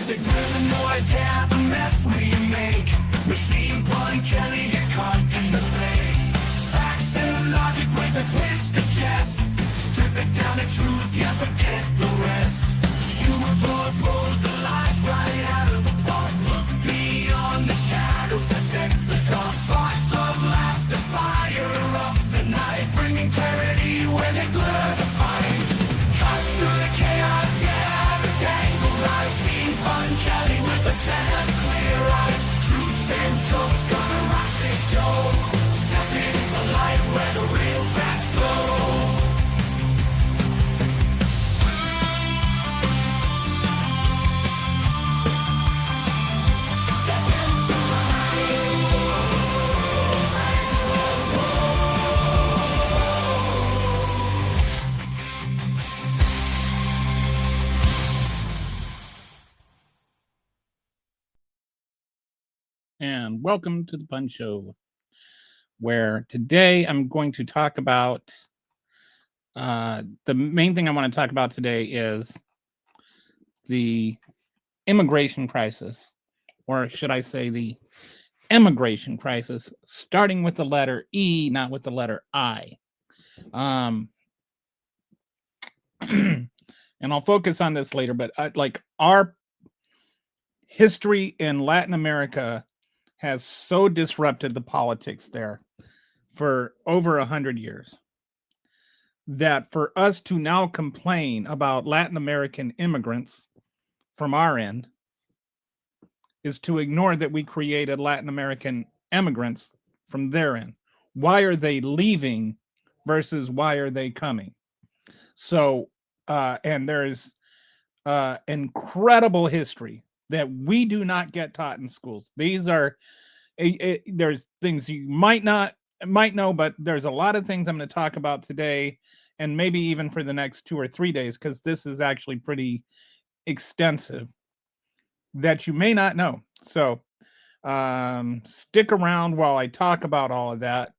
Music driven noise, yeah, the mess we make. Machine Pun Kelly get caught in the fake. Facts and logic with a twist of jest. Strip it down to truth, yeah, forget the rest. Humor pulls the lies right out of the park. Look beyond the shadows that set the dark. Sparks of laughter fire up the night, bringing clarity where they blur the fight. Cut through the chaos, yeah, the tangled lies. Machine Pun Kelly with a set of clear eyes. Truths and jokes gonna rock this show. Step into light where the real facts glow. Step into And welcome to the Pun Show, where today I'm going to talk about the main thing I want to talk about today is the immigration crisis, or should I say the emigration crisis, starting with the letter E, not with the letter I. And I'll focus on this later, but like our history in Latin America has so disrupted the politics there for over 100 years that for us to now complain about Latin American immigrants from our end is to ignore that we created Latin American immigrants from their end. Why are they leaving versus why are they coming? So, and there's incredible history that we do not get taught in schools. These are there's things you might know, but there's a lot of things I'm going to talk about today, and maybe even for the next 2 or 3 days, because this is actually pretty extensive that you may not know. So stick around while I talk about all of that.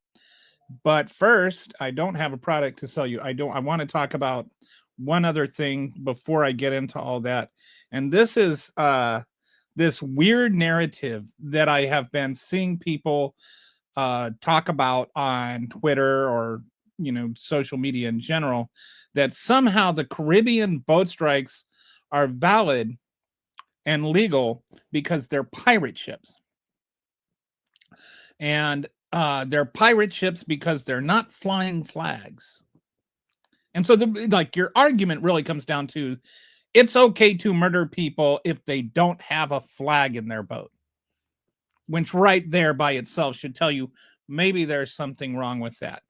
But first, I don't have a product to sell you. I want to talk about one other thing before I get into all that. And this is this weird narrative that I have been seeing people talk about on Twitter or social media in general, that somehow the Caribbean boat strikes are valid and legal because they're pirate ships. And they're pirate ships because they're not flying flags. And so your argument really comes down to it's okay to murder people if they don't have a flag in their boat, which right there by itself should tell you maybe there's something wrong with that.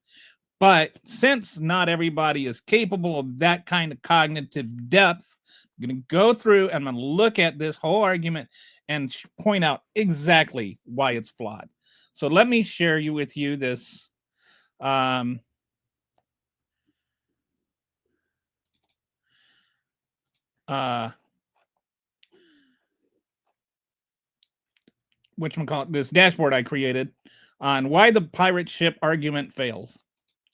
But since not everybody is capable of that kind of cognitive depth, I'm going to go through and I'm going to look at this whole argument and point out exactly why it's flawed. So let me share with you this this dashboard I created on why the pirate ship argument fails.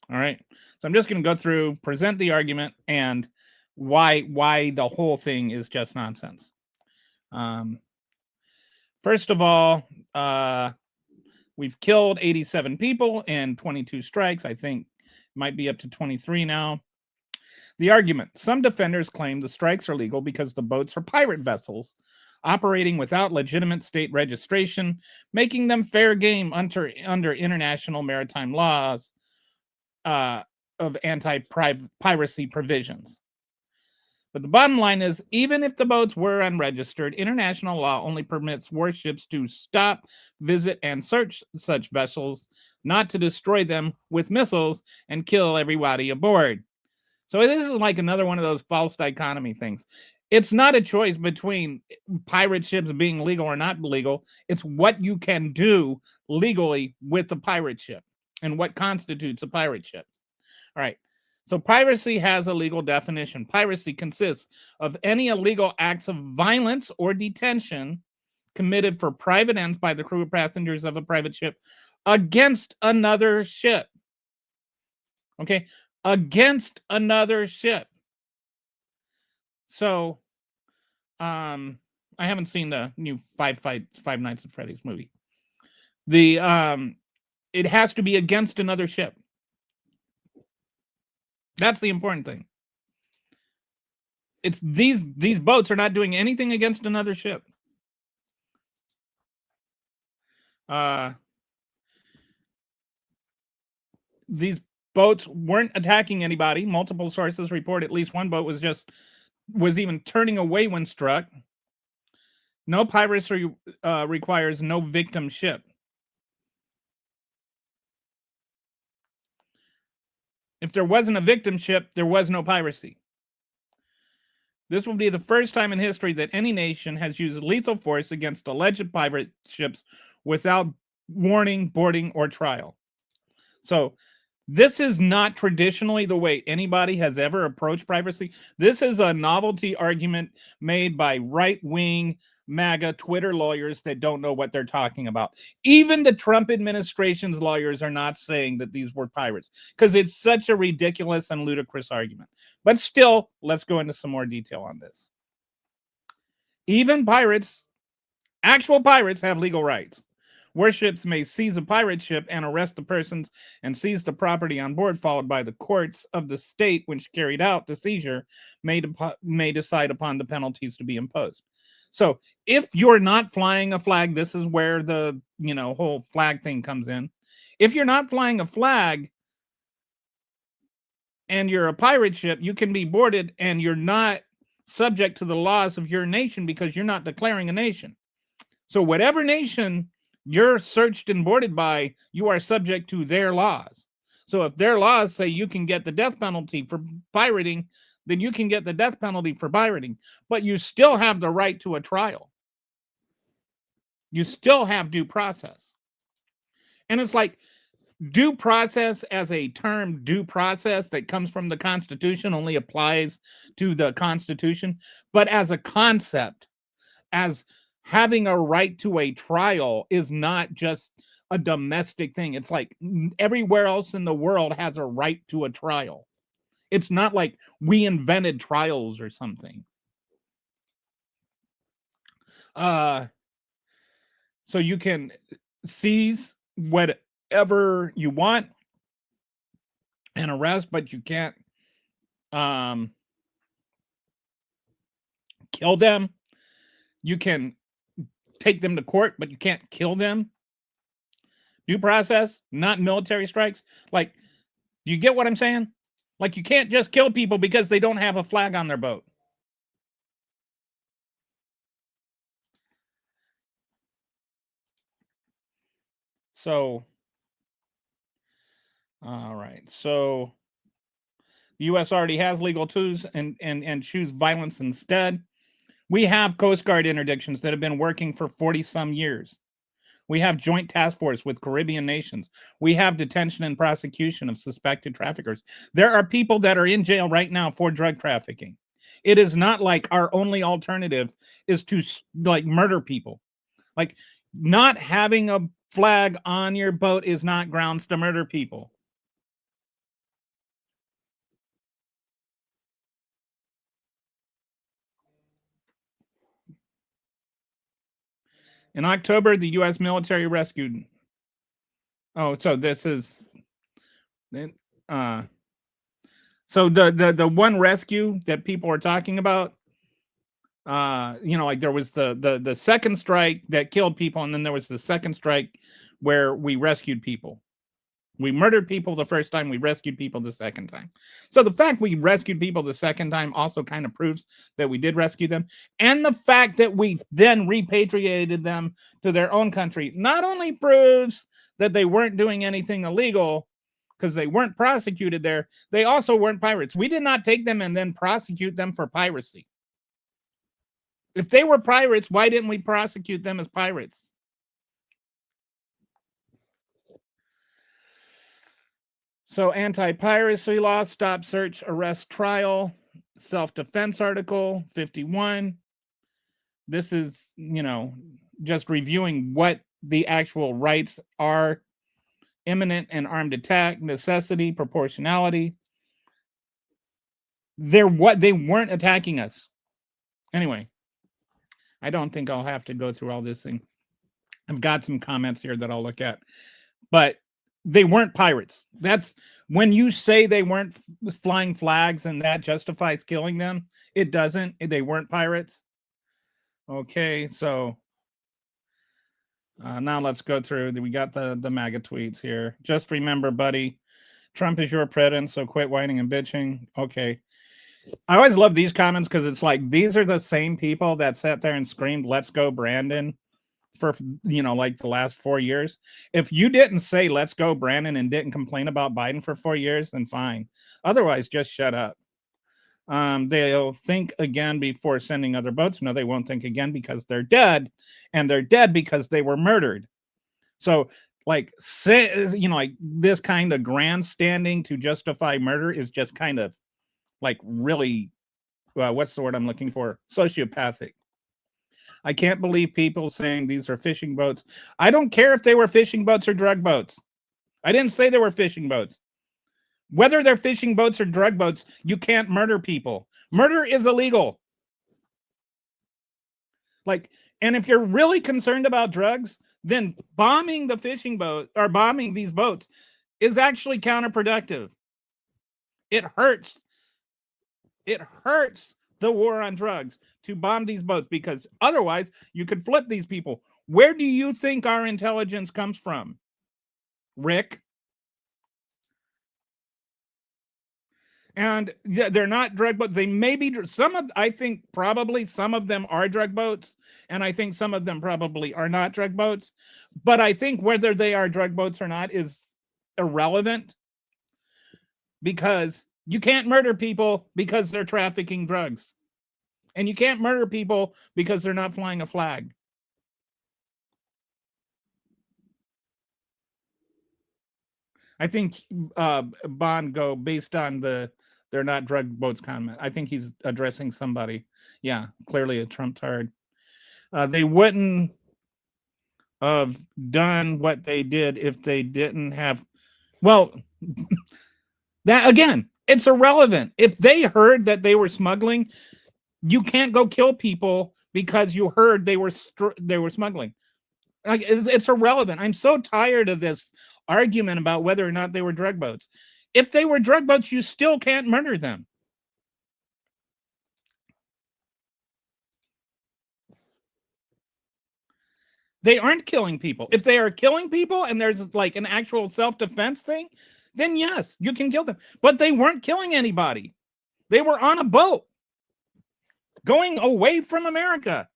All right. So I'm just going to go through, present the argument, and why the whole thing is just nonsense. First of all, we've killed 87 people in 22 strikes. I think might be up to 23 now. The argument: some defenders claim the strikes are legal because the boats are pirate vessels operating without legitimate state registration, making them fair game under international maritime laws of anti-piracy provisions. But the bottom line is, even if the boats were unregistered, international law only permits warships to stop, visit, and search such vessels, not to destroy them with missiles and kill everybody aboard. So this is like another one of those false dichotomy things. It's not a choice between pirate ships being legal or not legal. It's what you can do legally with a pirate ship and what constitutes a pirate ship. All right. So piracy has a legal definition. Piracy consists of any illegal acts of violence or detention committed for private ends by the crew or passengers of a private ship against another ship. Okay. Against another ship. So, I haven't seen the new Five Nights at Freddy's movie. The it has to be against another ship. That's the important thing. It's these boats are not doing anything against another ship. These boats weren't attacking anybody. Multiple sources report at least one boat was even turning away when struck. No piracy requires no victim ship. If there wasn't a victim ship, there was no piracy. This will be the first time in history that any nation has used lethal force against alleged pirate ships without warning, boarding, or trial. So this is not traditionally the way anybody has ever approached piracy. This is a novelty argument made by right-wing MAGA Twitter lawyers that don't know what they're talking about. Even the Trump administration's lawyers are not saying that these were pirates because it's such a ridiculous and ludicrous argument. But still, let's go into some more detail on this. Even pirates, actual pirates, have legal rights. Warships may seize a pirate ship and arrest the persons and seize the property on board, followed by the courts of the state which carried out the seizure may decide upon the penalties to be imposed. So if you're not flying a flag, this is where the whole flag thing comes in. If you're not flying a flag and you're a pirate ship, you can be boarded and you're not subject to the laws of your nation because you're not declaring a nation. So whatever nation you're searched and boarded by, you are subject to their laws. So if their laws say you can get the death penalty for pirating, then you can get the death penalty for pirating, but you still have the right to a trial. You still have due process. And it's like due process as a term, due process that comes from the Constitution only applies to the Constitution, but as a concept, as having a right to a trial is not just a domestic thing. It's like everywhere else in the world has a right to a trial. It's not like we invented trials or something. So you can seize whatever you want and arrest, but you can't kill them. You can take them to court, but you can't kill them. Due process, not military strikes. Like, do you get what I'm saying? Like, you can't just kill people because they don't have a flag on their boat. So, all right. So, the U.S. already has legal tools and choose violence instead. We have Coast Guard interdictions that have been working for 40 some years. We have joint task force with Caribbean nations. We have detention and prosecution of suspected traffickers. There are people that are in jail right now for drug trafficking. It is not like our only alternative is to like murder people. Like, not having a flag on your boat is not grounds to murder people. In October, the U.S. military rescued. Oh, so this is. So the one rescue that people are talking about, like there was the second strike that killed people, and then there was the second strike where we rescued people. We murdered people the first time, we rescued people the second time. So the fact we rescued people the second time also kind of proves that we did rescue them. And the fact that we then repatriated them to their own country not only proves that they weren't doing anything illegal because they weren't prosecuted there, they also weren't pirates. We did not take them and then prosecute them for piracy. If they were pirates, why didn't we prosecute them as pirates? So anti-piracy law, stop, search, arrest, trial, self-defense article 51. This is, just reviewing what the actual rights are. Imminent and armed attack, necessity, proportionality. They weren't attacking us. Anyway, I don't think I'll have to go through all this thing. I've got some comments here that I'll look at, but they weren't pirates. That's when you say they weren't flying flags and that justifies killing them. It doesn't. They weren't pirates. Okay, so now let's go through. We got the MAGA tweets here. Just remember, buddy, Trump is your president, so quit whining and bitching. Okay. I always love these comments because it's like these are the same people that sat there and screamed, "Let's go, Brandon," for like the last 4 years. If you didn't say "Let's go, Brandon" and didn't complain about Biden for 4 years, then fine. Otherwise, just shut up. They'll think again before sending other boats. No, they won't think again because they're dead, and they're dead because they were murdered. So, like, like this kind of grandstanding to justify murder is just kind of like really, what's the word I'm looking for? Sociopathic. I can't believe people saying these are fishing boats. I don't care if they were fishing boats or drug boats. I didn't say they were fishing boats. Whether they're fishing boats or drug boats, you can't murder people. Murder is illegal. Like, and if you're really concerned about drugs, then bombing the fishing boat or bombing these boats is actually counterproductive. It hurts. It hurts the war on drugs to bomb these boats because otherwise you could flip these people. Where do you think our intelligence comes from, Rick? And they're not drug boats. They may be I think probably some of them are drug boats, and I think some of them probably are not drug boats. But I think whether they are drug boats or not is irrelevant because you can't murder people because they're trafficking drugs. And you can't murder people because they're not flying a flag. I think Bond go based on they're not drug boats comment. I think he's addressing somebody. Yeah, clearly a Trump tard. They wouldn't have done what they did if they didn't have. Well, that again, it's irrelevant. If they heard that they were smuggling, you can't go kill people because you heard they were smuggling. Like it's irrelevant. I'm so tired of this argument about whether or not they were drug boats. If they were drug boats, you still can't murder them. They aren't killing people. If they are killing people and there's like an actual self-defense thing, then yes, you can kill them. But they weren't killing anybody. They were on a boat going away from America.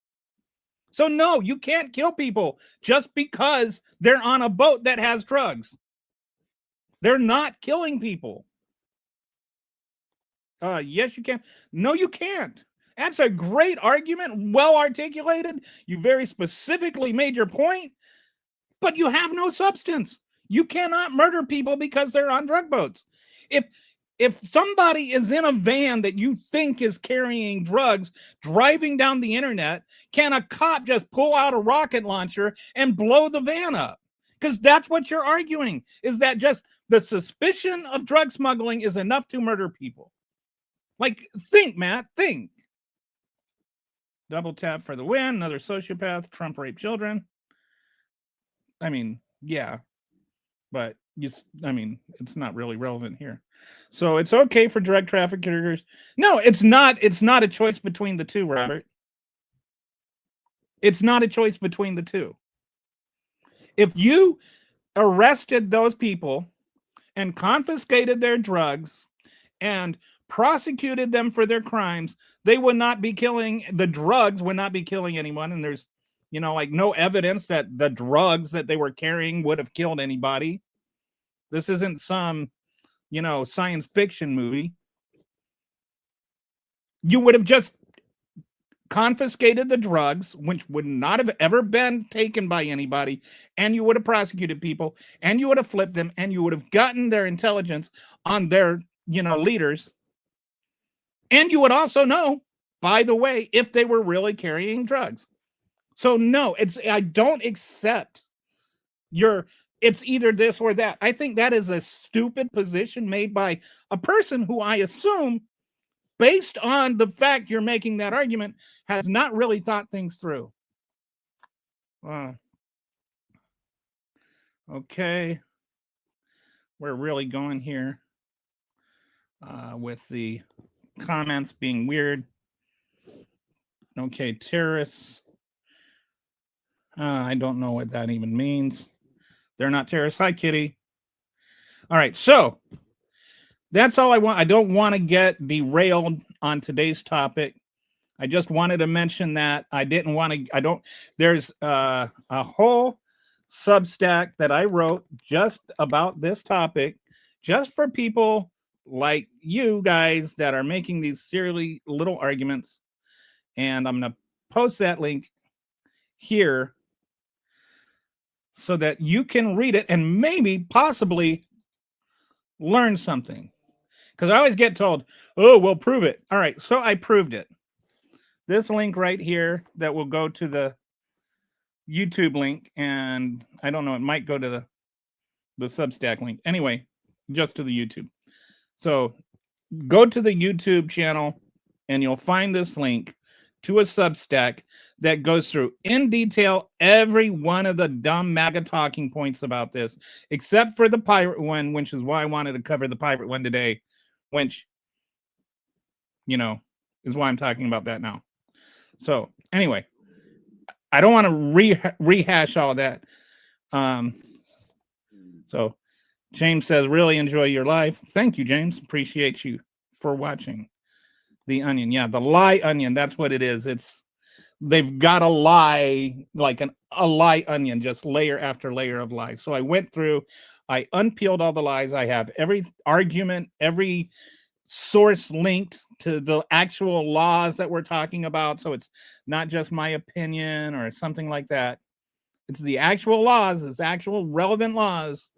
So no, you can't kill people just because they're on a boat that has drugs. They're not killing people. Yes, you can. No, you can't. That's a great argument, well articulated. You very specifically made your point, but you have no substance. You cannot murder people because they're on drug boats. If somebody is in a van that you think is carrying drugs driving down the internet, can a cop just pull out a rocket launcher and blow the van up? Because that's what you're arguing, is that just the suspicion of drug smuggling is enough to murder people. Like, think, Matt, think. Double tap for the win. Another sociopath. Trump raped children. I mean, yeah, but it's not really relevant here. So it's okay for drug traffickers. No, it's not. It's not a choice between the two, Robert. It's not a choice between the two. If you arrested those people and confiscated their drugs and prosecuted them for their crimes, they would not be killing, the drugs would not be killing anyone. And there's, like no evidence that the drugs that they were carrying would have killed anybody. This isn't some, science fiction movie. You would have just confiscated the drugs, which would not have ever been taken by anybody, and you would have prosecuted people, and you would have flipped them, and you would have gotten their intelligence on their, leaders. And you would also know, by the way, if they were really carrying drugs. So no, I don't accept it's either this or that. I think that is a stupid position made by a person who I assume based on the fact you're making that argument, has not really thought things through. Okay. We're really going here with the comments being weird. Okay, terrorists. I don't know what that even means. They're not terrorists. Hi, Kitty. All right, so that's all I want. I don't want to get derailed on today's topic. I just wanted to mention that I didn't want to. There's a whole Substack that I wrote just about this topic, just for people like you guys that are making these silly little arguments. And I'm going to post that link here so that you can read it and maybe possibly learn something. Because I always get told, oh, well, prove it. All right, so I proved it. This link right here that will go to the YouTube link, and I don't know, it might go to the Substack link. Anyway, just to the YouTube. So go to the YouTube channel and you'll find this link to a Substack that goes through in detail every one of the dumb MAGA talking points about this, except for the pirate one, which is why I wanted to cover the pirate one today, which, you know, is why I'm talking about that now. So anyway, I don't want to rehash all that. So James says, really enjoy your live. Thank you, James. Appreciate you for watching. The Onion. Yeah, the lie onion. That's what it is. They've got a lie, like a lie onion, just layer after layer of lies. So I went through, I unpeeled all the lies. I have every argument, every source linked to the actual laws that we're talking about. So it's not just my opinion or something like that. It's the actual laws, it's actual relevant laws.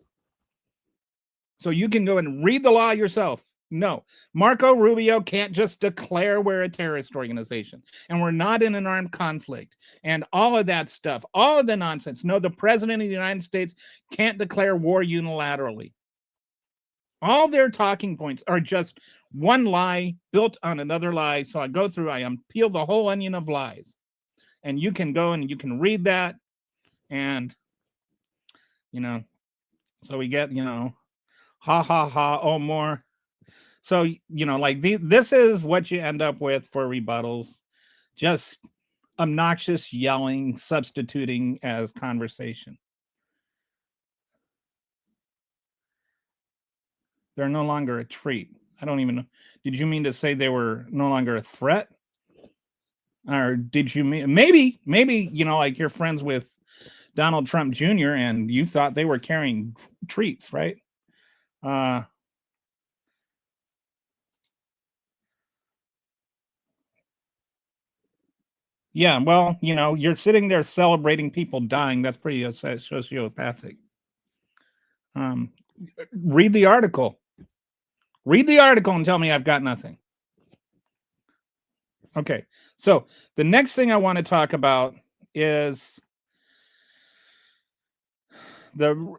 So you can go and read the law yourself. No, Marco Rubio can't just declare we're a terrorist organization and we're not in an armed conflict and all of that stuff, all of the nonsense. No, the president of the United States can't declare war unilaterally. All their talking points are just one lie built on another lie. So I go through, I unpeel the whole onion of lies. And you can go and you can read that. And, you know, so we get, you know, ha, ha, ha, oh, more. So, you know, like this is what you end up with for rebuttals. Just obnoxious yelling, substituting as conversation. They're no longer a treat. I don't even know. Did you mean to say they were no longer a threat? Or did you mean maybe, you know, like you're friends with Donald Trump Jr. and you thought they were carrying treats, right? Yeah, well, you know, you're sitting there celebrating people dying. That's pretty sociopathic. Read the article. Read the article and tell me I've got nothing. Okay, so the next thing I want to talk about is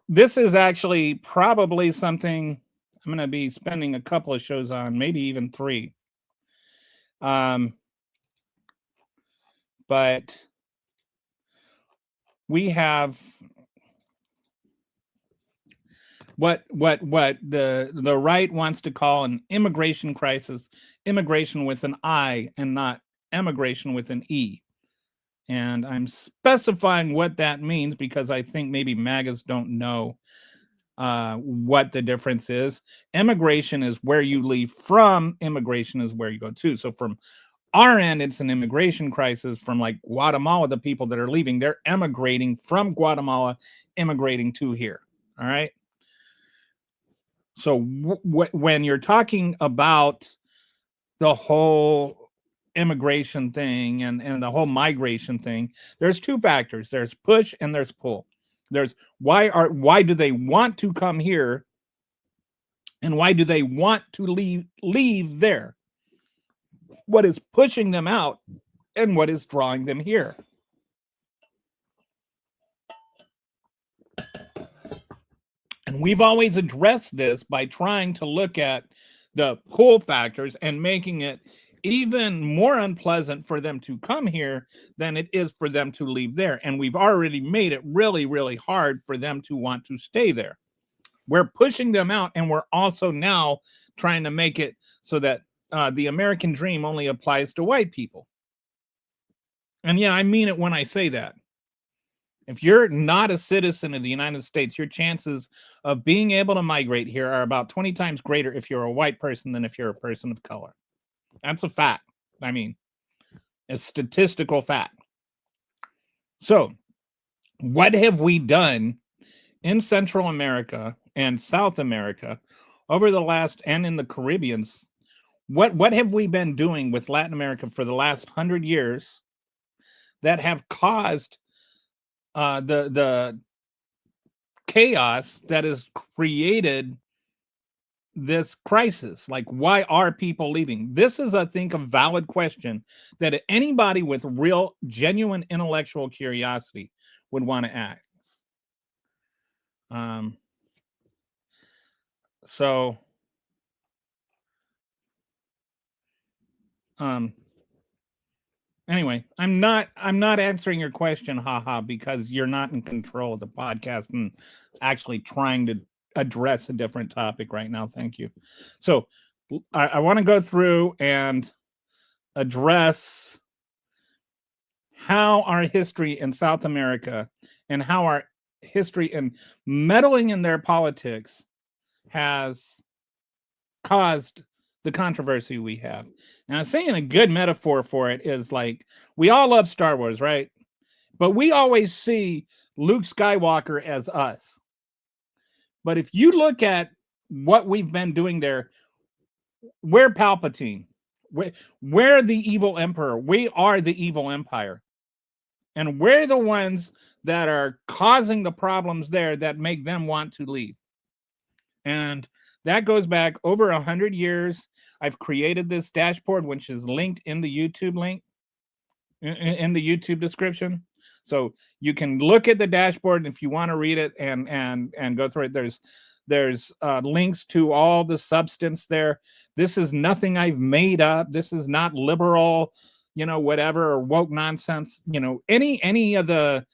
this is actually probably something I'm going to be spending a couple of shows on, maybe even 3. But we have what the right wants to call an immigration crisis, immigration with an I and not emigration with an E. And I'm specifying what that means because I think maybe MAGAs don't know what the difference is. Emigration is where you leave from. Immigration is where you go to. So from our end, it's an immigration crisis. From like Guatemala, the people that are leaving, they're emigrating from Guatemala, immigrating to here. All right. So when you're talking about the whole immigration thing and the whole migration thing, there's 2 factors. There's push and there's pull. There's why do they want to come here and why do they want to leave there? What is pushing them out and what is drawing them here? And we've always addressed this by trying to look at the pull factors and making it even more unpleasant for them to come here than it is for them to leave there. And we've already made it really, really hard for them to want to stay there. We're pushing them out, and we're also now trying to make it so that the American dream only applies to white people. And yeah, I mean it when I say that. If you're not a citizen of the United States, your chances of being able to migrate here are about 20 times greater if you're a white person than if you're a person of color. That's a fact. I mean, a statistical fact. So, what have we done in Central America and South America over the last, and in the Caribbeans? What have we been doing with Latin America for the last 100 years that have caused the chaos that has created this crisis? Like, why are people leaving? This is, I think, a valid question that anybody with real, genuine intellectual curiosity would want to ask. So anyway, I'm not answering your question, haha, because you're not in control of the podcast and actually trying to address a different topic right now. Thank you. So I want to go through and address how our history in South America and how our history in meddling in their politics has caused the controversy we have. And I'm saying a good metaphor for it is like, we all love Star Wars, right? But we always see Luke Skywalker as us. But if you look at what we've been doing there, we're Palpatine. We're the evil emperor. We are the evil empire. And we're the ones that are causing the problems there that make them want to leave. And that goes back over 100 years. I've created this dashboard, which is linked in the YouTube link, in the YouTube description. So you can look at the dashboard if you want to read it and go through it. There's links to all the substance there. This is nothing I've made up. This is not liberal, whatever, or woke nonsense. Any of the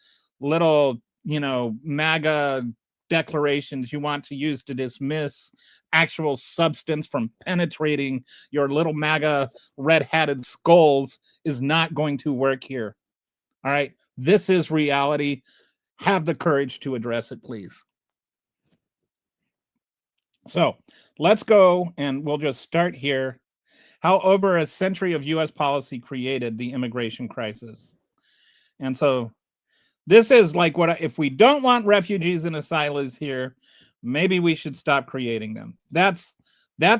little, MAGA declarations you want to use to dismiss actual substance from penetrating your little MAGA red-hatted skulls is not going to work here. All right. This is reality. Have the courage to address it, please. So let's go, and we'll just start here. How over a century of U.S. policy created the immigration crisis. And so this is like if we don't want refugees and asylees here, maybe we should stop creating them. That's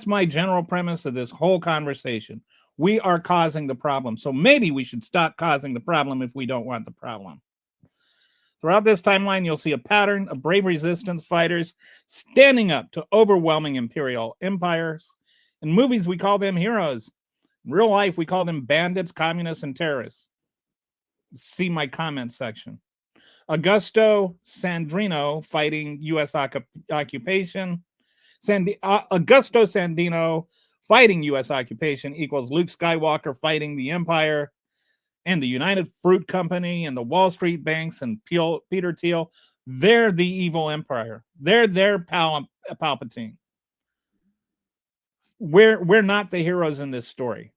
my general premise of this whole conversation. We are causing the problem. So maybe we should stop causing the problem if we don't want the problem. Throughout this timeline, you'll see a pattern of brave resistance fighters standing up to overwhelming imperial empires. In movies, we call them heroes. In real life, we call them bandits, communists, and terrorists. See my comment section. Augusto Sandino fighting U.S. occupation. Augusto Sandino fighting U.S. occupation equals Luke Skywalker fighting the Empire, and the United Fruit Company and the Wall Street banks and Peter Thiel. They're the evil empire. They're Palpatine. We're not the heroes in this story.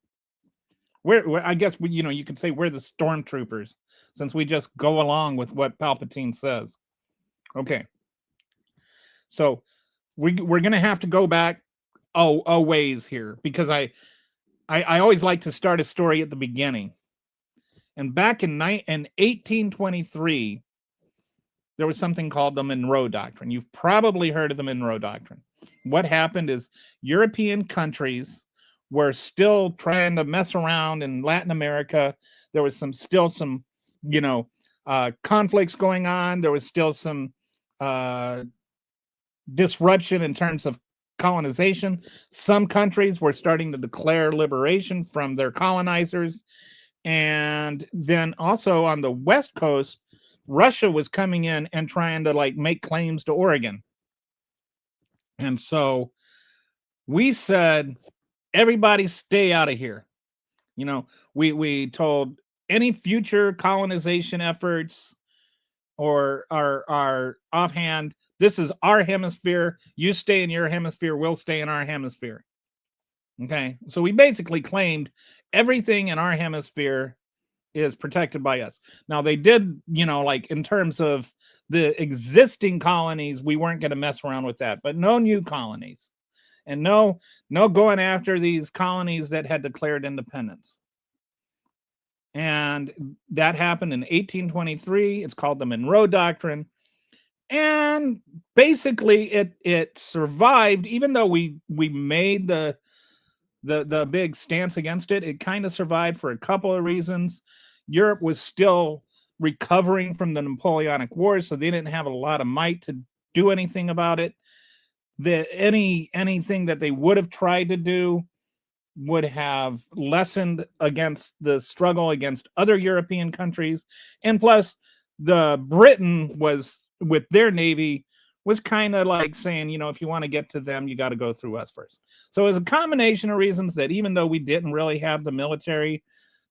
I guess you could say we're the stormtroopers, since we just go along with what Palpatine says. Okay. So we're gonna have to go back a ways here, because I always like to start a story at the beginning. And back in 1823, there was something called the Monroe Doctrine. You've probably heard of the Monroe Doctrine. What happened is European countries were still trying to mess around in Latin America. There was still some conflicts going on. There was still some disruption in terms of colonization. Some countries were starting to declare liberation from their colonizers. And then also on the West Coast, Russia was coming in and trying to make claims to Oregon. And so we said, everybody stay out of here. You know, we told any future colonization efforts or our offhand, this is our hemisphere. You stay in your hemisphere, we'll stay in our hemisphere. Okay. So we basically claimed everything in our hemisphere is protected by us. Now they did, like in terms of the existing colonies, we weren't going to mess around with that, but no new colonies and no going after these colonies that had declared independence. And that happened in 1823. It's called the Monroe Doctrine. And basically it survived, even though we made the big stance against it. It kind of survived for a couple of reasons. Europe was still recovering from the Napoleonic Wars, so they didn't have a lot of might to do anything about it. Anything that they would have tried to do would have lessened against the struggle against other European countries. And plus, the Britain was with their navy was kind of like saying, if you want to get to them, you got to go through us first. So it was a combination of reasons that even though we didn't really have the military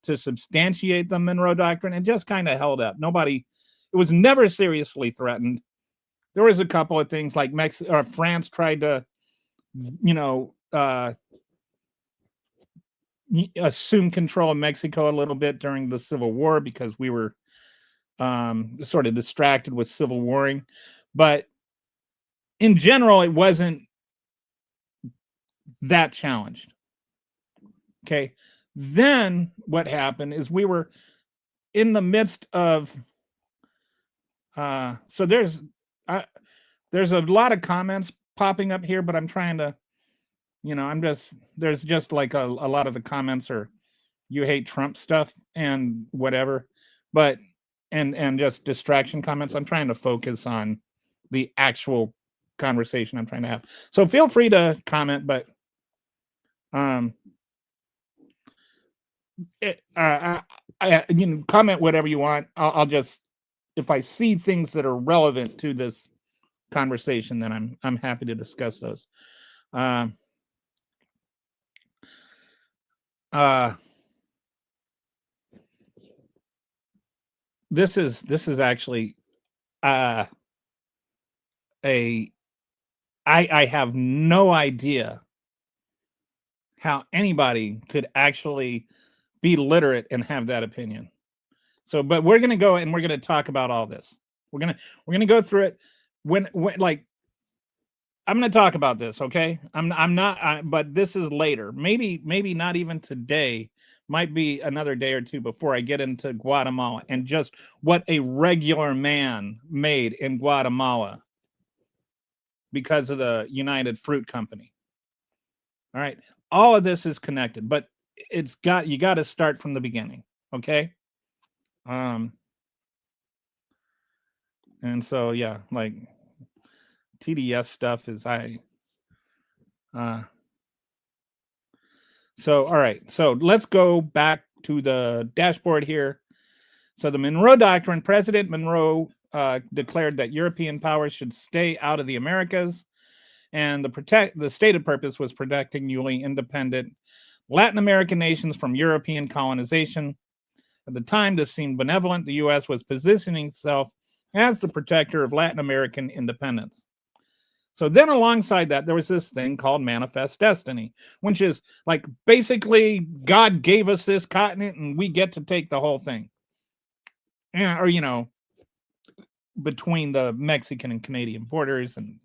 to substantiate the Monroe Doctrine, it just kind of held up. It was never seriously threatened. There was a couple of things like France tried to, assume control of Mexico a little bit during the Civil War because we were sort of distracted with civil warring. But in general, it wasn't that challenged. Okay. Then what happened is we were in the midst of so there's a lot of comments popping up here, but I'm trying to, there's just like a lot of the comments are you hate Trump stuff and whatever, but and just distraction comments. I'm trying to focus on the actual conversation I'm trying to have. So feel free to comment, but comment whatever you want. I'll just, if I see things that are relevant to this conversation, then I'm happy to discuss those. This is actually I have no idea how anybody could actually be literate and have that opinion. So, but we're gonna go and we're gonna talk about all this. We're gonna go through it. When like I'm gonna talk about this, okay? I'm not, but this is later. Maybe not even today. Might be another day or two before I get into Guatemala and just what a regular man made in Guatemala because of the United Fruit Company. All right, all of this is connected, but you got to start from the beginning, okay? And so yeah, like TDS stuff is so all right, so let's go back to the dashboard here. So the Monroe Doctrine, President Monroe declared that European powers should stay out of the Americas, and the stated purpose was protecting newly independent Latin American nations from European colonization. At the time, this seemed benevolent. The U.S. was positioning itself as the protector of Latin American independence. So then alongside that, there was this thing called Manifest Destiny, which is like basically God gave us this continent and we get to take the whole thing. Yeah, or between the Mexican and Canadian borders and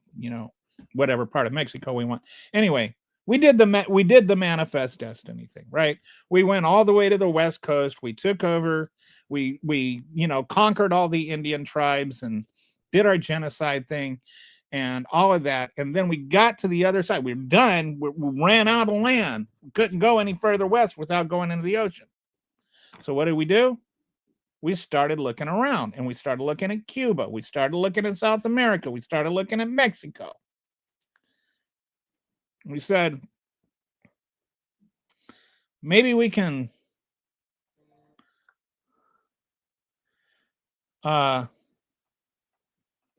whatever part of Mexico we want. Anyway, we did the Manifest Destiny thing, right? We went all the way to the West Coast. We took over. We conquered all the Indian tribes and did our genocide thing and all of that. And then we got to the other side. We were done. We ran out of land. We couldn't go any further west without going into the ocean. So what did we do? We started looking around and we started looking at Cuba. We started looking at South America. We started looking at Mexico. We said, maybe we can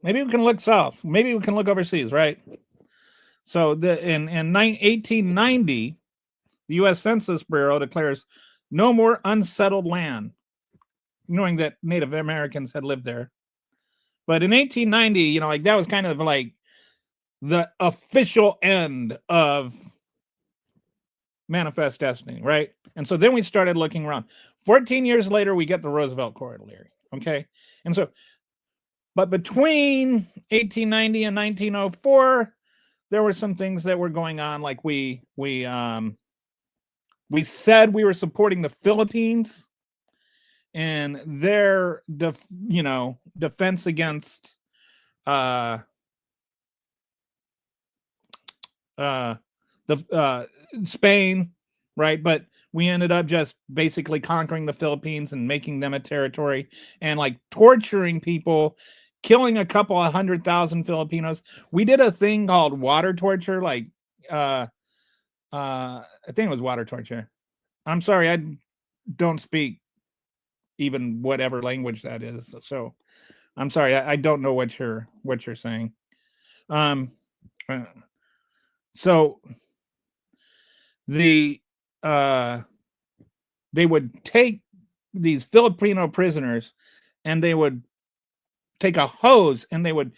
maybe we can look south. Maybe we can look overseas, right? So in 1890, the U.S. Census Bureau declares no more unsettled land, knowing that Native Americans had lived there. But in 1890, like that was kind of like the official end of Manifest Destiny, right? And so then we started looking around. 14 years later, we get the Roosevelt Corollary. Okay. And so, but between 1890 and 1904, there were some things that were going on. Like we said we were supporting the Philippines and their defense against uh the Spain, right? But we ended up just basically conquering the Philippines and making them a territory and like torturing people, killing a couple of 100,000 Filipinos. We did a thing called water torture, like I think it was water torture. I'm sorry, I don't speak even whatever language that is. So I'm sorry, I don't know what you're saying. Um, uh, so the they would take these Filipino prisoners and they would take a hose and they would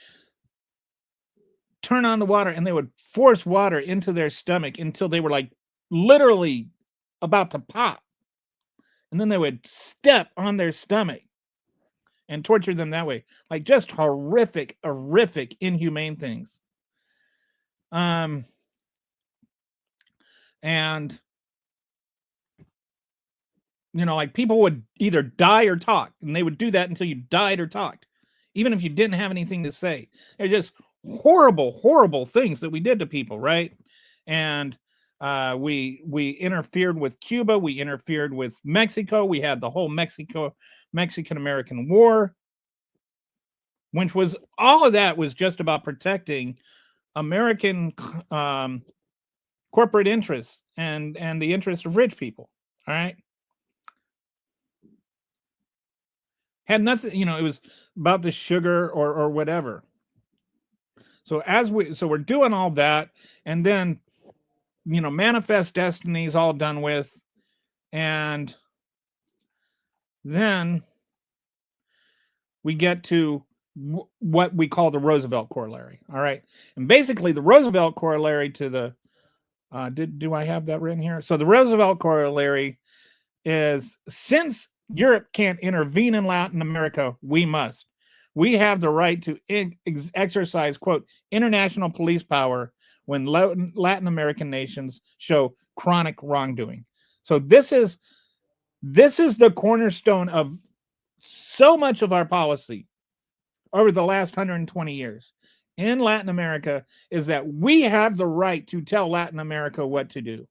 turn on the water and they would force water into their stomach until they were like literally about to pop. And then they would step on their stomach and torture them that way. Like just horrific, inhumane things. And like people would either die or talk, and they would do that until you died or talked, even if you didn't have anything to say. They're just horrible things that we did to people, right? And we interfered with Cuba, we interfered with Mexico, we had the whole Mexican-American War, which was all of that was just about protecting American corporate interests and the interests of rich people. All right. Had nothing, it was about the sugar or whatever. So we're doing all that, and then Manifest Destiny is all done with, and then we get to what we call the Roosevelt Corollary. All right. And basically the Roosevelt Corollary to the do I have that written here? So the Roosevelt Corollary is, since Europe can't intervene in Latin America, we must. We have the right to exercise, quote, international police power when Latin American nations show chronic wrongdoing. So this is the cornerstone of so much of our policy over the last 120 years in Latin America, is that we have the right to tell Latin America what to do.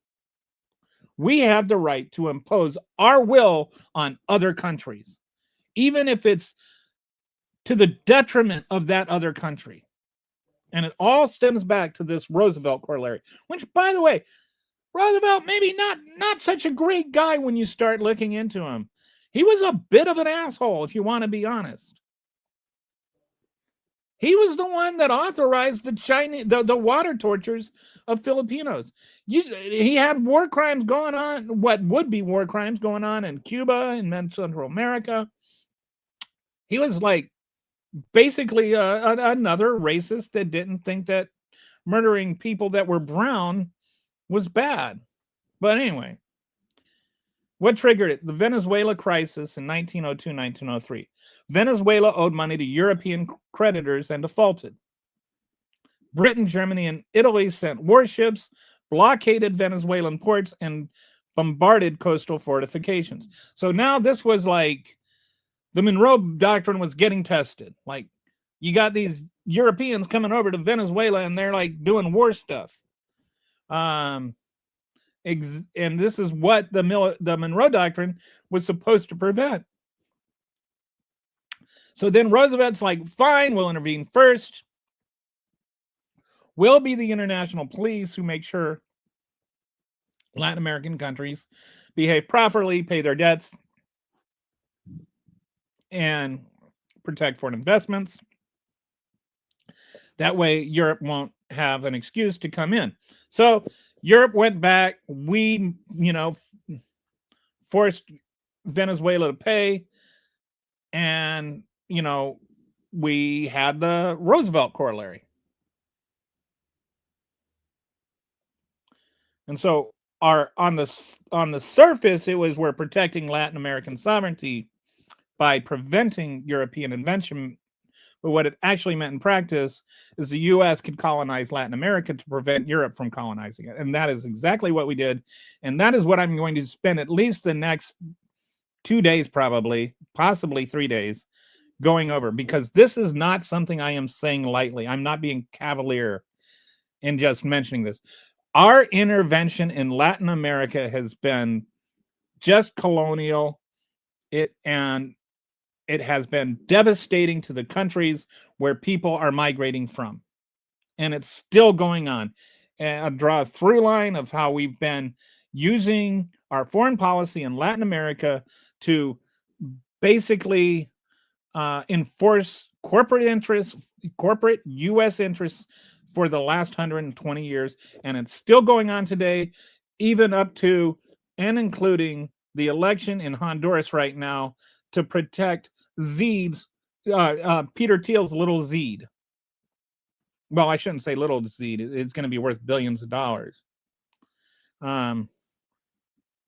We have the right to impose our will on other countries, even if it's to the detriment of that other country. And it all stems back to this Roosevelt Corollary, which, by the way, Roosevelt maybe not such a great guy when you start looking into him. He was a bit of an asshole, if you want to be honest. He was the one that authorized the water tortures of Filipinos. He had war crimes going on, what would be war crimes going on in Cuba and Central America. He was like basically another racist that didn't think that murdering people that were brown was bad. But anyway, what triggered it? The Venezuela crisis in 1902-1903. Venezuela owed money to European creditors and defaulted. Britain, Germany, and Italy sent warships, blockaded Venezuelan ports, and bombarded coastal fortifications. So now this was like the Monroe Doctrine was getting tested. Like, you got these Europeans coming over to Venezuela and they're like doing war stuff. And this is what the Monroe Doctrine was supposed to prevent. So then Roosevelt's like, fine, we'll intervene first. We'll be the international police who make sure Latin American countries behave properly, pay their debts, and protect foreign investments. That way, Europe won't have an excuse to come in. So Europe went back. We, forced Venezuela to pay, and we had the Roosevelt corollary. And so our on the surface, it was we're protecting Latin American sovereignty by preventing European invention. But what it actually meant in practice is the U.S. could colonize Latin America to prevent Europe from colonizing it. And that is exactly what we did. And that is what I'm going to spend at least the next 2 days, probably, possibly 3 days, going over, because this is not something I am saying lightly. I'm not being cavalier in just mentioning this. Our intervention in Latin America has been just colonial. It has been devastating to the countries where people are migrating from. And it's still going on. And I draw a through line of how we've been using our foreign policy in Latin America to basically enforce corporate interests, corporate U.S. interests for the last 120 years. And it's still going on today, even up to and including the election in Honduras right now to protect Zeed's, Peter Thiel's little Zeed. Well, I shouldn't say little Zeed. It's going to be worth billions of dollars. And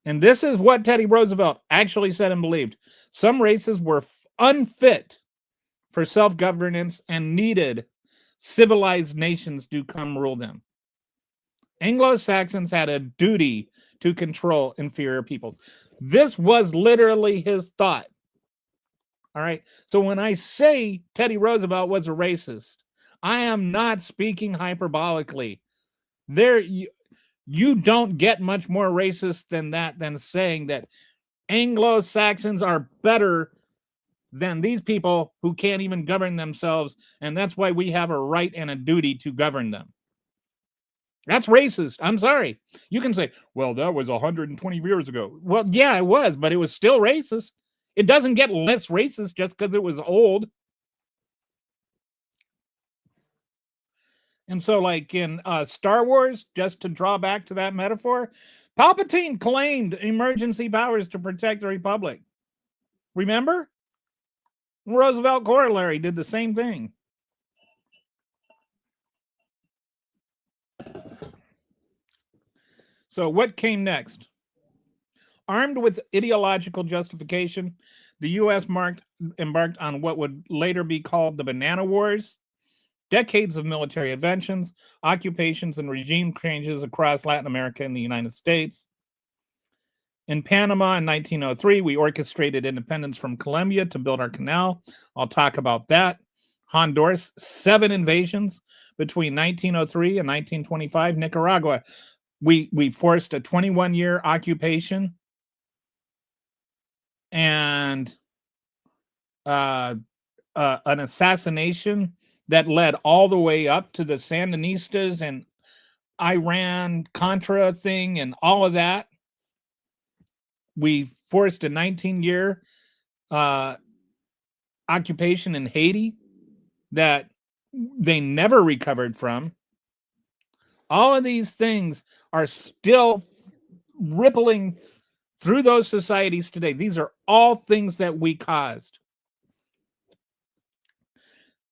this is what Teddy Roosevelt actually said and believed. Some races were unfit for self-governance and needed civilized nations to come rule them. Anglo-Saxons had a duty to control inferior peoples. This was literally his thought. All right. So when I say Teddy Roosevelt was a racist, I am not speaking hyperbolically. You don't get much more racist than that, than saying that Anglo-Saxons are better than these people who can't even govern themselves, and that's why we have a right and a duty to govern them. That's racist. I'm sorry. You can say, well, that was 120 years ago. Well, yeah, it was, but it was still racist. It doesn't get less racist just because it was old. And so, like in Star Wars, just to draw back to that metaphor, Palpatine claimed emergency powers to protect the Republic. Remember? Roosevelt corollary did the same thing. So what came next? Armed with ideological justification, the U.S. embarked on what would later be called the Banana Wars. Decades of military inventions, occupations, and regime changes across Latin America and the United States. In Panama in 1903, we orchestrated independence from Colombia to build our canal. I'll talk about that. Honduras, 7 invasions between 1903 and 1925. Nicaragua, we forced a 21-year occupation and an assassination that led all the way up to the Sandinistas and Iran Contra thing and all of that. We forced a 19-year occupation in Haiti that they never recovered from. All of these things are still rippling through those societies today. These are all things that we caused.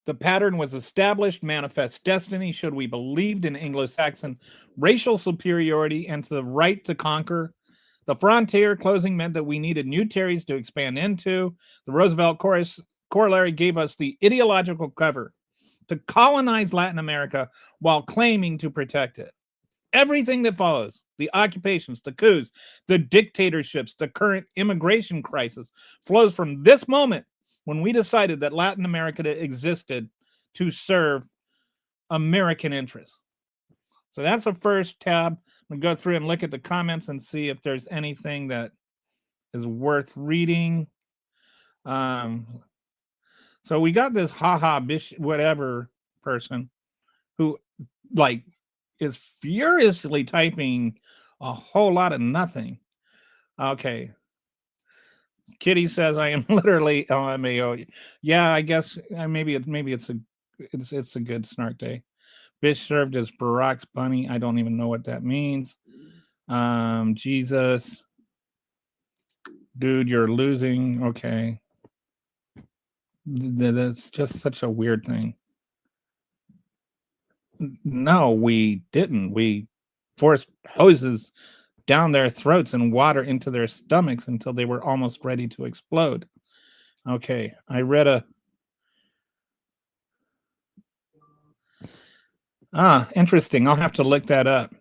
The pattern was established, manifest destiny, should we believed in Anglo-Saxon racial superiority and to the right to conquer. The frontier closing meant that we needed new territories to expand into. The Roosevelt corollary gave us the ideological cover to colonize Latin America while claiming to protect it. Everything that follows, the occupations, the coups, the dictatorships, the current immigration crisis, flows from this moment when we decided that Latin America existed to serve American interests. So that's the first tab. I'm going to go through and look at the comments and see if there's anything that is worth reading. So we got this haha bish whatever person who like is furiously typing a whole lot of nothing. Okay. Kitty says I am literally LMAO. Yeah, I guess maybe it's a it's a good snark day. Bish served as Barack's bunny. I don't even know what that means. Jesus, dude, you're losing. Okay, that's just such a weird thing. No, we didn't. We forced hoses down their throats and water into their stomachs until they were almost ready to explode. Okay, I read a interesting. I'll have to look that up.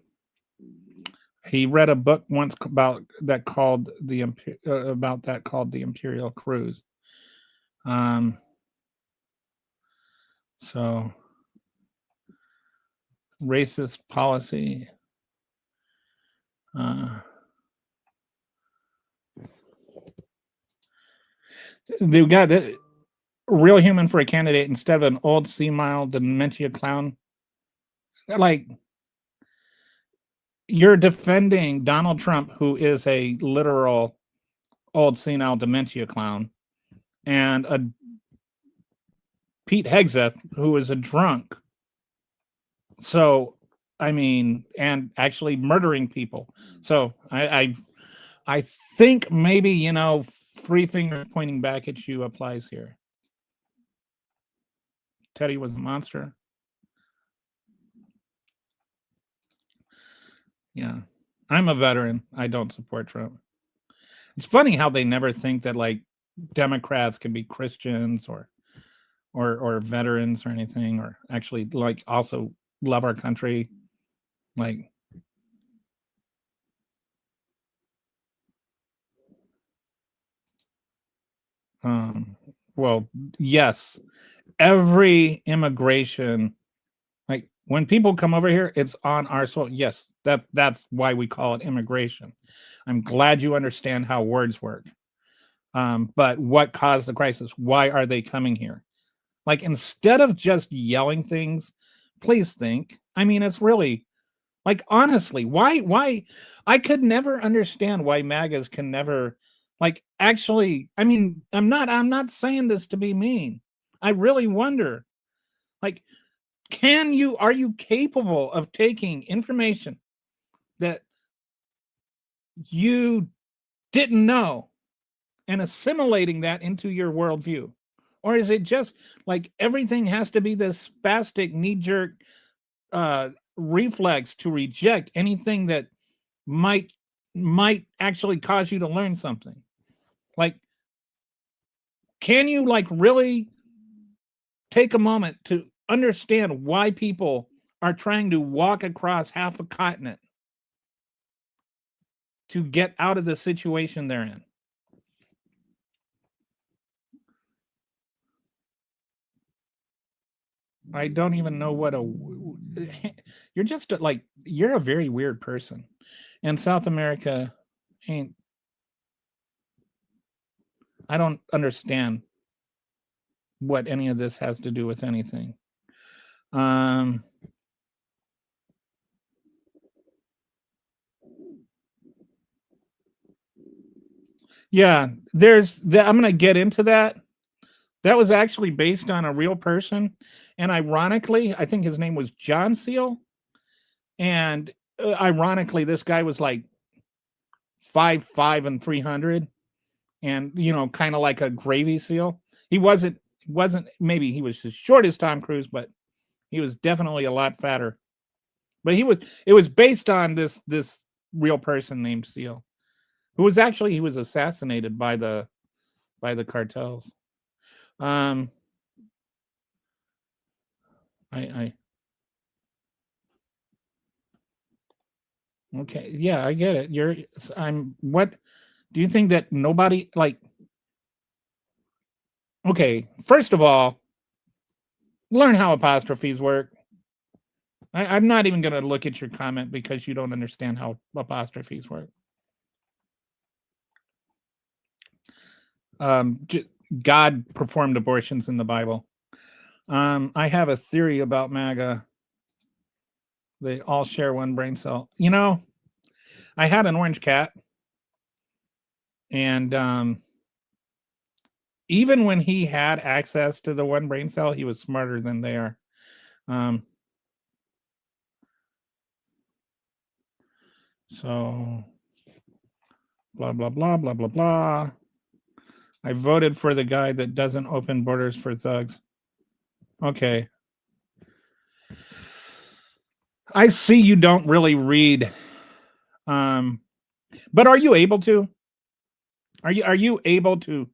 He read a book once about that called the Imperial Cruise. Um, so racist policy. Uh, they got it. Real human for a candidate instead of an old senile dementia clown. Like, you're defending Donald Trump, who is a literal old senile dementia clown, and a Pete Hegseth, who is a drunk. So, I mean, and actually murdering people. So I think maybe, three fingers pointing back at you applies here. Teddy was a monster. Yeah. I'm a veteran. I don't support Trump. It's funny how they never think that like Democrats can be Christians or veterans or anything, or actually like also love our country. Like, well, yes, every immigration, like when people come over here, it's on our soil. Yes, that's why we call it immigration. I'm glad you understand how words work. But what caused the crisis? Why are they coming here? Like, instead of just yelling things, please think. I mean, it's really like, honestly, why I could never understand why MAGAs can never, like, actually, I mean, I'm not saying this to be mean. I really wonder, like, are you capable of taking information that you didn't know and assimilating that into your worldview? Or is it just like everything has to be this spastic knee jerk uh reflex to reject anything that might actually cause you to learn something? Like, can you like really take a moment to understand why people are trying to walk across half a continent to get out of the situation they're in? I don't even know what you're just like, you're a very weird person. And South America ain't, I don't understand what any of this has to do with anything. Um yeah, I'm going to get into that. That was actually based on a real person, and ironically, I think his name was John Seal, and ironically this guy was like 5'5" and 300, and kind of like a gravy seal. He wasn't maybe he was as short as Tom Cruise, but he was definitely a lot fatter. But it was based on this real person named Seal, who was actually he was assassinated by the cartels. Um, I okay, yeah, I get it. I'm what do you think that nobody like? Okay, first of all, learn how apostrophes work. I'm not even going to look at your comment because you don't understand how apostrophes work. Um, God performed abortions in the Bible. I have a theory about MAGA. They all share one brain cell. I had an orange cat, and even when he had access to the one brain cell, he was smarter than they are. So blah blah blah blah blah blah. I voted for the guy that doesn't open borders for thugs. Okay. I see you don't really read. But are you able to? Are you able to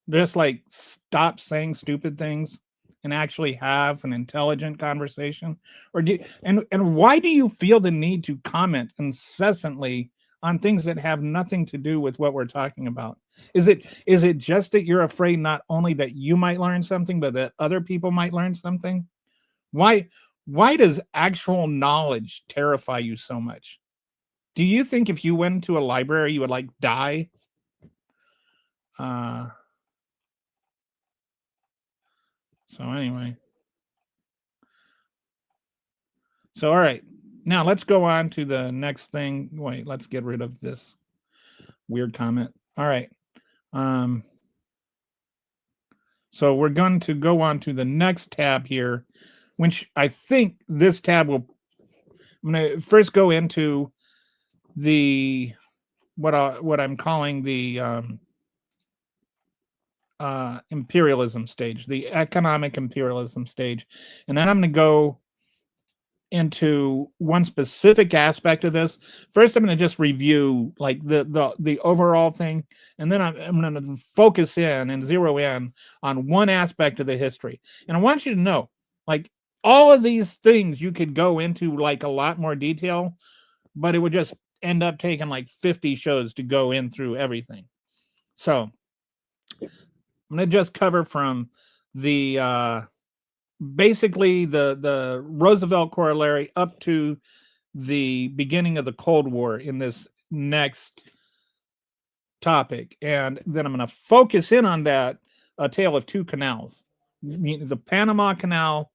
just like stop saying stupid things and actually have an intelligent conversation? Or and why do you feel the need to comment incessantly on things that have nothing to do with what we're talking about? Is it just that you're afraid not only that you might learn something, but that other people might learn something? Why does actual knowledge terrify you so much? Do you think if you went to a library you would like die? Uh so anyway. So all right. Now let's go on to the next thing. Wait, let's get rid of this weird comment. All right. Um so we're going to go on to the next tab here, which I think this tab will I'm going to first go into the what I'm calling the imperialism stage, the economic imperialism stage. And then I'm going to go into one specific aspect of this. First, I'm going to just review like the overall thing, and then I'm going to focus in and zero in on one aspect of the history. And I want you to know, like all of these things, you could go into like a lot more detail, but it would just end up taking like 50 shows to go in through everything. So I'm going to just cover from the basically the Roosevelt corollary up to the beginning of the Cold War in this next topic. And then I'm going to focus in on that A Tale of Two Canals, the Panama Canal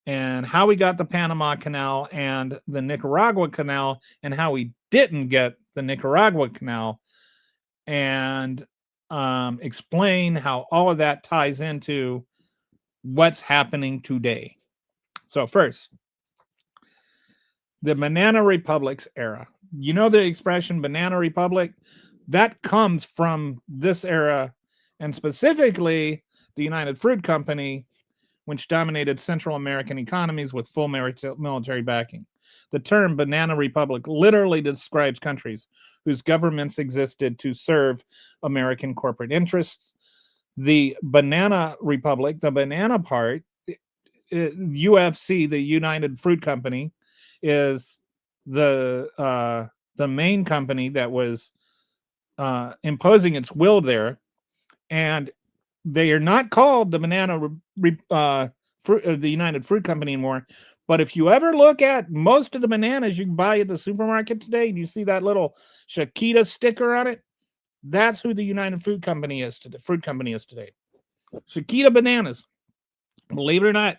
and how we got the Panama Canal and the Nicaragua Canal and how we didn't get the Nicaragua Canal, and explain how all of that ties into what's happening today. So first, the Banana Republics era. You know the expression Banana Republic? That comes from this era, and specifically the United Fruit Company, which dominated Central American economies with full military backing. The term Banana Republic literally describes countries whose governments existed to serve American corporate interests. The Banana Republic, the banana part, UFC, the United Fruit Company, is the main company that was imposing its will there, and they are not called the the United Fruit Company anymore. But if you ever look at most of the bananas you can buy at the supermarket today, and you see that little Chiquita sticker on it, that's who the United Fruit Company is today. Fruit Company is today. Chiquita bananas, believe it or not,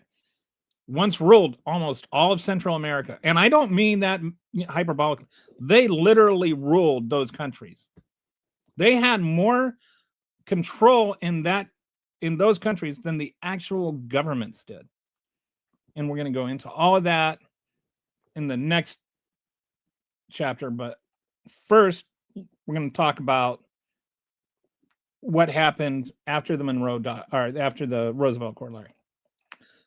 once ruled almost all of Central America. And I don't mean that hyperbolically. They literally ruled those countries. They had more control in those countries than the actual governments did. And we're going to go into all of that in the next chapter. But first, we're going to talk about what happened after the after the Roosevelt corollary.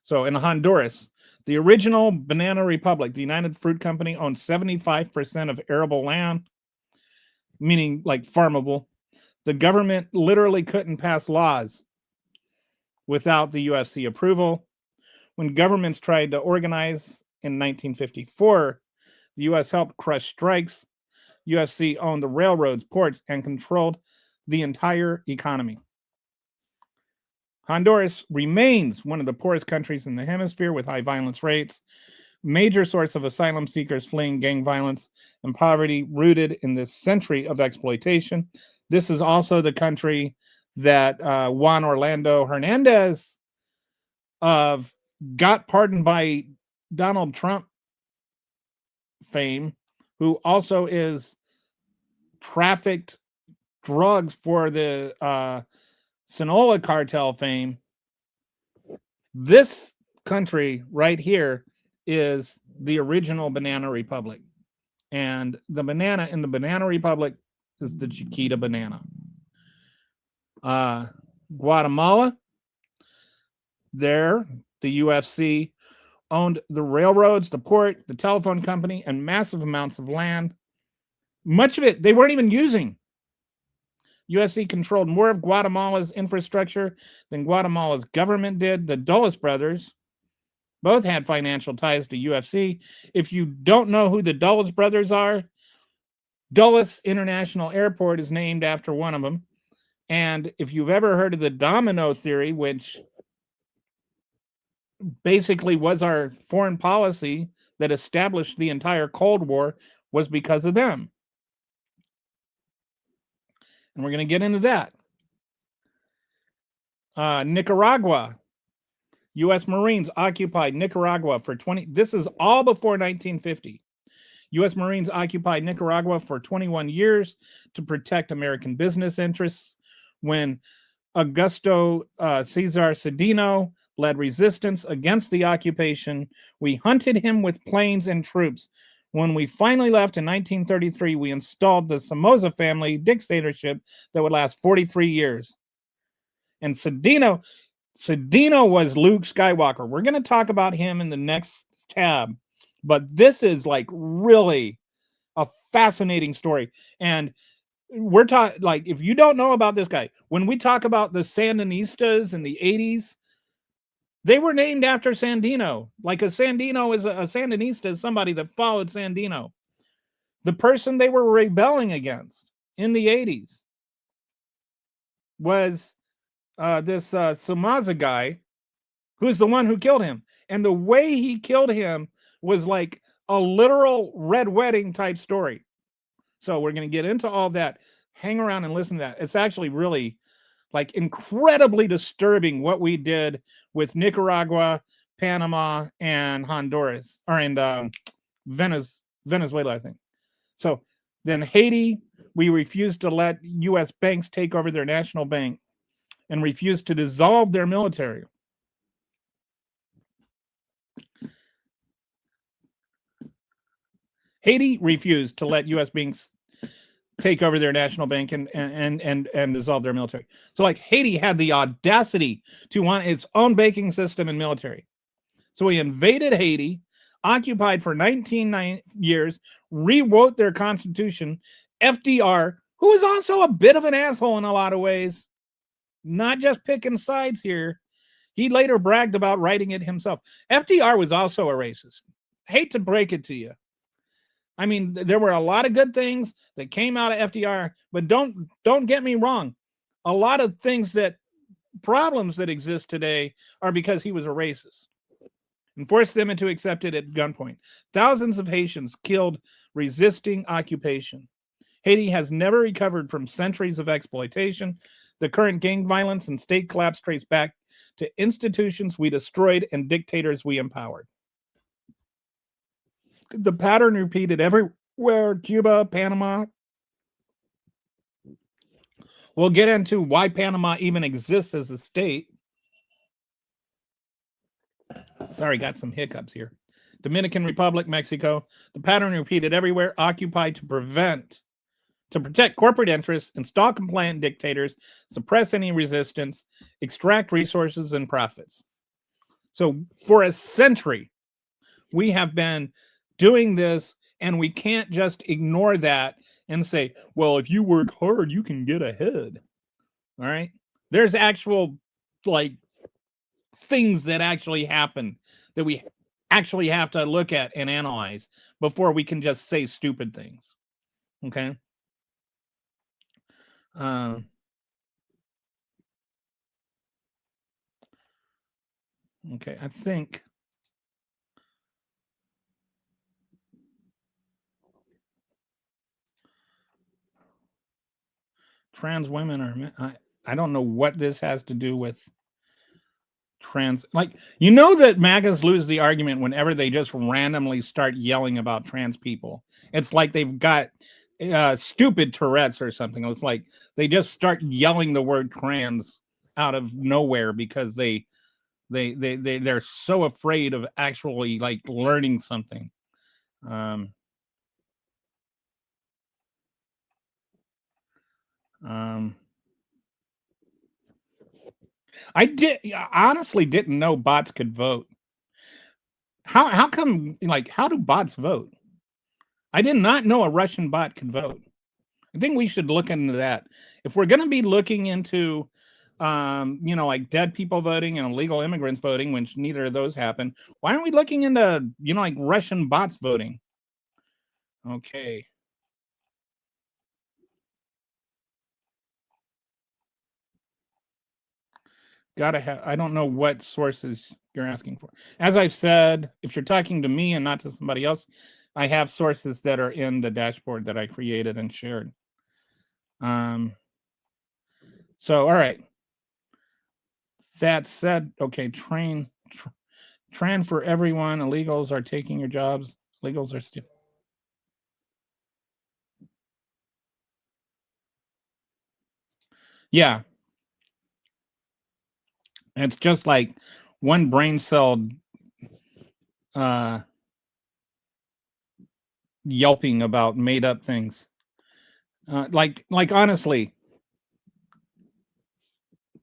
So in Honduras, the original Banana Republic, the United Fruit Company, owned 75% of arable land, meaning like farmable. The government literally couldn't pass laws without the UFC approval. When governments tried to organize in 1954, the U.S. helped crush strikes. UFC owned the railroads, ports, and controlled the entire economy. Honduras remains one of the poorest countries in the hemisphere with high violence rates, major source of asylum seekers fleeing gang violence and poverty rooted in this century of exploitation. This is also the country that Juan Orlando Hernandez got pardoned by Donald Trump fame, who also is trafficked drugs for the Sinaloa cartel fame. This country right here is the original Banana Republic. And the banana in the Banana Republic is the Chiquita banana. Guatemala, there, the UFC owned the railroads, the port, the telephone company, and massive amounts of land. Much of it they weren't even using. USC controlled more of Guatemala's infrastructure than Guatemala's government did. The Dulles brothers both had financial ties to UFC. If you don't know who the Dulles brothers are, Dulles International Airport is named after one of them. And if you've ever heard of the domino theory, which basically was our foreign policy that established the entire Cold War, was because of them. And we're going to get into that. Nicaragua. U.S. Marines occupied Nicaragua for 20. This is all before 1950. U.S. Marines occupied Nicaragua for 21 years to protect American business interests. When Augusto Cesar Cedeno led resistance against the occupation, we hunted him with planes and troops. When we finally left in 1933, we installed the Somoza family dictatorship that would last 43 years. And Cedeno was Luke Skywalker. We're going to talk about him in the next tab, but this is like really a fascinating story. And we're talking, like, if you don't know about this guy, when we talk about the Sandinistas in the 80s, they were named after Sandino. Like, a Sandino is a Sandinista is somebody that followed Sandino. The person they were rebelling against in the 80s was this Somoza guy, who's the one who killed him. And the way he killed him was like a literal red wedding type story. So we're going to get into all that. Hang around and listen to that. It's actually really like incredibly disturbing what we did with Nicaragua, Panama, and Honduras, or in Venezuela, I think. So then Haiti, we refused to let U.S. banks take over their national bank and refused to dissolve their military. Haiti refused to let U.S. banks take over their national bank and dissolve their military. So, like, Haiti had the audacity to want its own banking system and military. So we invaded Haiti, occupied for 19 years, rewrote their constitution. FDR, who is also a bit of an asshole in a lot of ways, not just picking sides here. He later bragged about writing it himself. FDR was also a racist. Hate to break it to you. I mean, there were a lot of good things that came out of FDR, but don't get me wrong. A lot of problems that exist today are because he was a racist and forced them into accept it at gunpoint. Thousands of Haitians killed resisting occupation. Haiti has never recovered from centuries of exploitation. The current gang violence and state collapse trace back to institutions we destroyed and dictators we empowered. The pattern repeated everywhere. Cuba, Panama. We'll get into why Panama even exists as a state. Sorry, got some hiccups here. Dominican Republic, Mexico. The pattern repeated everywhere. Occupied to protect corporate interests, install compliant dictators, suppress any resistance, extract resources and profits. So for a century, we have been doing this, and we can't just ignore that and say, well, if you work hard, you can get ahead. All right. There's actual, like, things that actually happen that we actually have to look at and analyze before we can just say stupid things. Okay. Okay, I think trans women are, I don't know what this has to do with trans, like, you know that MAGAs lose the argument whenever they just randomly start yelling about trans people. It's like they've got stupid Tourette's or something. It's like they just start yelling the word trans out of nowhere because they're so afraid of actually like learning something. Um, um, I honestly didn't know bots could vote. How come like how do bots vote? I did not know a Russian bot could vote. I think we should look into that. If we're going to be looking into, like dead people voting and illegal immigrants voting, which neither of those happen, why aren't we looking into, like Russian bots voting? Okay. Gotta have, I don't know what sources you're asking for. As I've said, if you're talking to me and not to somebody else, I have sources that are in the dashboard that I created and shared. Um, so, all right. That said, okay, train for everyone. Illegals are taking your jobs. Illegals are still. Yeah, it's just like one brain cell uh, yelping about made up things. Like honestly,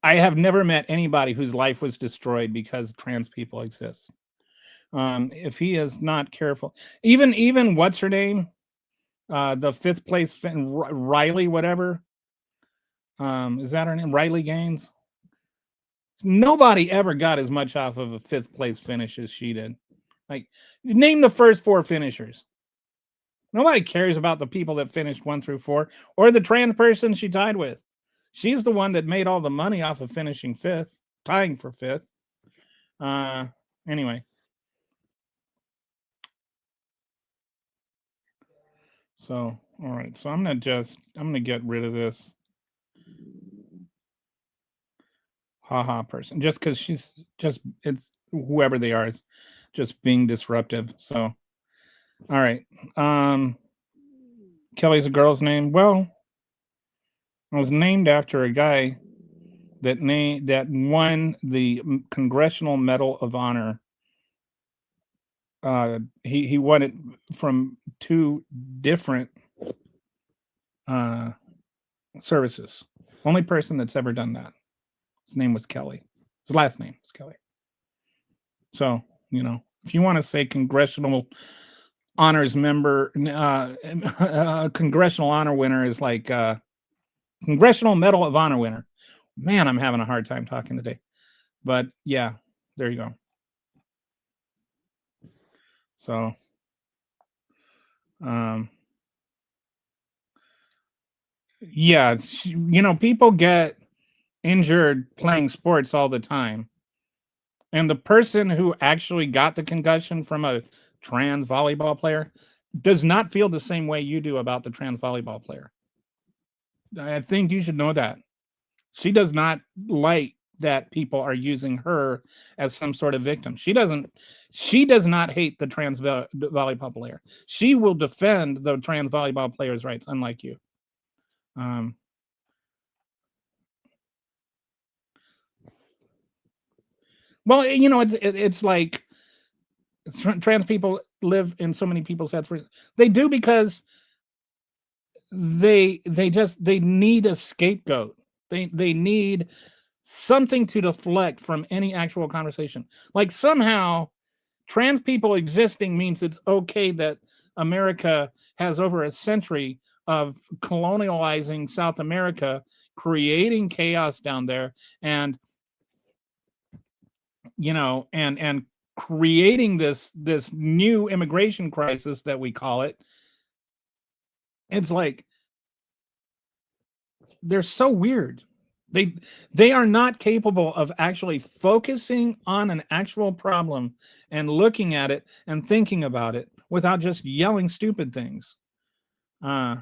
I have never met anybody whose life was destroyed because trans people exist. If he is not careful, even what's her name, the fifth place Riley, whatever, is that her name? Riley Gaines. Nobody ever got as much off of a fifth place finish as she did. Like, name the first four finishers. Nobody cares about the people that finished 1 through 4 or the trans person she tied with. She's the one that made all the money off of finishing fifth, tying for fifth. Uh, anyway, so all right, so I'm gonna get rid of this haha person just because she's just it's whoever they are is just being disruptive. So all right, Kelly's a girl's name. Well, it was named after a guy that won the Congressional Medal of Honor. He won it from two different uh, services. Only person that's ever done that. His name was Kelly. His last name was Kelly. So if you want to say Congressional Honors member, Congressional Honor winner is like Congressional Medal of Honor winner. Man, I'm having a hard time talking today. But yeah, there you go. So, um, yeah, people get injured playing sports all the time. And the person who actually got the concussion from a trans volleyball player does not feel the same way you do about the trans volleyball player. I think you should know that. She does not like that people are using her as some sort of victim. She does not hate the trans volleyball player. She will defend the trans volleyball player's rights, unlike you. Um, well, it's like trans people live in so many people's heads. They do because they need a scapegoat. They need something to deflect from any actual conversation. Like somehow trans people existing means it's okay that America has over a century of colonializing South America, creating chaos down there, and and creating this new immigration crisis that we call it. It's like they're so weird. They are not capable of actually focusing on an actual problem and looking at it and thinking about it without just yelling stupid things. Uh,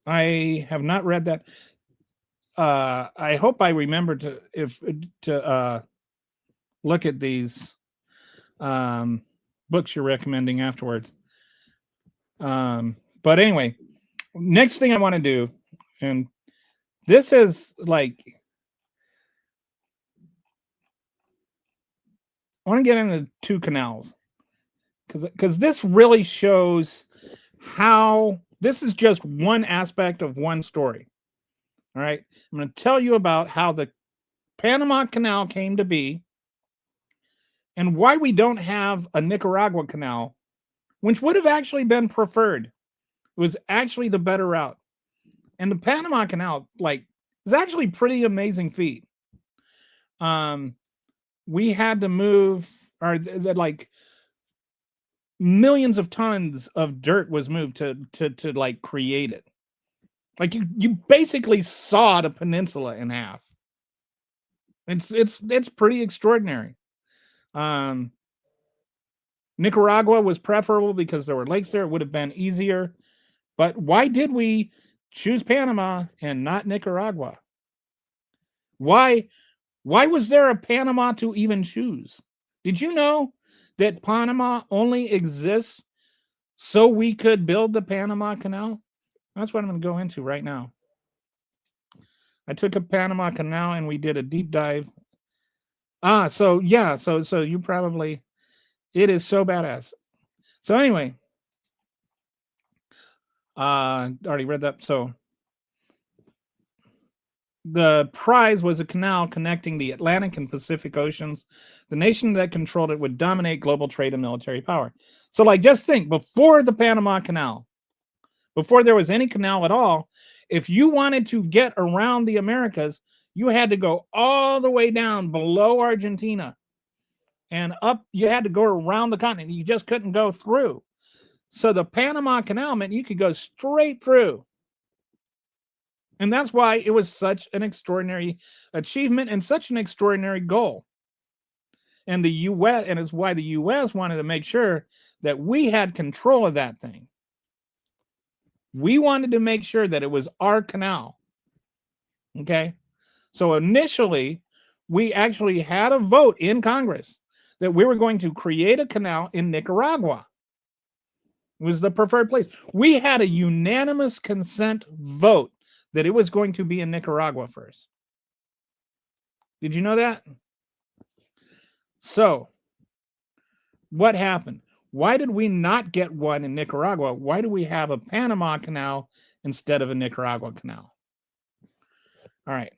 I have not read that. I hope I remember to look at these books you're recommending afterwards. But anyway, Next thing I want to do, and this is like, I want to get into two canals because this really shows how this is just one aspect of one story. All right. I'm going to tell you about how the Panama Canal came to be and why we don't have a Nicaragua canal, which would have actually been preferred. It was actually the better route. And the Panama Canal, like, is actually pretty amazing feat. Um, we had to move, or like millions of tons of dirt was moved to like create it. Like you basically sawed a peninsula in half. It's pretty extraordinary. Um, Nicaragua was preferable because there were lakes there. It would have been easier. But why did we choose Panama and not Nicaragua? Why was there a Panama to even choose? Did you know that Panama only exists so we could build the Panama Canal? That's what I'm going to go into right now. I took a Panama Canal and we did a deep dive. So yeah, so you probably, it is so badass. So anyway, already read that. So the prize was a canal connecting the Atlantic and Pacific Oceans. The nation that controlled it would dominate global trade and military power. So, like, just think, before the Panama Canal, before there was any canal at all, if you wanted to get around the Americas, you had to go all the way down below Argentina and up. You had to go around the continent. You just couldn't go through. So the Panama Canal meant you could go straight through. And that's why it was such an extraordinary achievement and such an extraordinary goal. And the US, and it's why the US wanted to make sure that we had control of that thing. We wanted to make sure that it was our canal. Okay. So initially, we actually had a vote in Congress that we were going to create a canal in Nicaragua. It was the preferred place. We had a unanimous consent vote that it was going to be in Nicaragua first. Did you know that? So, what happened? Why did we not get one in Nicaragua? Why do we have a Panama Canal instead of a Nicaragua canal? All right.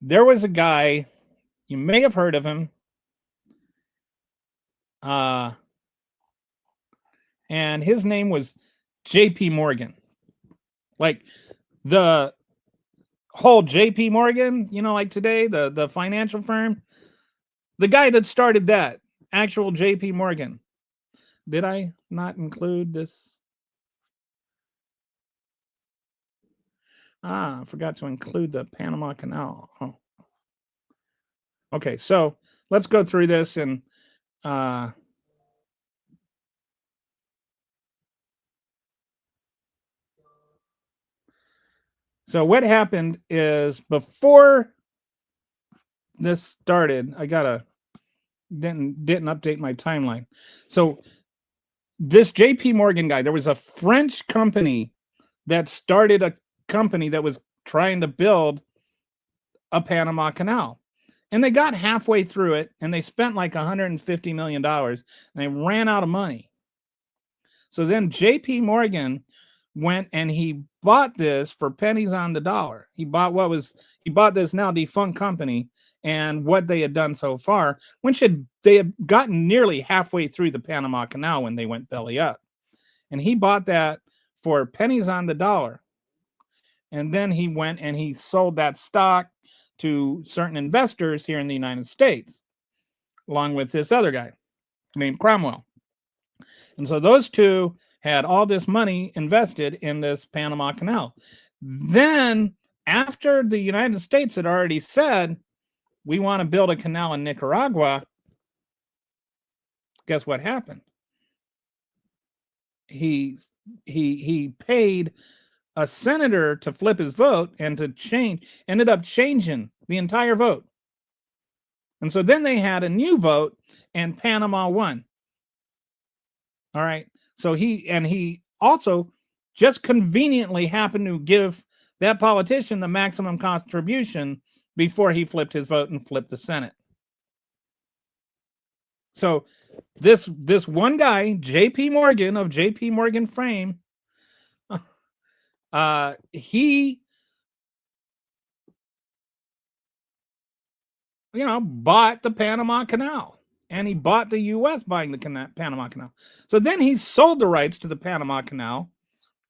There was a guy, you may have heard of him, and his name was J.P. Morgan. Like the whole J.P. Morgan, like today, the financial firm, the guy that started that, actual J.P. Morgan. Did I not include this? I forgot to include the Panama Canal. Oh. Okay, so let's go through this and so what happened is before this started, I didn't update my timeline. So this JP Morgan guy, there was a French company that started a company that was trying to build a Panama Canal. And they got halfway through it and they spent like $150 million and they ran out of money. So then JP Morgan went and he bought this for pennies on the dollar. He bought this now defunct company and what they had done so far, they had gotten nearly halfway through the Panama Canal when they went belly up. And he bought that for pennies on the dollar. And then he went and he sold that stock to certain investors here in the United States, along with this other guy named Cromwell. And so those two had all this money invested in this Panama Canal. Then, after the United States had already said, we want to build a canal in Nicaragua, guess what happened? He paid a senator to flip his vote and ended up changing the entire vote. And so then they had a new vote and Panama won. All right. So he also just conveniently happened to give that politician the maximum contribution before he flipped his vote and flipped the Senate. So this one guy, JP Morgan of JP Morgan fame, he bought the Panama Canal, and he bought the U.S. buying the Panama Canal. So then he sold the rights to the Panama Canal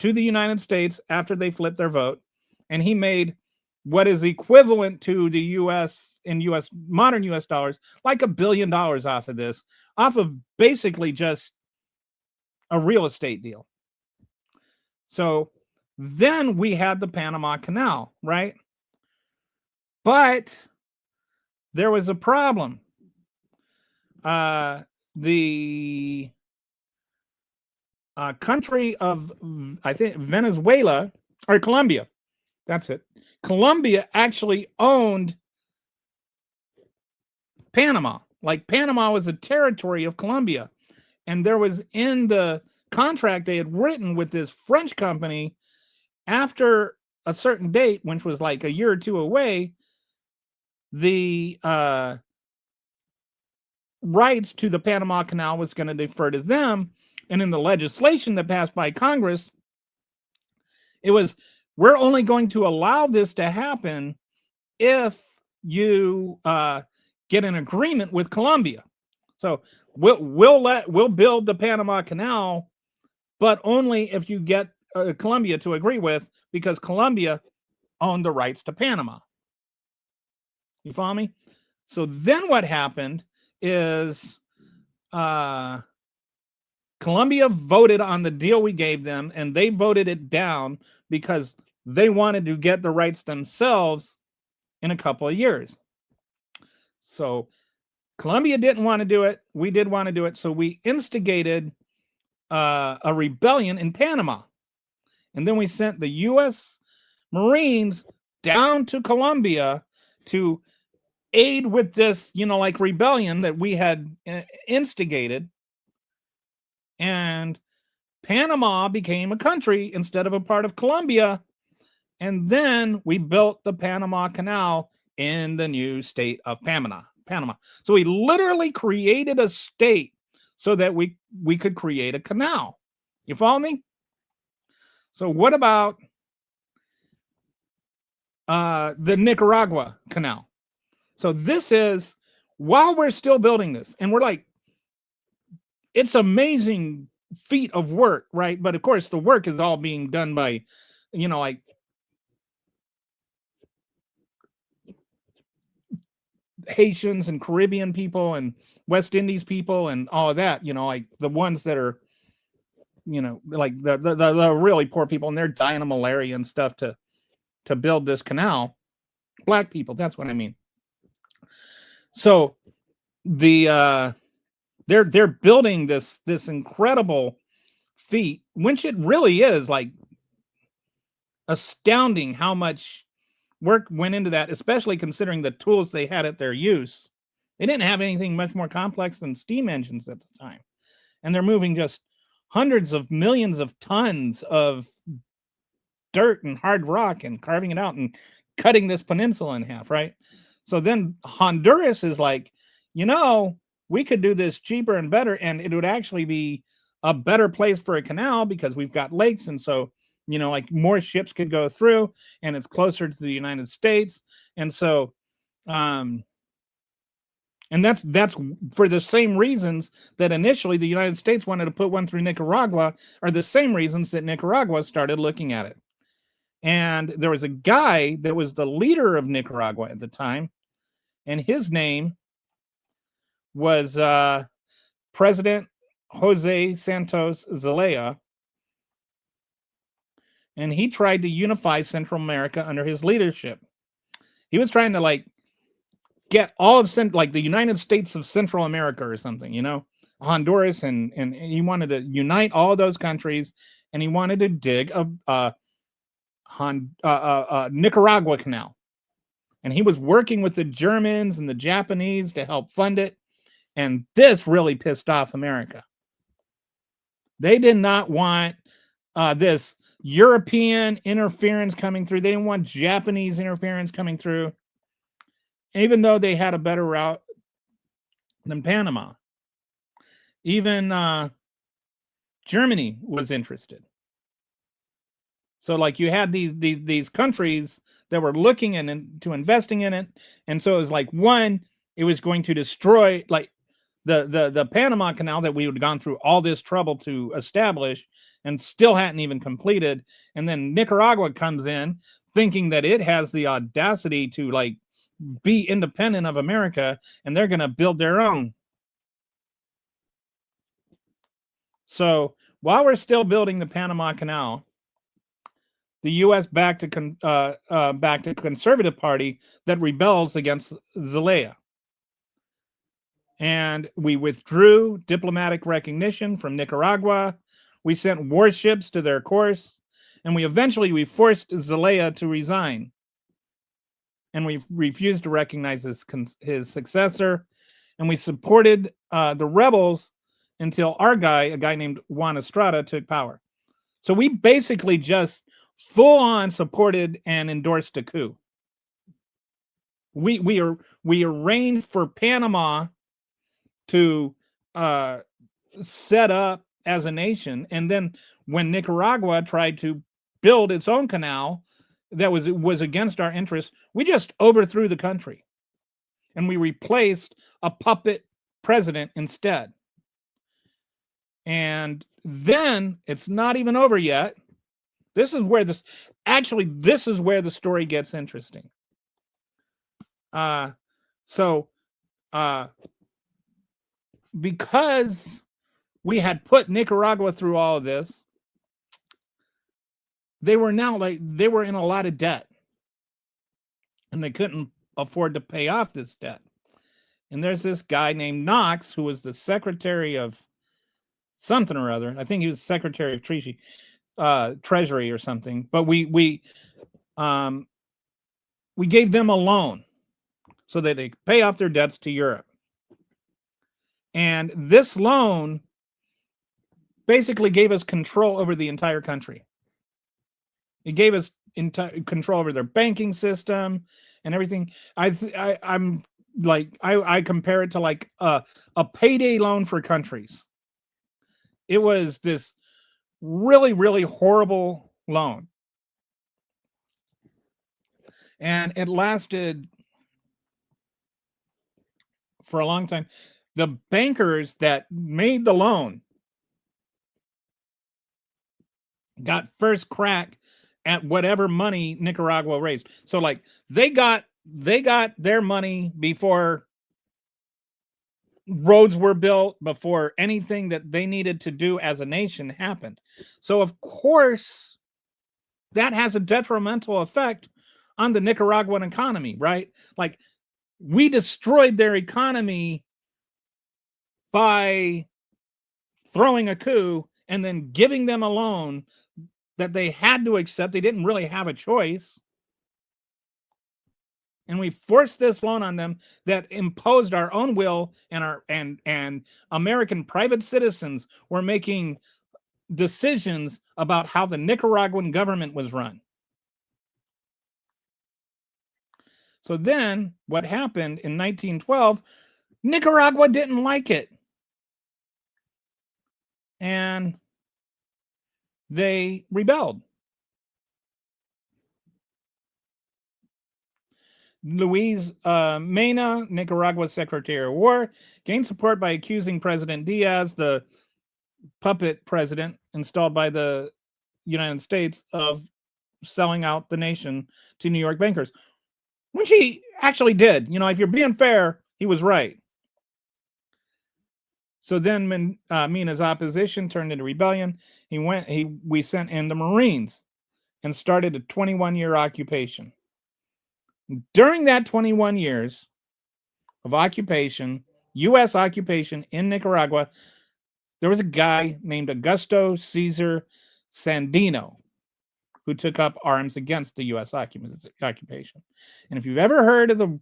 to the United States after they flipped their vote, and he made what is equivalent to the U.S. in U.S. modern U.S. dollars, like $1 billion off of this, off of basically just a real estate deal. So then we had the Panama Canal, right? But there was a problem. The country of, I think, Venezuela or Colombia, that's it. Colombia actually owned Panama. Like, Panama was a territory of Colombia. And there was in the contract they had written with this French company, after a certain date, which was like a year or two away, the rights to the Panama Canal was going to defer to them. And in the legislation that passed by Congress, it was, we're only going to allow this to happen if you get an agreement with Colombia. So we'll build the Panama Canal, but only if you get Colombia to agree with, because Colombia owned the rights to Panama. You follow me? So then what happened is Colombia voted on the deal we gave them, and they voted it down because they wanted to get the rights themselves in a couple of years. So Colombia didn't want to do it. We did want to do it. So we instigated a rebellion in Panama. And then we sent the U.S. Marines down to Colombia to aid with this, like, rebellion that we had instigated. And Panama became a country instead of a part of Colombia. And then we built the Panama Canal in the new state of Panama. So we literally created a state so that we could create a canal. You follow me? So what about the Nicaragua Canal? So this is, while we're still building this, and we're like, it's amazing feat of work, right? But of course, the work is all being done by, like, Haitians and Caribbean people and West Indies people and all of that, like the ones that are, like the really poor people, and they're dying of malaria and stuff to build this canal. Black people, that's what I mean. So they're building this incredible feat, which it really is, like, astounding how much work went into that, especially considering the tools they had at their use. They didn't have anything much more complex than steam engines at the time. And they're moving just hundreds of millions of tons of dirt and hard rock and carving it out and cutting this peninsula in half, right? So then Honduras is like, we could do this cheaper and better, and it would actually be a better place for a canal because we've got lakes, and so, like, more ships could go through, and it's closer to the United States. And so and that's for the same reasons that initially the United States wanted to put one through Nicaragua, are the same reasons that Nicaragua started looking at it. And there was a guy that was the leader of Nicaragua at the time, and his name was President Jose Santos Zelaya. And he tried to unify Central America under his leadership. He was trying to, like, get all of like the United States of Central America or something, Honduras, and he wanted to unite all of those countries, and he wanted to dig a Nicaragua canal. And he was working with the Germans and the Japanese to help fund it. And this really pissed off America. They did not want this European interference coming through. They didn't want Japanese interference coming through, even though they had a better route than Panama. Even Germany was interested. So like you had these countries that were looking into investing in it, and so it was like, one, it was going to destroy like the Panama Canal that we had gone through all this trouble to establish and still hadn't even completed. And then Nicaragua comes in thinking that it has the audacity to like be independent of America, and they're going to build their own. So while we're still building the Panama Canal, the U.S. backed a conservative party that rebels against Zelaya. And we withdrew diplomatic recognition from Nicaragua. We sent warships to their course, and we forced Zelaya to resign. And we refused to recognize his successor. And we supported the rebels until our guy, a guy named Juan Estrada, took power. So we basically just full on supported and endorsed a coup. We arranged for Panama to set up as a nation, and then when Nicaragua tried to build its own canal that was against our interests, we just overthrew the country, and we replaced a puppet president instead. And then it's not even over yet. This is where the story gets interesting. Because we had put Nicaragua through all of this, they were in a lot of debt, and they couldn't afford to pay off this debt. And there's this guy named Knox, who was the secretary of something or other. I think he was secretary of Treasury or something. But we gave them a loan so that they could pay off their debts to Europe. And this loan basically gave us control over the entire country. It gave us control over their banking system and everything. I compare it to like a payday loan for countries. It was this really, really horrible loan. And it lasted for a long time. The bankers that made the loan got first crack at whatever money Nicaragua raised. So like they got their money before roads were built, before anything that they needed to do as a nation happened. So of course that has a detrimental effect on the Nicaraguan economy, right? Like we destroyed their economy by throwing a coup and then giving them a loan that they had to accept. They didn't really have a choice. And we forced this loan on them that imposed our own will, and American private citizens were making decisions about how the Nicaraguan government was run. So then what happened in 1912, Nicaragua didn't like it. And they rebelled. Luis Mena, Nicaragua's Secretary of War, gained support by accusing President Diaz, the puppet president installed by the United States, of selling out the nation to New York bankers, which he actually did. If you're being fair, he was right. So then Mena's opposition turned into rebellion. We sent in the Marines and started a 21-year occupation. During that 21 years of occupation, U.S. occupation in Nicaragua, there was a guy named Augusto Cesar Sandino who took up arms against the U.S. occupation. And if you've ever heard of the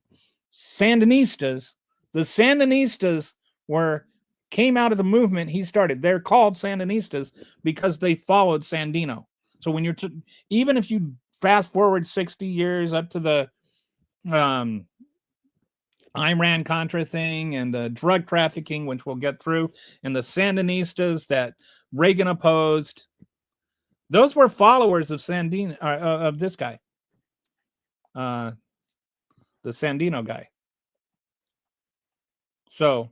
Sandinistas were came out of the movement he started. They're called Sandinistas because they followed Sandino. So when you're even if you fast forward 60 years up to the um, Iran Contra thing and the drug trafficking, which we'll get through, and the Sandinistas that Reagan opposed, those were followers of Sandino, of this guy, the Sandino guy. So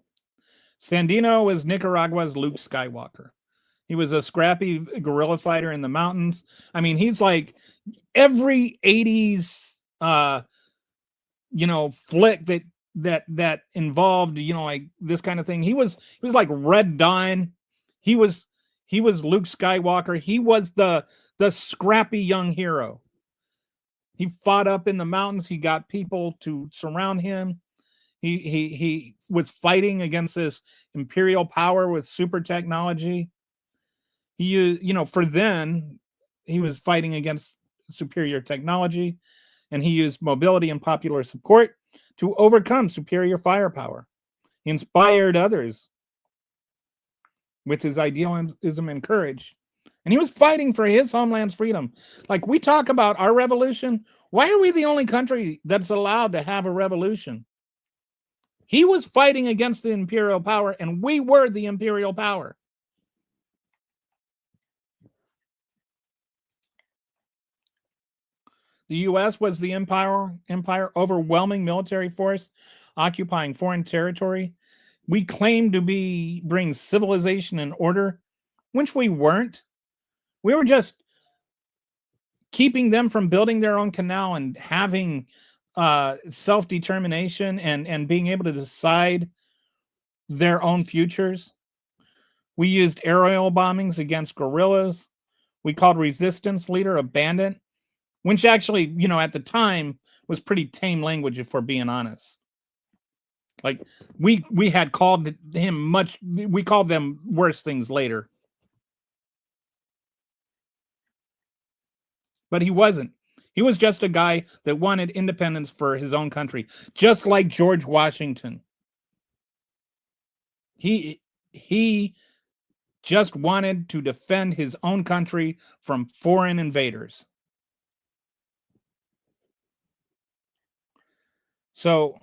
Sandino was Nicaragua's Luke Skywalker. He was a scrappy guerrilla fighter in the mountains. I mean, he's like every 80s flick that involved, like this kind of thing. He was like Red Dawn. He was Luke Skywalker. He was the scrappy young hero. He fought up in the mountains. He got people to surround him. He was fighting against this imperial power with super technology. He used, for then, he was fighting against superior technology, and he used mobility and popular support to overcome superior firepower. He inspired others with his idealism and courage. And he was fighting for his homeland's freedom. Like we talk about our revolution. Why are we the only country that's allowed to have a revolution? He was fighting against the imperial power, and we were the imperial power. The U.S. was the empire, overwhelming military force, occupying foreign territory. We claimed to bring civilization and order, which we weren't. We were just keeping them from building their own canal and having self-determination and being able to decide their own futures. We used aerial bombings against guerrillas. We called resistance leader a bandit, which actually, at the time was pretty tame language, if we're being honest. Like we had called him we called them worse things later. But he wasn't. He was just a guy that wanted independence for his own country, just like George Washington. He just wanted to defend his own country from foreign invaders. So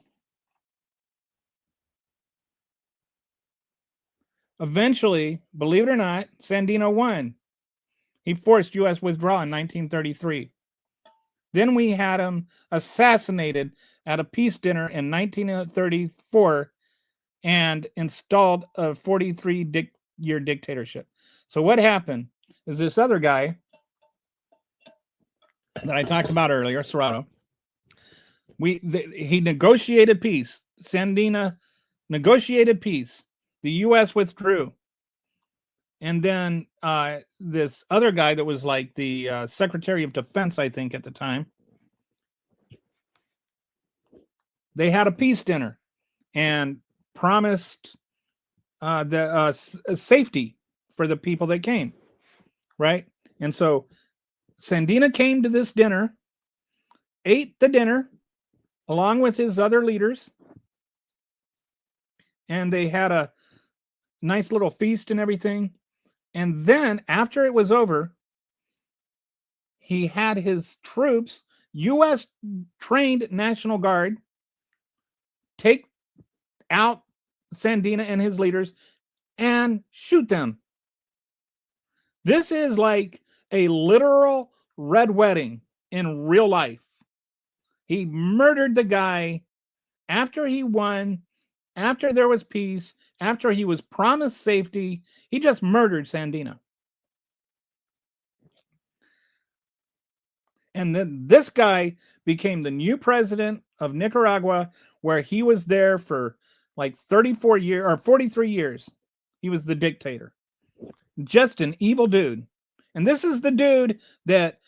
eventually, believe it or not, Sandino won. He forced U.S. withdrawal in 1933. Then we had him assassinated at a peace dinner in 1934 and installed a 43-year dictatorship. So what happened is this other guy that I talked about earlier, Serrato, he negotiated peace. Sandino negotiated peace. The U.S. withdrew. And then this other guy that was like the Secretary of Defense, I think, at the time, they had a peace dinner and promised the safety for the people that came, right? And so Sandino came to this dinner, ate the dinner along with his other leaders, and they had a nice little feast and everything. And then after it was over, he had his troops, U.S. trained National Guard, take out Sandino and his leaders and shoot them. This is like a literal red wedding in real life. He murdered the guy after he won, after there was peace, after he was promised safety. He just murdered Sandino. And then this guy became the new president of Nicaragua, where he was there for like 34 years or 43 years. He was the dictator. Just an evil dude. And this is the dude that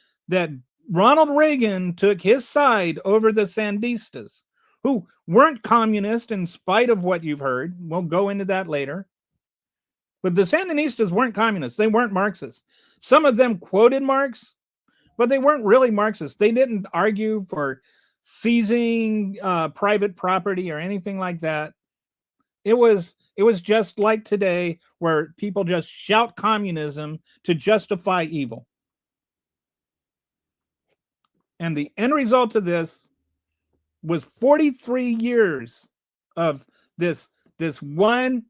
Ronald Reagan took his side over the Sandinistas, who weren't communist in spite of what you've heard. We'll go into that later. But the Sandinistas weren't communists. They weren't Marxists. Some of them quoted Marx, but they weren't really Marxists. They didn't argue for seizing private property or anything like that. It was It was just like today, where people just shout communism to justify evil. And the end result of this was 43 years of this one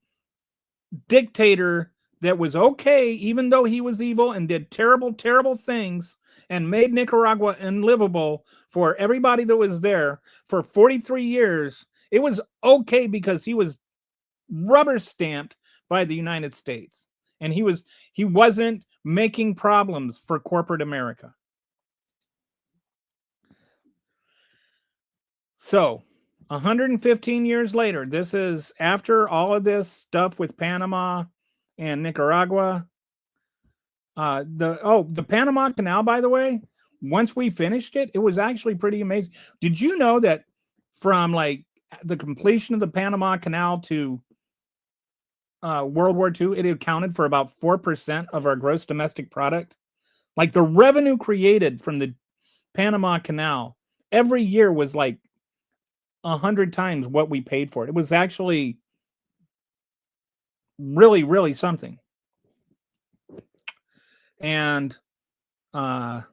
dictator that was okay, even though he was evil and did terrible, terrible things and made Nicaragua unlivable for everybody that was there for 43 years. It was okay because he was rubber stamped by the United States, and he wasn't making problems for corporate America. So 115 years later, this is after all of this stuff with Panama and Nicaragua. The Panama Canal, by the way, once we finished it, it was actually pretty amazing. Did you know that from like the completion of the Panama Canal to World War II, it accounted for about 4% of our gross domestic product? Like the revenue created from the Panama Canal every year was like 100 times what we paid for it. It was actually really, really something. And so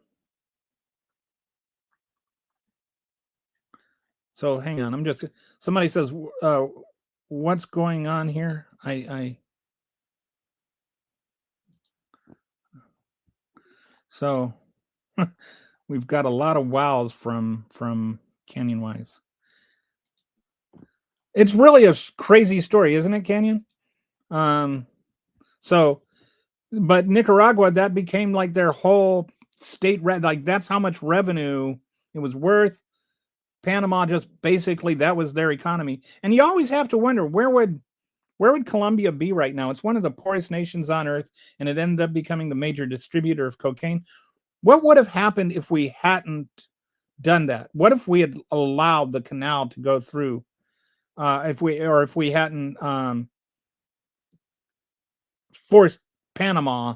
hang on, somebody says, what's going on here? So we've got a lot of wows from Canyon Wise. It's really a crazy story, isn't it, Canyon? So, but Nicaragua, that became like their whole state, like that's how much revenue it was worth. Panama just basically, that was their economy. And you always have to wonder, where would Colombia be right now? It's one of the poorest nations on earth, and it ended up becoming the major distributor of cocaine. What would have happened if we hadn't done that? What if we had allowed the canal to go through? If we hadn't forced Panama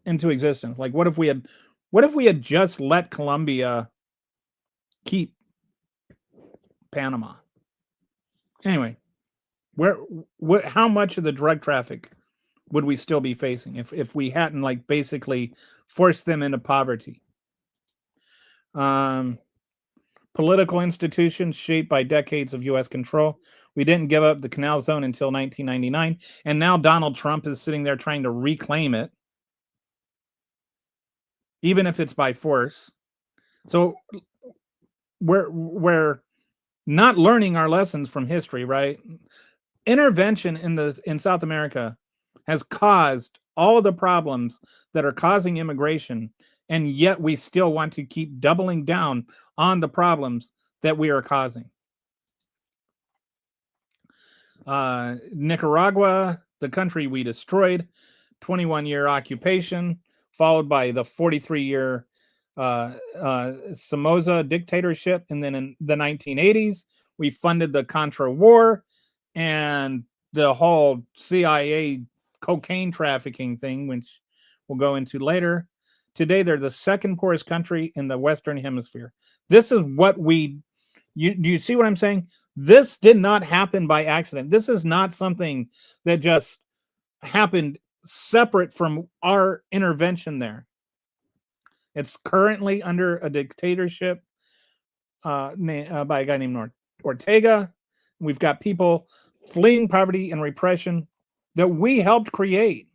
into existence? Like, what if we had just let Colombia keep Panama? Anyway, how much of the drug traffic would we still be facing if we hadn't like basically forced them into poverty? Political institutions shaped by decades of U.S. control. We didn't give up the canal zone until 1999, and now Donald Trump is sitting there trying to reclaim it, even if it's by force. So we're not learning our lessons from history, right? Intervention in South America has caused all of the problems that are causing immigration, and yet we still want to keep doubling down on the problems that we are causing. Nicaragua, the country we destroyed, 21-year occupation, followed by the 43-year Somoza dictatorship. And then in the 1980s, we funded the Contra War and the whole CIA cocaine trafficking thing, which we'll go into later. Today, they're the second poorest country in the Western Hemisphere. This is what do you see what I'm saying? This did not happen by accident. This is not something that just happened separate from our intervention there. It's currently under a dictatorship by a guy named Ortega. We've got people fleeing poverty and repression that we helped create.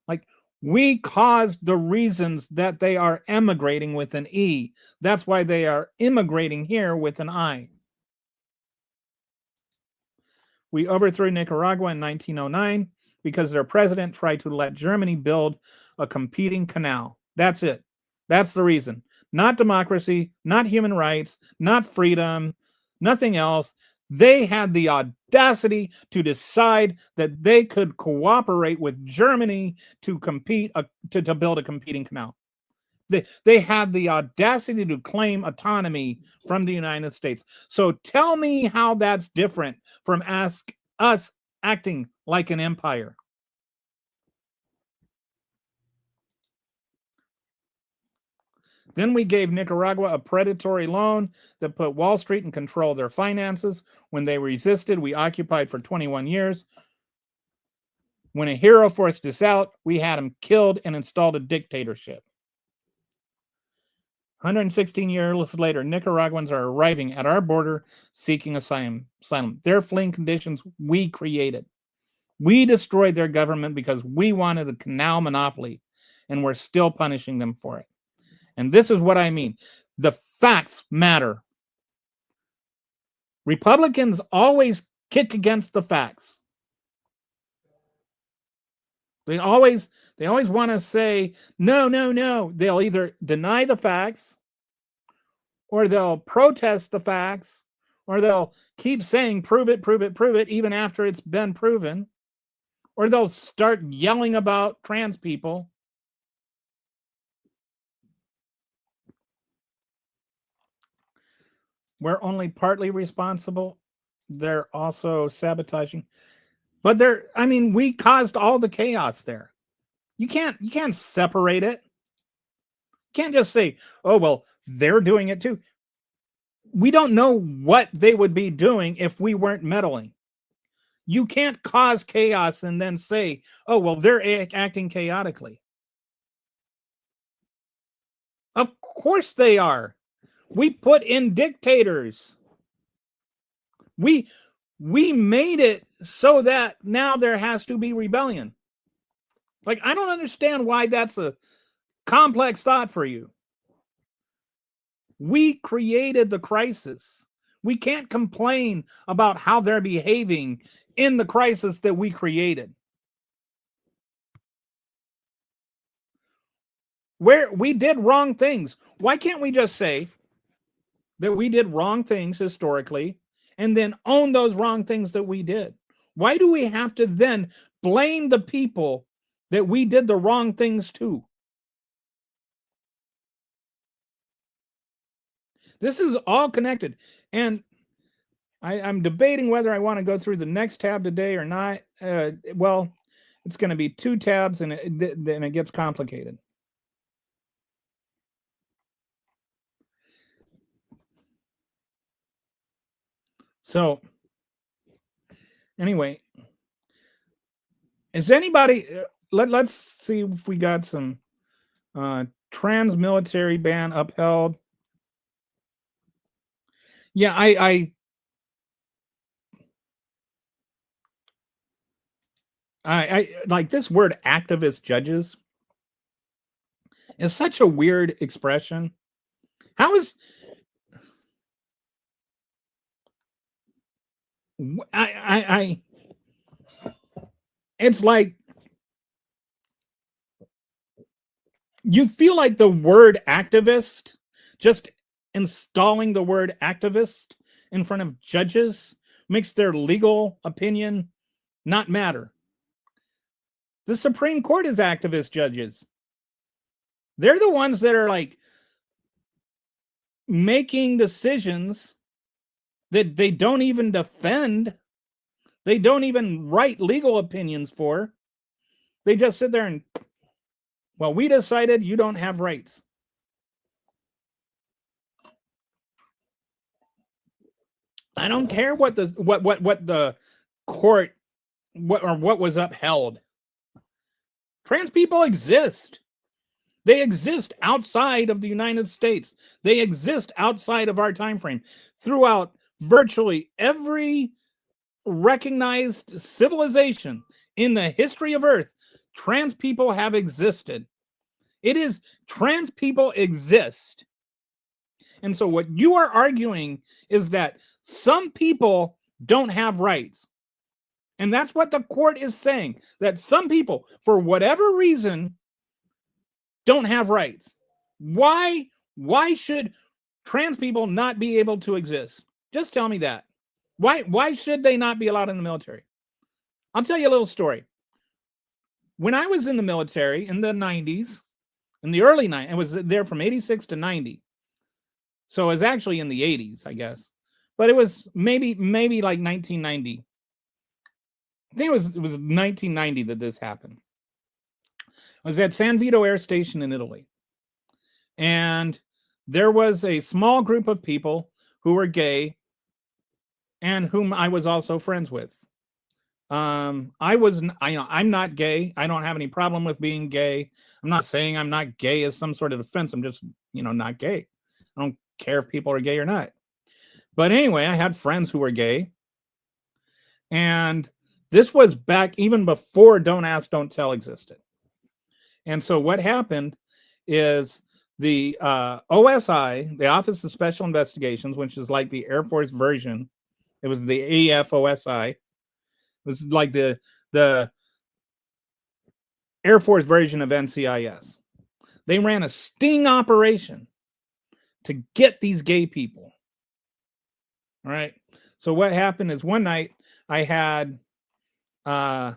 Like, we caused the reasons that they are emigrating with an E. That's why they are immigrating here with an I. We overthrew Nicaragua in 1909 because their president tried to let Germany build a competing canal. That's it. That's the reason. Not democracy, not human rights, not freedom, nothing else. They had the audacity to decide that they could cooperate with Germany to compete, to build a competing canal. They had the audacity to claim autonomy from the United States. So tell me how that's different from us acting like an empire. Then we gave Nicaragua a predatory loan that put Wall Street in control of their finances. When they resisted, we occupied for 21 years. When a hero forced us out, we had him killed and installed a dictatorship. 116 years later, Nicaraguans are arriving at our border seeking asylum. They're fleeing conditions we created. We destroyed their government because we wanted a canal monopoly, and we're still punishing them for it. And this is what I mean. The facts matter. Republicans always kick against the facts. They always want to say, no, no, no. They'll either deny the facts, or they'll protest the facts, or they'll keep saying, prove it, prove it, prove it, even after it's been proven, or they'll start yelling about trans people. We're only partly responsible. They're also sabotaging. But we caused all the chaos there. You can't separate it. You can't just say, oh, well, they're doing it too. We don't know what they would be doing if we weren't meddling. You can't cause chaos and then say, oh, well, they're acting chaotically. Of course they are. We put in dictators. We made it so that now there has to be rebellion. Like, I don't understand why that's a complex thought for you. We created the crisis. We can't complain about how they're behaving in the crisis that we created. Where we did wrong things. Why can't we just say that we did wrong things historically and then own those wrong things that we did? Why do we have to then blame the people that we did the wrong things to? This is all connected. And I'm debating whether I want to go through the next tab today or not. Well, it's going to be 2 tabs, and then it gets complicated. So, anyway, is anybody? Let's see if we got some trans military ban upheld. Yeah, I like this word activist judges is such a weird expression. How is it's like you feel like the word activist, just installing the word activist in front of judges makes their legal opinion not matter. The Supreme Court is activist judges. They're the ones that are like making decisions that they don't even defend. They don't even write legal opinions for. They just sit there and, well, we decided you don't have rights. I don't care what the court what was upheld. Trans people exist. They exist outside of the United States. They exist outside of our time frame. Throughout virtually every recognized civilization in the history of Earth, trans people have existed. It is trans people exist. And so what you are arguing is that some people don't have rights. And that's what the court is saying, that some people, for whatever reason, don't have rights. Why should trans people not be able to exist? Just tell me that. Why should they not be allowed in the military? I'll tell you a little story. When I was in the military in the 90s, in the early 90s, I was there from 86 to 90. So it was actually in the 80s, I guess. But it was maybe like 1990. I think it was 1990 that this happened. I was at San Vito Air Station in Italy. And there was a small group of people who were gay and whom I was also friends with. I'm not gay. I don't have any problem with being gay. I'm not saying I'm not gay as some sort of offense. I'm just, not gay. I don't care if people are gay or not. But anyway, I had friends who were gay. And this was back even before Don't Ask, Don't Tell existed. And so what happened is the OSI, the Office of Special Investigations, which is like the Air Force version, it was the AFOSI. It was like the Air Force version of NCIS. They ran a sting operation to get these gay people. All right. So what happened is one night I had, I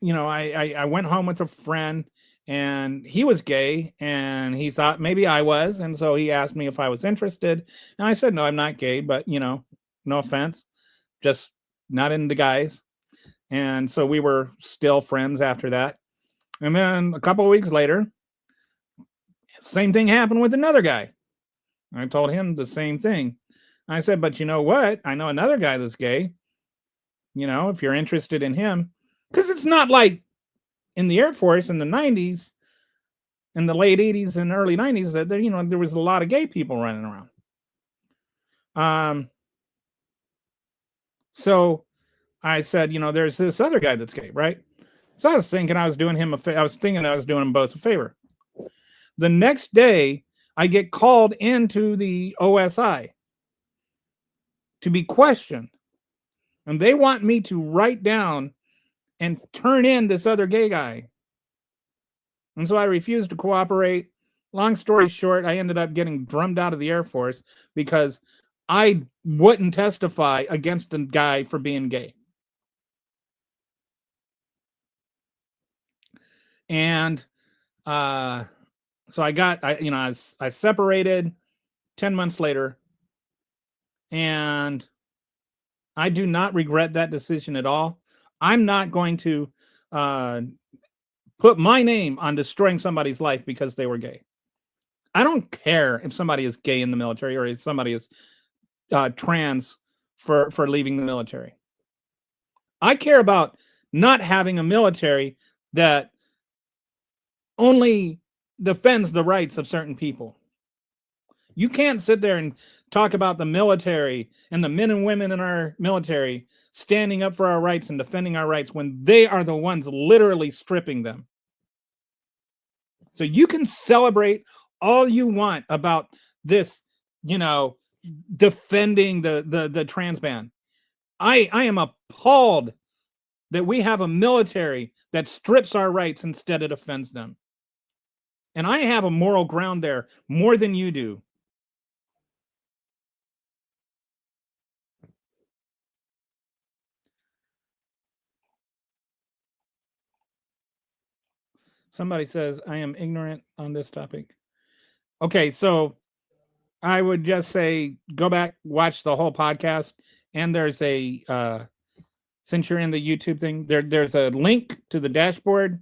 went home with a friend and he was gay and he thought maybe I was. And so he asked me if I was interested. And I said, no, I'm not gay, but no offense, just not into guys. And so we were still friends after that. And then a couple of weeks later, same thing happened with another guy. I told him the same thing. I said, but you know what? I know another guy that's gay. If you're interested in him, because it's not like in the Air Force in the 90s, in the late 80s and early 90s, that there was a lot of gay people running around. So I said, there's this other guy that's gay, right? So I was thinking I was doing him I was thinking I was doing them both a favor. The next day, I get called into the OSI to be questioned. And they want me to write down and turn in this other gay guy. And so I refused to cooperate. Long story short, I ended up getting drummed out of the Air Force because I wouldn't testify against a guy for being gay. And so I separated 10 months later, and I do not regret that decision at all. I'm not going to put my name on destroying somebody's life because they were gay. I don't care if somebody is gay in the military or if somebody is trans for leaving the military. I care about not having a military that only defends the rights of certain people. You can't sit there and talk about the military and the men and women in our military standing up for our rights and defending our rights when they are the ones literally stripping them. So you can celebrate all you want about this, defending the trans ban. I am appalled that we have a military that strips our rights instead of defends them. And I have a moral ground there more than you do. Somebody says I am ignorant on this topic. Okay, so I would just say go back, watch the whole podcast, and there's a since you're in the YouTube thing, there's a link to the dashboard,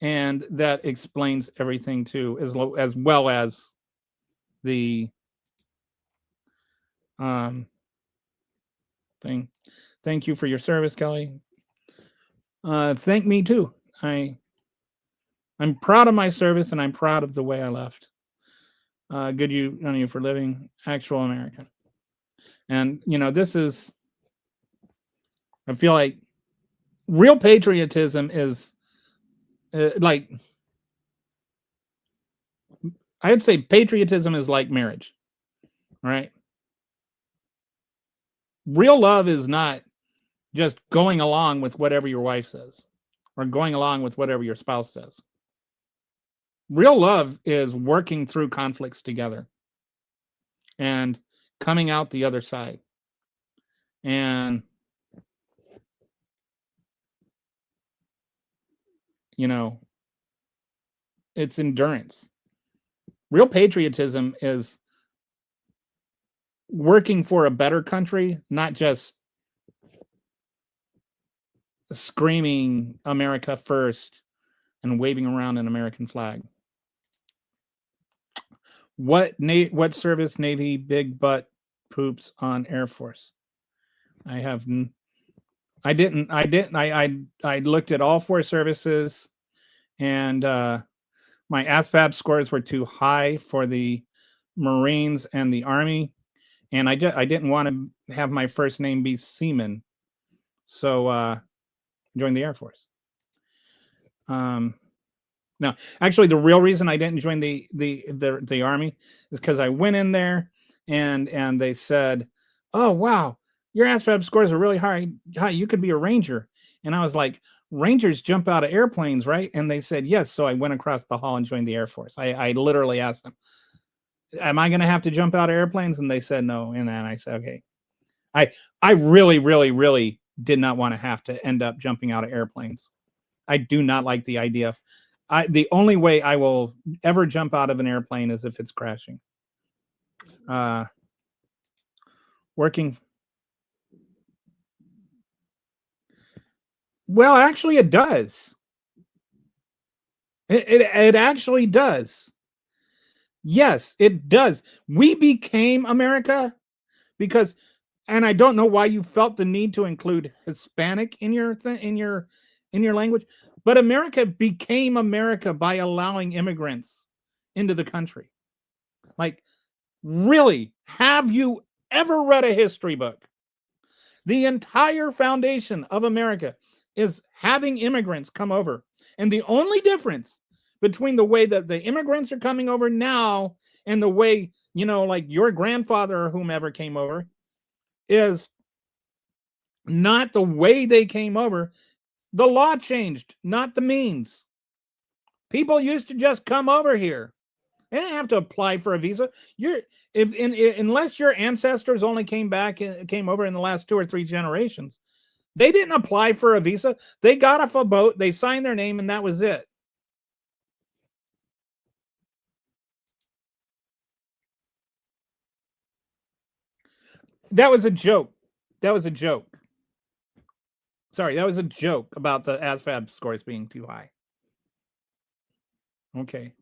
and that explains everything too, as well as the thing. Thank you for your service, Kelly. Thank me too. I'm proud of my service and I'm proud of the way I left. Good on you for living actual American. And this is, I feel like real patriotism is like, I'd say patriotism is like marriage, right? Real love is not just going along with whatever your wife says or going along with whatever your spouse says. Real love is working through conflicts together and coming out the other side. And it's endurance. Real patriotism is working for a better country, not just screaming America first and waving around an American flag. What service Navy big butt poops on Air Force? I have I didn't I looked at all four services, and my ASVAB scores were too high for the Marines and the Army, and I didn't want to have my first name be Seaman, so joined the Air Force. No, actually, the real reason I didn't join the Army is because I went in there and they said, "Oh wow, your ASVAB scores are really high. You could be a Ranger." And I was like, "Rangers jump out of airplanes, right?" And they said, "Yes." So I went across the hall and joined the Air Force. I literally asked them, "Am I going to have to jump out of airplanes?" And they said no. And then I said, "Okay." I really, really, really did not want to have to end up jumping out of airplanes. I do not like the idea of. The only way I will ever jump out of an airplane is if it's crashing. Working. Well, actually, it does. It actually does. Yes, it does. We became America because, and I don't know why you felt the need to include Hispanic in your in your language, but America became America by allowing immigrants into the country. Like, really, have you ever read a history book? The entire foundation of America is having immigrants come over. And the only difference between the way that the immigrants are coming over now and the way, like your grandfather or whomever came over is not the way they came over. The law changed, not the means. People used to just come over here. They didn't have to apply for a visa. Unless your ancestors only came over in the last 2 or 3 generations, they didn't apply for a visa. They got off a boat, they signed their name, and that was it. That was a joke. That was a joke. Sorry, that was a joke about the ASVAB scores being too high. Okay.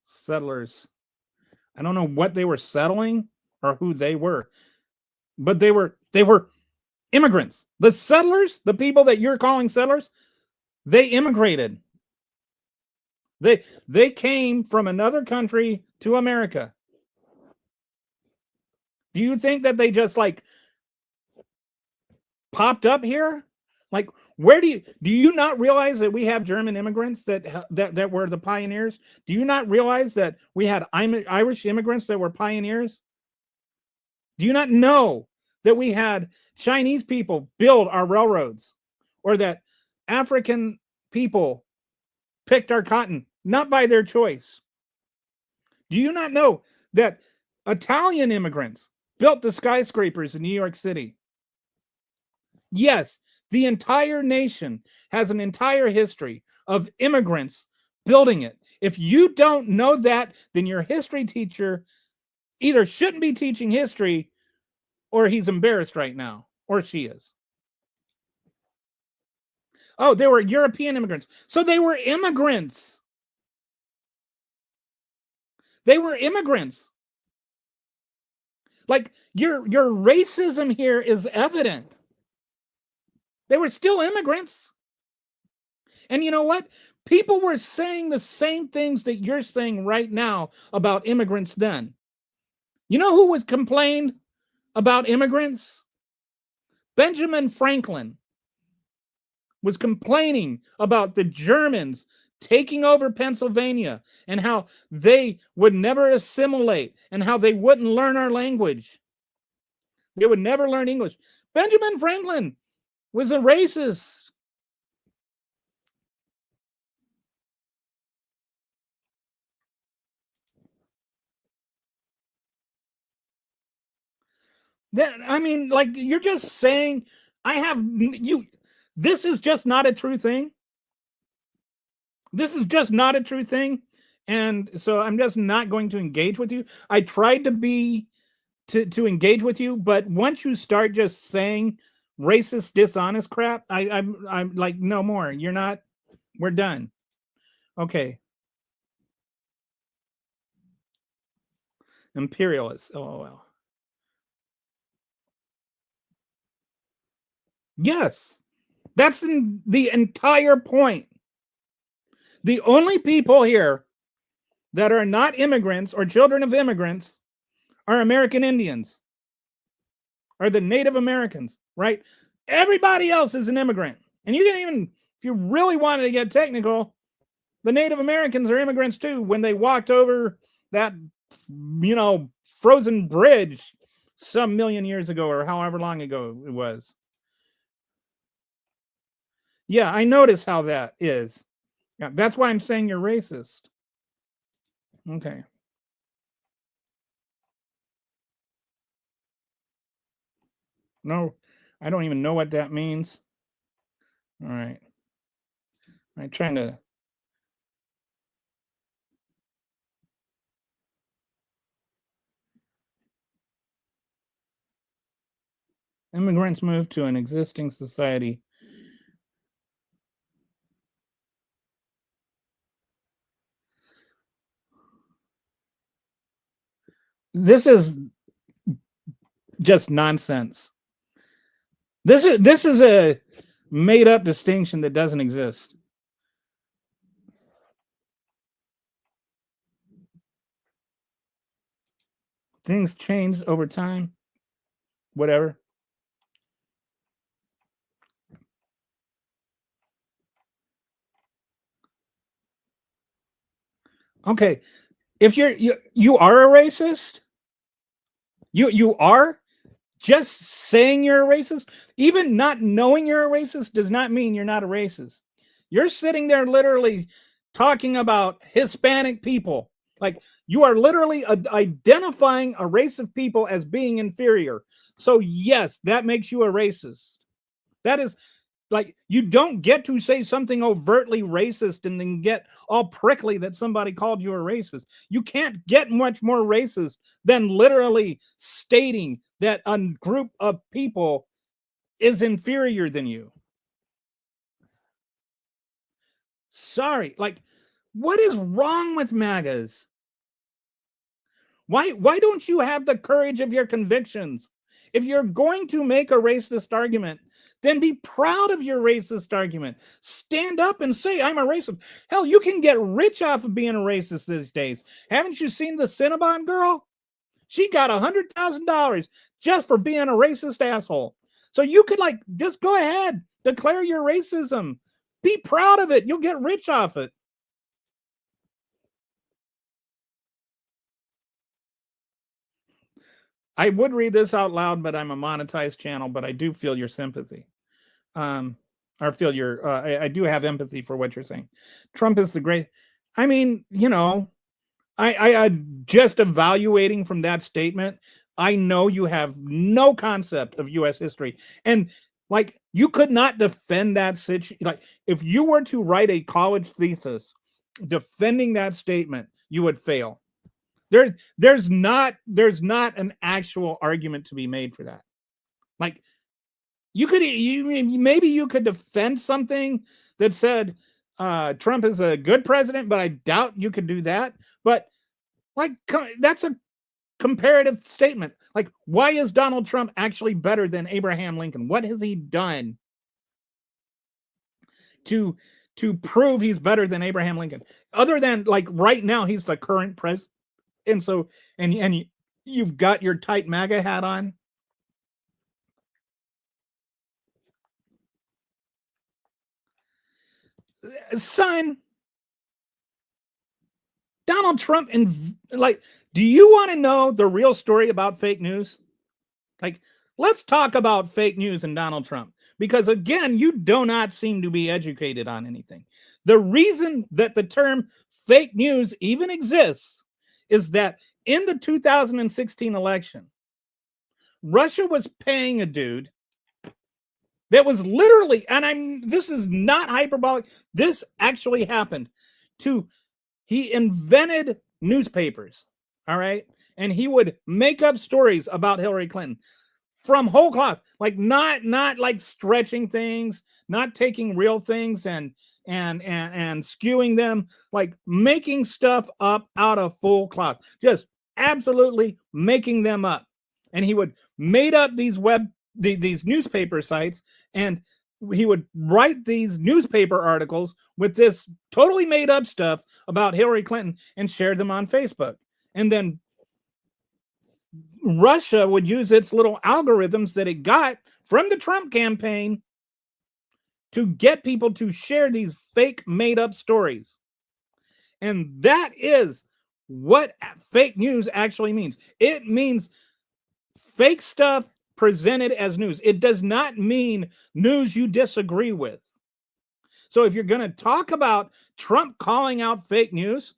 Settlers. I don't know what they were settling or who they were, but they were immigrants. The settlers, the people that you're calling settlers, they immigrated. They came from another country to America. Do you think that they just like popped up here? Like, where do you not realize that we have German immigrants that were the pioneers? Do you not realize that we had Irish immigrants that were pioneers? Do you not know that we had Chinese people build our railroads, or that African people picked our cotton, not by their choice? Do you not know that Italian immigrants built the skyscrapers in New York City? Yes, the entire nation has an entire history of immigrants building it. If you don't know that, then your history teacher either shouldn't be teaching history or he's embarrassed right now, or she is. Oh, they were European immigrants. So they were immigrants. They were immigrants. Like, your racism here is evident. They were still immigrants. And you know what? People were saying the same things that you're saying right now about immigrants then. You know who was complained about immigrants? Benjamin Franklin was complaining about the Germans taking over Pennsylvania and how they would never assimilate and how they wouldn't learn our language. They would never learn English. Benjamin Franklin was a racist. I mean, like, you're just saying, this is just not a true thing. This is just not a true thing. And so I'm just not going to engage with you. I tried to engage with you, but once you start just saying racist, dishonest crap, I'm like, no more. You're not. We're done. Okay. Imperialists. LOL. Yes, that's the entire point. The only people here that are not immigrants or children of immigrants are American Indians, are the Native Americans, right? Everybody else is an immigrant. And you can even, if you really wanted to get technical, the Native Americans are immigrants too. When they walked over that, frozen bridge some million years ago or however long ago it was. Yeah, I notice how that is. Yeah, that's why I'm saying you're racist. Okay. No, I don't even know what that means. All right. I'm trying to. Immigrants move to an existing society. This is just nonsense. This is a made up distinction that doesn't exist. Things change over time. Whatever. Okay. If you are a racist, you are just saying you're a racist, even not knowing you're a racist does not mean you're not a racist. You're sitting there literally talking about Hispanic people. Like you are literally identifying a race of people as being inferior. So yes, that makes you a racist. That is like you don't get to say something overtly racist and then get all prickly that somebody called you a racist. You can't get much more racist than literally stating that a group of people is inferior than you. Sorry, like what is wrong with MAGAs? Why don't you have the courage of your convictions? If you're going to make a racist argument, then be proud of your racist argument. Stand up and say, I'm a racist. Hell, you can get rich off of being a racist these days. Haven't you seen the Cinnabon girl? She got $100,000 just for being a racist asshole. So you could just go ahead, declare your racism. Be proud of it. You'll get rich off it. I would read this out loud, but I'm a monetized channel, but I do feel your sympathy. Or feel your, I do have empathy for what you're saying. Trump is the great, I mean, I just evaluating from that statement, I know you have no concept of US history. And you could not defend that situation. Like if you were to write a college thesis defending that statement, you would fail. There's not an actual argument to be made for that. Like maybe you could defend something that said Trump is a good president, but I doubt you could do that. But that's a comparative statement. Like, why is Donald Trump actually better than Abraham Lincoln? What has he done to prove he's better than Abraham Lincoln? Other than right now, he's the current president. And so, and you've got your tight MAGA hat on. Son, Donald Trump do you want to know the real story about fake news? Let's talk about fake news and Donald Trump, because again, you do not seem to be educated on anything. The reason that the term fake news even exists is that in the 2016 election, Russia was paying a dude that was literally, and this is not hyperbolic, this actually happened, he invented newspapers, all right? And he would make up stories about Hillary Clinton from whole cloth, not stretching things, not taking real things and skewing them, making stuff up out of full cloth. Just absolutely making them up. And he would made up these these newspaper sites, and he would write these newspaper articles with this totally made up stuff about Hillary Clinton and share them on Facebook. And then Russia would use its little algorithms that it got from the Trump campaign to get people to share these fake made up stories. And that is what fake news actually means. It means fake stuff presented as news. It does not mean news you disagree with. So if you're going to talk about Trump calling out fake news,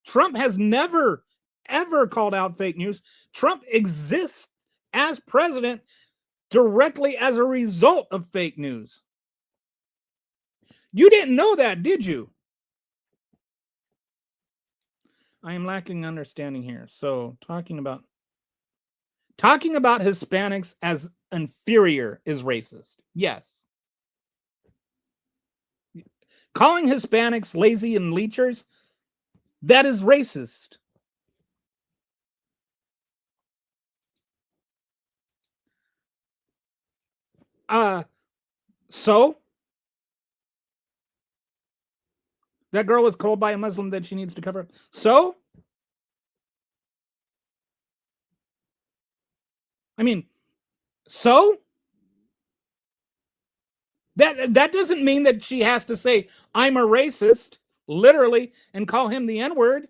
Trump has never, ever called out fake news. Trump exists as president directly as a result of fake news. You didn't know that, did you? I am lacking understanding here. So talking about Hispanics as inferior is racist. Yes. Calling Hispanics lazy and leechers, that is racist. So that girl was told by a Muslim that she needs to cover up. So, I mean, so that doesn't mean that she has to say I'm a racist literally and call him the N-word.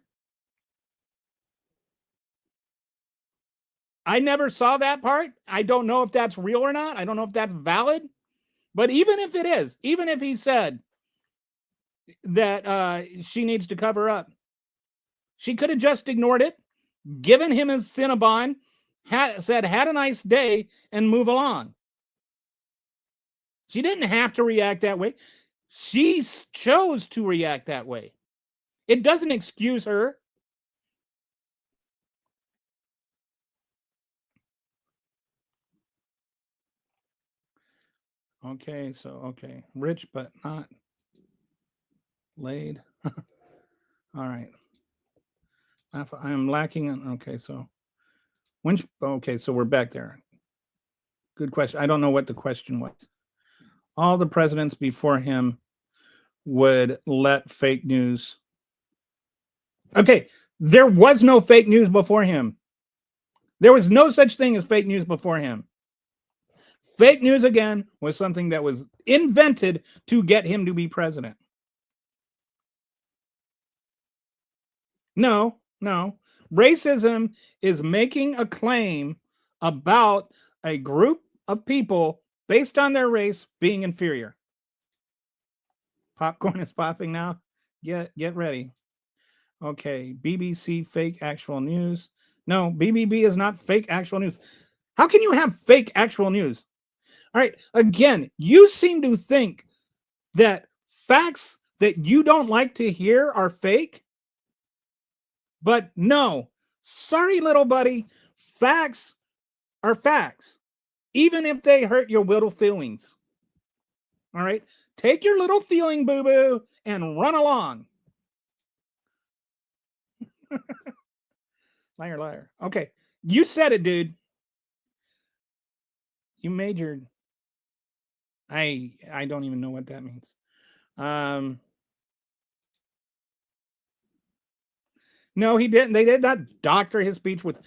I never saw that part. I don't know if that's real or not. I don't know if that's valid. But even if it is, even if he said that she needs to cover up, she could have just ignored it, given him his Cinnabon, said, had a nice day, and move along. She didn't have to react that way. She chose to react that way. It doesn't excuse her. Okay, rich but not laid. All right. I am lacking. Okay, so so we're back there. Good question. I don't know what the question was. All the presidents before him would let fake news. Okay, there was no fake news before him. There was no such thing as fake news before him. Fake news, again, was something that was invented to get him to be president. No. Racism is making a claim about a group of people based on their race being inferior. Popcorn is popping now. Get ready. Okay, BBC fake actual news. No, BBB is not fake actual news. How can you have fake actual news? All right, again, you seem to think that facts that you don't like to hear are fake. But no, sorry, little buddy, facts are facts, even if they hurt your little feelings. All right, take your little feeling boo-boo and run along. Liar. Okay, you said it, dude. You majored. I don't even know what that means. No, he didn't. They did not doctor his speech with.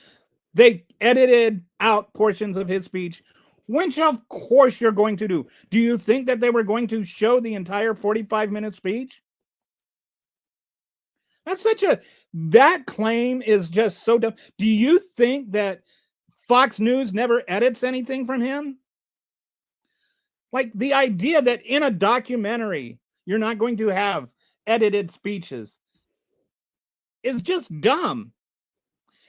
They edited out portions of his speech, which of course you're going to do. Do you think that they were going to show the entire 45-minute speech? That claim is just so dumb. Do you think that Fox News never edits anything from him? Like the idea that in a documentary, you're not going to have edited speeches is just dumb.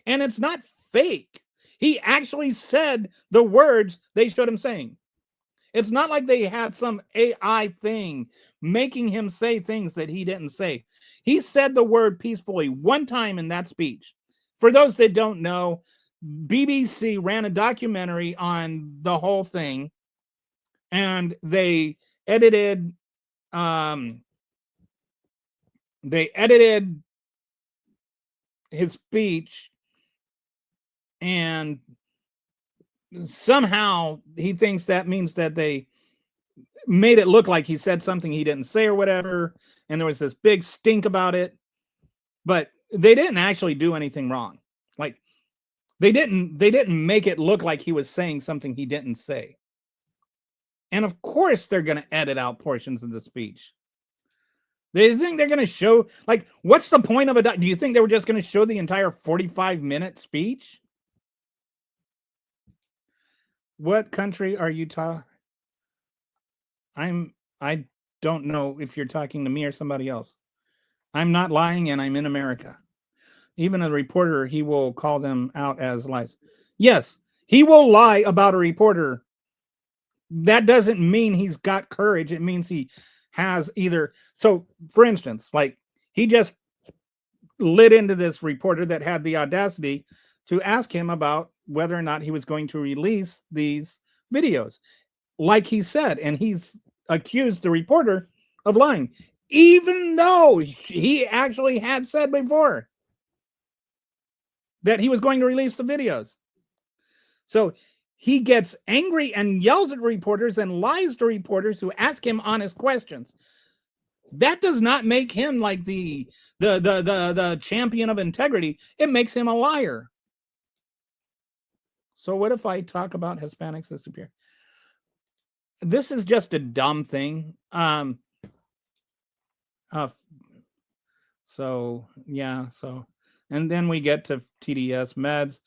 And it's not fake. He actually said the words they showed him saying. It's not like they had some AI thing making him say things that he didn't say. He said the word peacefully one time in that speech. For those that don't know, BBC ran a documentary on the whole thing, and they edited his speech And somehow he thinks that means that they made it look like he said something he didn't say or whatever. And there was this big stink about it. But they didn't actually do anything wrong. Like they didn't make it look like he was saying something he didn't say. And of course they're going to edit out portions of the speech. They think they're going to show, like, what's the point of do you think they were just going to show the entire 45-minute speech? What country are you talking? I don't know if you're talking to me or somebody else. I'm not lying, and I'm in America. Even a reporter, he will call them out as lies. Yes, he will lie about a reporter. That doesn't mean he's got courage. It means he has either. So, for instance, like he just lit into this reporter that had the audacity to ask him about whether or not he was going to release these videos, like he said, and he's accused the reporter of lying, even though he actually had said before that he was going to release the videos. So he gets angry and yells at reporters and lies to reporters who ask him honest questions. That does not make him like the champion of integrity. It makes him a liar. So what if I talk about Hispanics disappear? This is just a dumb thing. So yeah, so and then we get to TDS meds,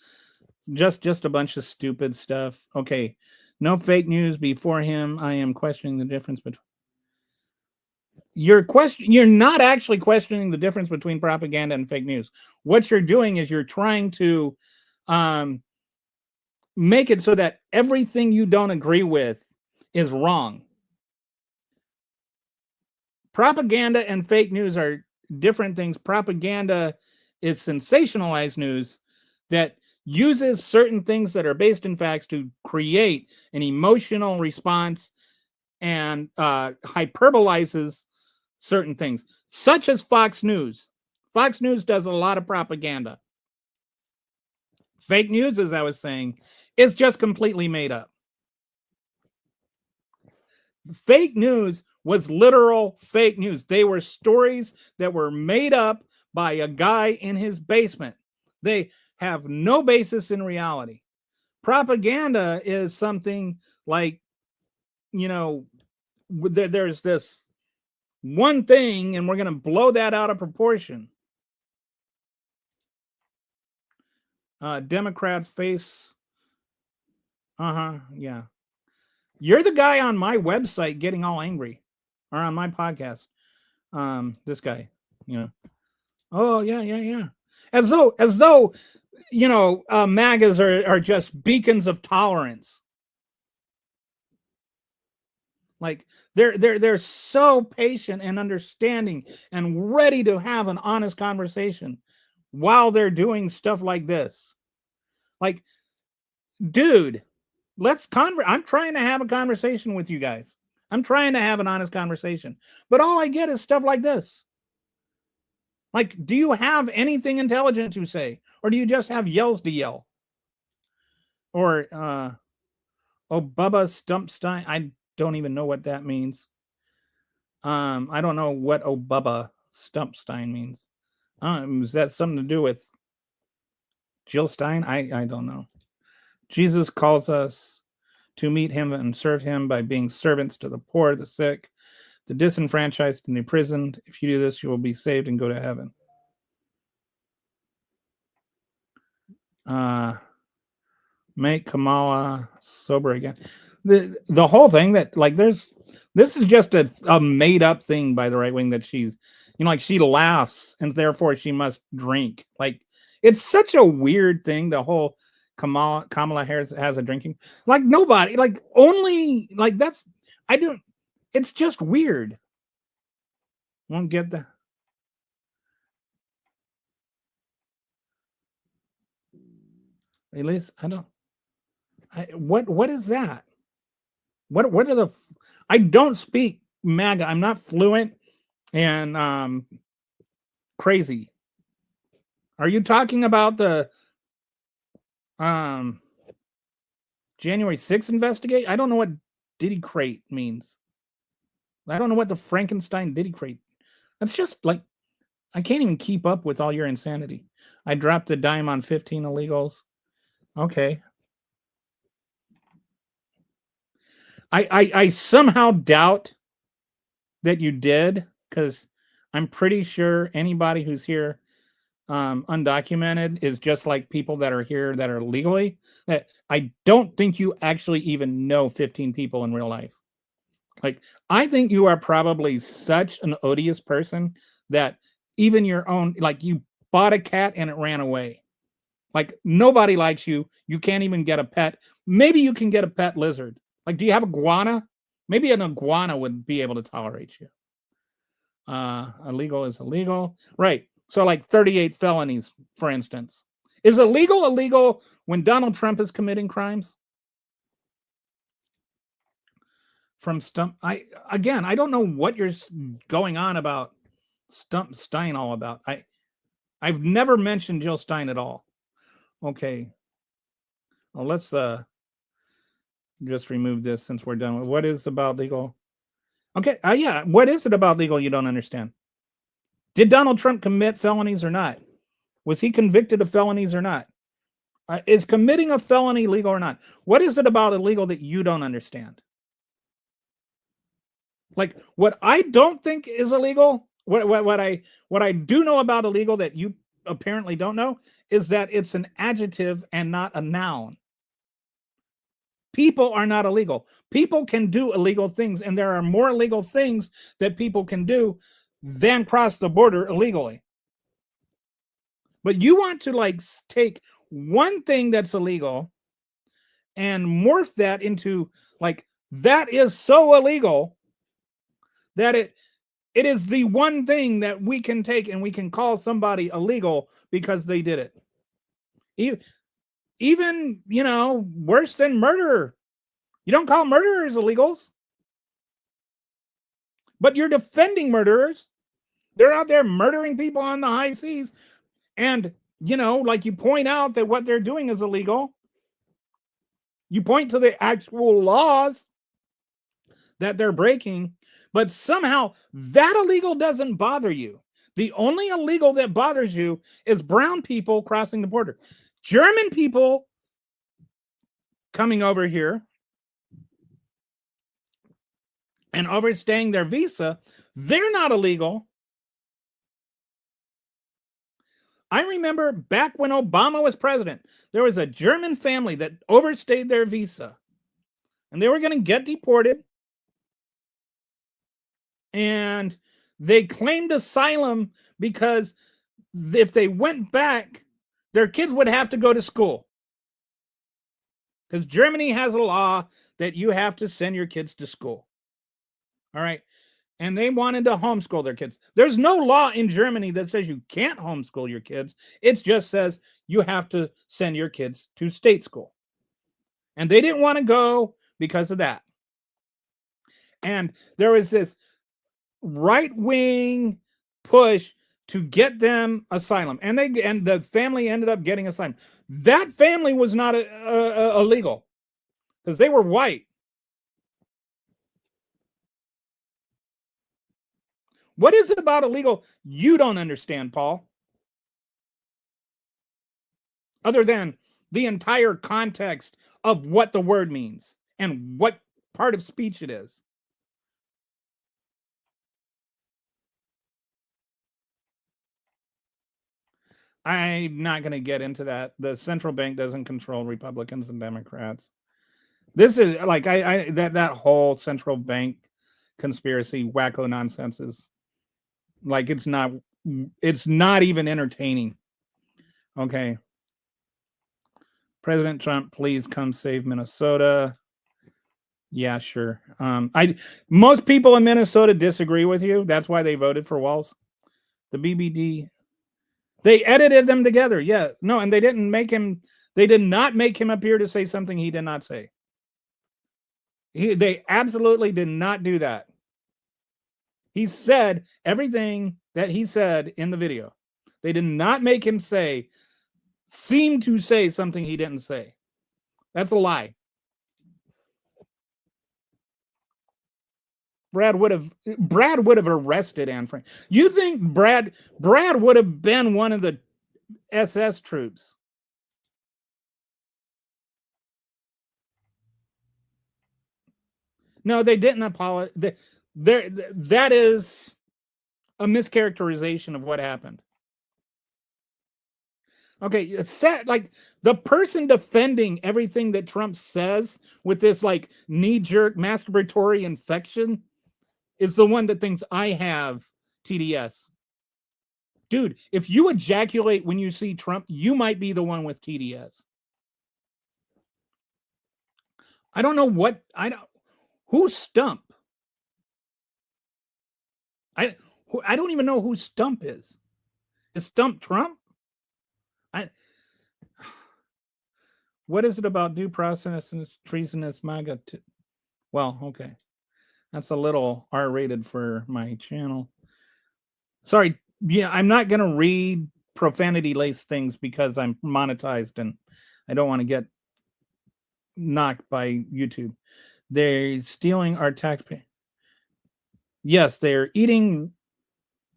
just a bunch of stupid stuff. Okay, no fake news before him. I am questioning the difference between. You're not actually questioning the difference between propaganda and fake news. What you're doing is you're trying to make it so that everything you don't agree with is wrong. Propaganda and fake news are different things. Propaganda is sensationalized news that uses certain things that are based in facts to create an emotional response and hyperbolizes certain things, such as Fox News. Fox News does a lot of propaganda. Fake news, as I was saying, is just completely made up. Fake news was literal fake news. They were stories that were made up by a guy in his basement. They have no basis in reality. Propaganda is something like, there's this one thing and we're going to blow that out of proportion. Democrats face. Yeah. You're the guy on my website getting all angry, or on my podcast. This guy, Oh yeah. As though MAGAs are just beacons of tolerance. Like they're so patient and understanding and ready to have an honest conversation while they're doing stuff like this. Like, dude, I'm trying to have a conversation with you guys. I'm trying to have an honest conversation, but all I get is stuff like this. Like, do you have anything intelligent to say, or do you just have yells to yell? Or Bubba Stumpstein. I don't even know what that means. I don't know what Bubba Stumpstein means. Is that something to do with Jill Stein? I don't know. Jesus calls us to meet him and serve him by being servants to the poor, the sick, the disenfranchised, and the imprisoned. If you do this, you will be saved and go to heaven. Make Kamala sober again. The whole thing that, like, this is just a made up thing by the right wing that she's, like, she laughs and therefore she must drink. Like, it's such a weird thing. The whole Kamala Harris has a drinking, like, nobody, like, only, like, that's, I don't, it's just weird. Won't get that. At least I don't. What is that? What are the? I don't speak MAGA. I'm not fluent and crazy. Are you talking about the? January 6th investigate. I don't know what Diddy crate means. I don't know what the Frankenstein Diddy crate. That's just like I can't even keep up with all your insanity. I dropped a dime on 15 illegals. Okay. I somehow doubt that you did, because I'm pretty sure anybody who's here undocumented is just like people that are here that are legally. That I don't think you actually even know 15 people in real life. Like, I think you are probably such an odious person that even your own, like, you bought a cat and it ran away. Like, nobody likes you. You can't even get a pet. Maybe you can get a pet lizard. Like, do you have iguana? Maybe an iguana would be able to tolerate you. Illegal is illegal. Right. So, like 38 felonies, for instance. Is illegal when Donald Trump is committing crimes? From Stump. I don't know what you're going on about Stump Stein all about. I've never mentioned Jill Stein at all. Okay. Well, let's just remove this since we're done with what is about legal. Okay. Yeah. What is it about legal you don't understand? Did Donald Trump commit felonies or not? Was he convicted of felonies or not? Is committing a felony legal or not? What is it about illegal that you don't understand? Like, what I don't think is illegal, what I do know about illegal that you apparently don't know, is that it's an adjective and not a noun. People are not illegal. People can do illegal things, and there are more illegal things that people can do than cross the border illegally. But you want to like take one thing that's illegal and morph that into like that is so illegal that it is the one thing that we can take and we can call somebody illegal because they did it. Even, worse than murder. You don't call murderers illegals, but you're defending murderers. They're out there murdering people on the high seas. And, like you point out that what they're doing is illegal. You point to the actual laws that they're breaking, but somehow that illegal doesn't bother you. The only illegal that bothers you is brown people crossing the border. German people coming over here and overstaying their visa, they're not illegal. I remember back when Obama was president, there was a German family that overstayed their visa and they were going to get deported. And they claimed asylum because if they went back, their kids would have to go to school. Because Germany has a law that you have to send your kids to school. All right. And they wanted to homeschool their kids. There's no law in Germany that says you can't homeschool your kids. It just says you have to send your kids to state school. And they didn't want to go because of that. And there was this right-wing push to get them asylum, and the family ended up getting asylum. That family was not illegal because they were white. What is it about illegal you don't understand, Paul? Other than the entire context of what the word means and what part of speech it is. I'm not going to get into that. The central bank doesn't control Republicans and Democrats. This is like that whole central bank conspiracy wacko nonsense is like it's not even entertaining. Okay. President Trump, please come save Minnesota. Yeah, sure. Most people in Minnesota disagree with you. That's why they voted for Walz. The BBD, they edited them together. Yeah. No, and they did not make him appear to say something he did not say. They absolutely did not do that. He said everything that he said in the video. They did not make him say seemed to say something he didn't say. That's a lie. Brad would have arrested Anne Frank. You think Brad would have been one of the SS troops? No, they didn't apologize. That is a mischaracterization of what happened. Okay, set like the person defending everything that Trump says with this like knee-jerk masturbatory infection is the one that thinks I have TDS. Dude, if you ejaculate when you see Trump, you might be the one with TDS. I don't know what who's Stump? I don't even know who Stump is. Is Stump Trump? What is it about due process and treasonous MAGA? Well, okay. That's a little R-rated for my channel. Sorry, yeah, I'm not going to read profanity-laced things because I'm monetized and I don't want to get knocked by YouTube. They're stealing our taxpayer. Yes, they're eating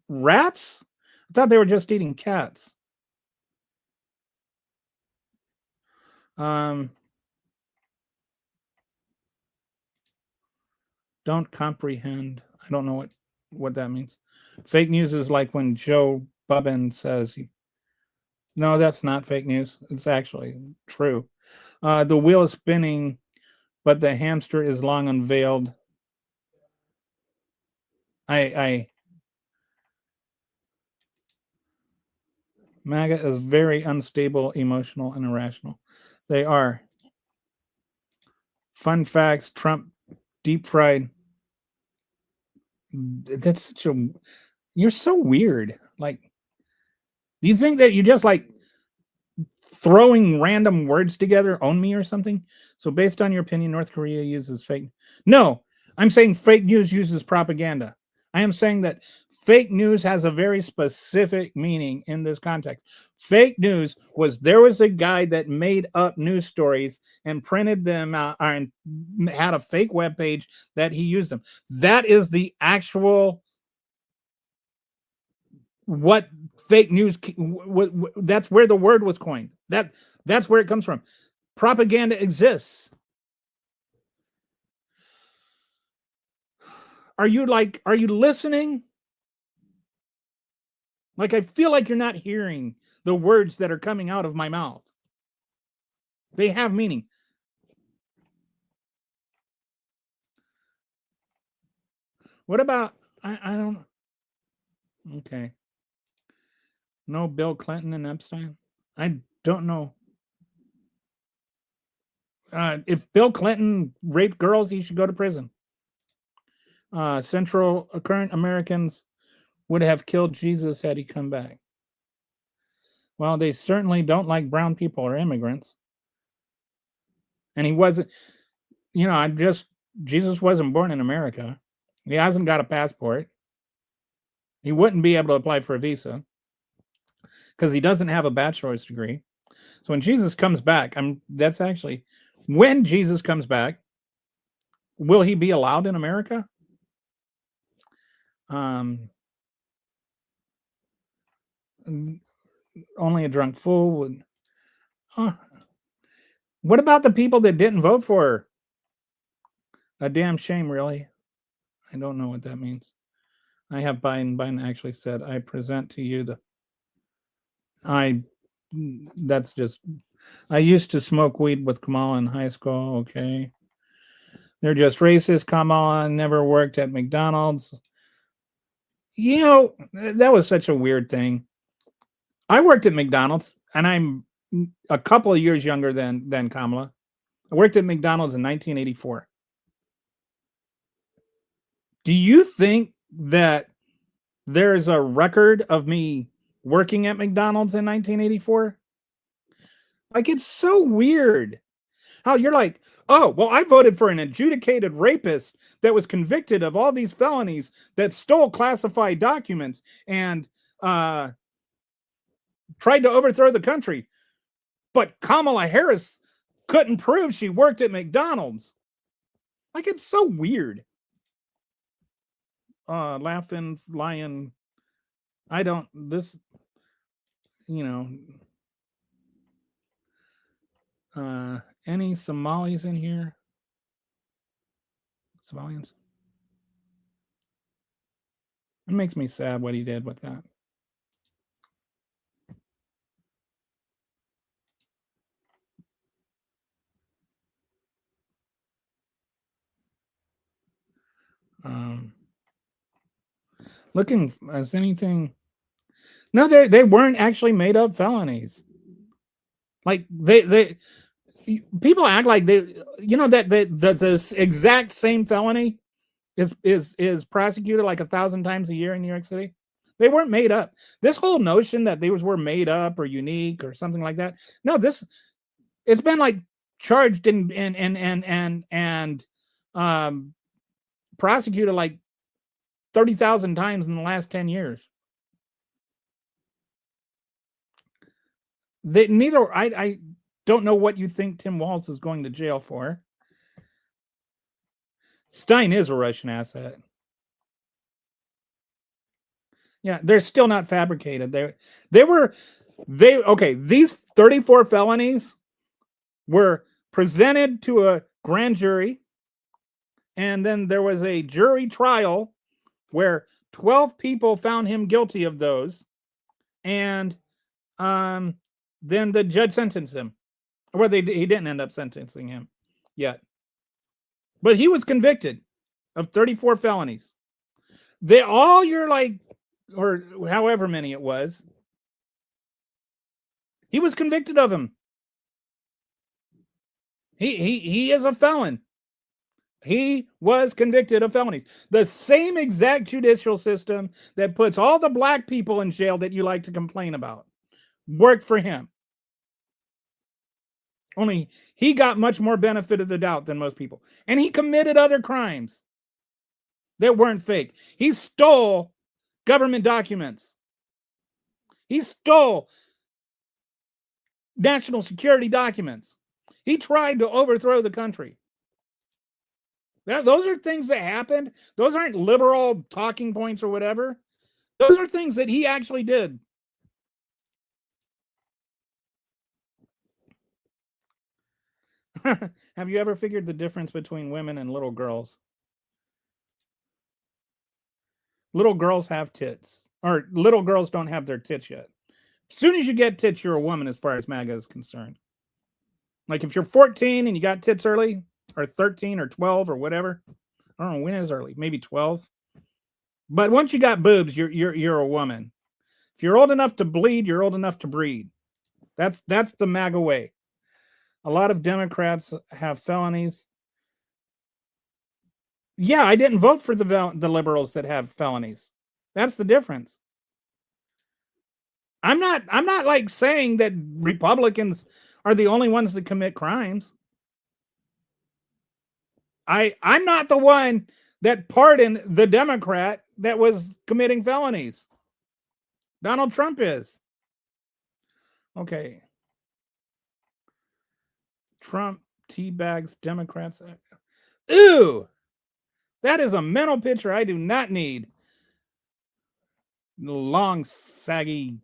rats? I thought they were just eating cats. Don't comprehend. I don't know what that means. Fake news is like when Joe Budden says, no, that's not fake news. It's actually true. The wheel is spinning, but the hamster is long unveiled. MAGA is very unstable, emotional, and irrational. They are. Fun facts, Trump deep fried. That's such a, you're so weird. Like, do you think that you just like throwing random words together own me or something? So based on your opinion, North Korea uses fake. No, I'm saying fake news uses propaganda. I am saying that fake news has a very specific meaning in this context. Fake news was there was a guy that made up news stories and printed them out and had a fake web page that he used them. That is the actual what fake news, that's where the word was coined. That's where it comes from. Propaganda exists. Are you listening? Like, I feel like you're not hearing the words that are coming out of my mouth. They have meaning. What about, I don't, okay. No Bill Clinton and Epstein? I don't know. If Bill Clinton raped girls, he should go to prison. Central current Americans would have killed Jesus had he come back. Well, they certainly don't like brown people or immigrants. And he wasn't, Jesus wasn't born in America. He hasn't got a passport. He wouldn't be able to apply for a visa because he doesn't have a bachelor's degree. So when Jesus comes back, when Jesus comes back, will he be allowed in America? Only a drunk fool would. What about the people that didn't vote for her? A damn shame, really. I don't know what that means. I have Biden. Biden actually said, I present to you that's just, I used to smoke weed with Kamala in high school. Okay. They're just racist. Kamala never worked at McDonald's. That was such a weird thing. I worked at McDonald's and I'm a couple of years younger than Kamala. I worked at McDonald's in 1984. Do you think that there's a record of me working at McDonald's in 1984? Like, it's so weird how you're like, oh, well, I voted for an adjudicated rapist that was convicted of all these felonies that stole classified documents and tried to overthrow the country. but Kamala Harris couldn't prove she worked at McDonald's. Like, it's so weird. Laughing lion. I don't, this, any Somalis in here? Somalians? It makes me sad what he did with that. Looking as anything. No, they weren't actually made up felonies. Like they people act like they, that this exact same felony is prosecuted like 1,000 times a year in New York City. They weren't made up. This whole notion that they were made up or unique or something like that. No, it's been like charged and prosecuted like 30,000 times in the last 10 years. I don't know what you think Tim Walz is going to jail for. Stein is a Russian asset. Yeah, they're still not fabricated. These 34 felonies were presented to a grand jury, and then there was a jury trial where 12 people found him guilty of those, and then the judge sentenced him. Well, he didn't end up sentencing him yet, but he was convicted of 34 felonies. They all you're like, or however many it was, he was convicted of them. He is a felon. He was convicted of felonies. The same exact judicial system that puts all the black people in jail that you like to complain about worked for him. Only he got much more benefit of the doubt than most people. And he committed other crimes that weren't fake. He stole government documents. He stole national security documents. He tried to overthrow the country. Those are things that happened. Those aren't liberal talking points or whatever. Those are things that he actually did. Have you ever figured the difference between women and little girls? Little girls have tits, or little girls don't have their tits yet. As soon as you get tits, you're a woman as far as MAGA is concerned. Like if you're 14 and you got tits early, or 13 or 12 or whatever, I don't know when is early, maybe 12. But once you got boobs, you're a woman. If you're old enough to bleed, you're old enough to breed. That's the MAGA way. A lot of Democrats have felonies. Yeah, I didn't vote for the liberals that have felonies. That's the difference. I'm not like saying that Republicans are the only ones that commit crimes. I'm not the one that pardoned the Democrat that was committing felonies. Donald Trump is. Okay. Trump teabags Democrats. Ew! That is a mental picture I do not need. The long, saggy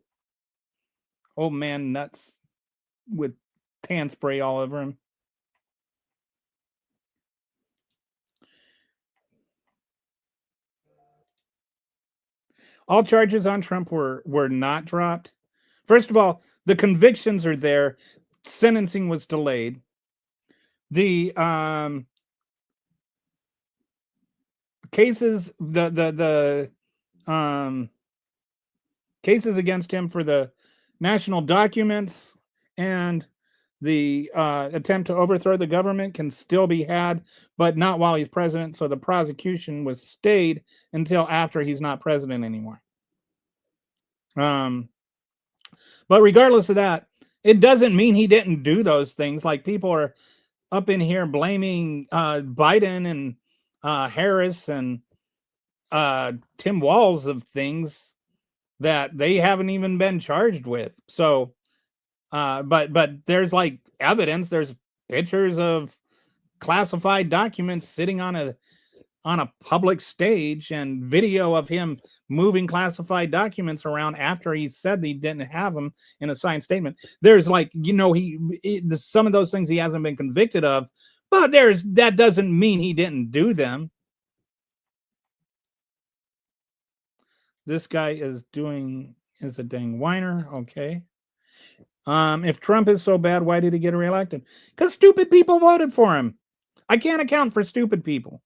old man nuts with tan spray all over him. All charges on Trump were not dropped. First of all, the convictions are there. Sentencing was delayed. The cases, the cases against him for the national documents and the attempt to overthrow the government can still be had, but not while he's president. So the prosecution was stayed until after he's not president anymore. But regardless of that, it doesn't mean he didn't do those things. Like people are up in here blaming Biden and Harris and Tim Walz of things that they haven't even been charged with. So But there's like evidence. There's pictures of classified documents sitting on a public stage and video of him moving classified documents around after he said he didn't have them in a signed statement. There's like, some of those things he hasn't been convicted of, but that doesn't mean he didn't do them. This guy is a dang whiner. Okay. If Trump is so bad, why did he get reelected? Because stupid people voted for him. I can't account for stupid people.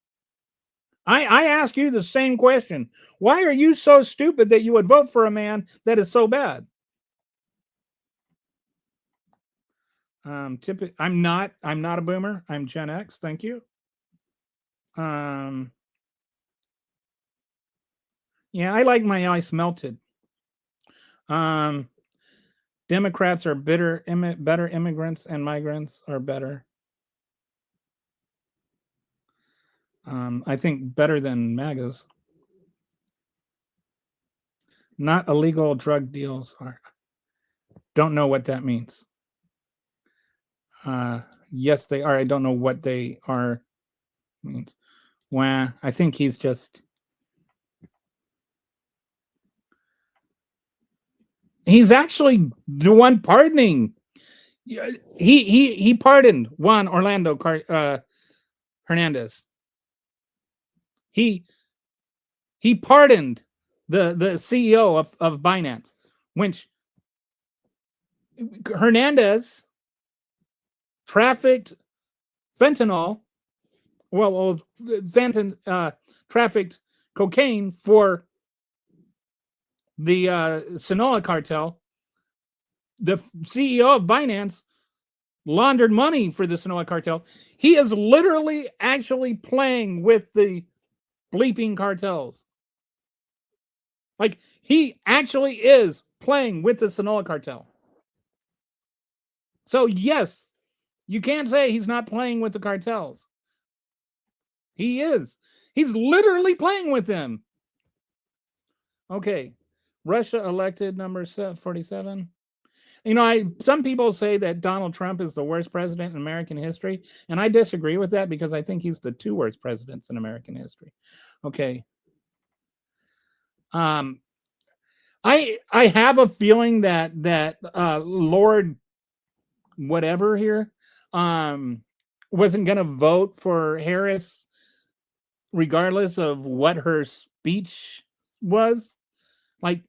I ask you the same question. Why are you so stupid that you would vote for a man that is so bad? I'm not a boomer. I'm Gen X. Thank you. Yeah, I like my ice melted. Democrats are better immigrants, and migrants are better. I think better than MAGAs. Not illegal drug deals are. Don't know what that means. Yes, they are. I don't know what they are means. Well, I think he's just. He's actually the one pardoning. He pardoned Juan Orlando Hernandez. He pardoned the CEO of Binance, which Hernandez trafficked fentanyl. Trafficked cocaine for the Sinaloa cartel. The CEO of Binance laundered money for the Sinaloa cartel. He is literally actually playing with the bleeping cartels. Like, he actually is playing with the Sinaloa cartel. So yes, you can't say he's not playing with the cartels. He is. He's literally playing with them. Okay. Russia elected number 47. Some people say that Donald Trump is the worst president in American history, and I disagree with that because I think he's the two worst presidents in American history. Okay. I have a feeling that Lord whatever here wasn't going to vote for Harris regardless of what her speech was. Like,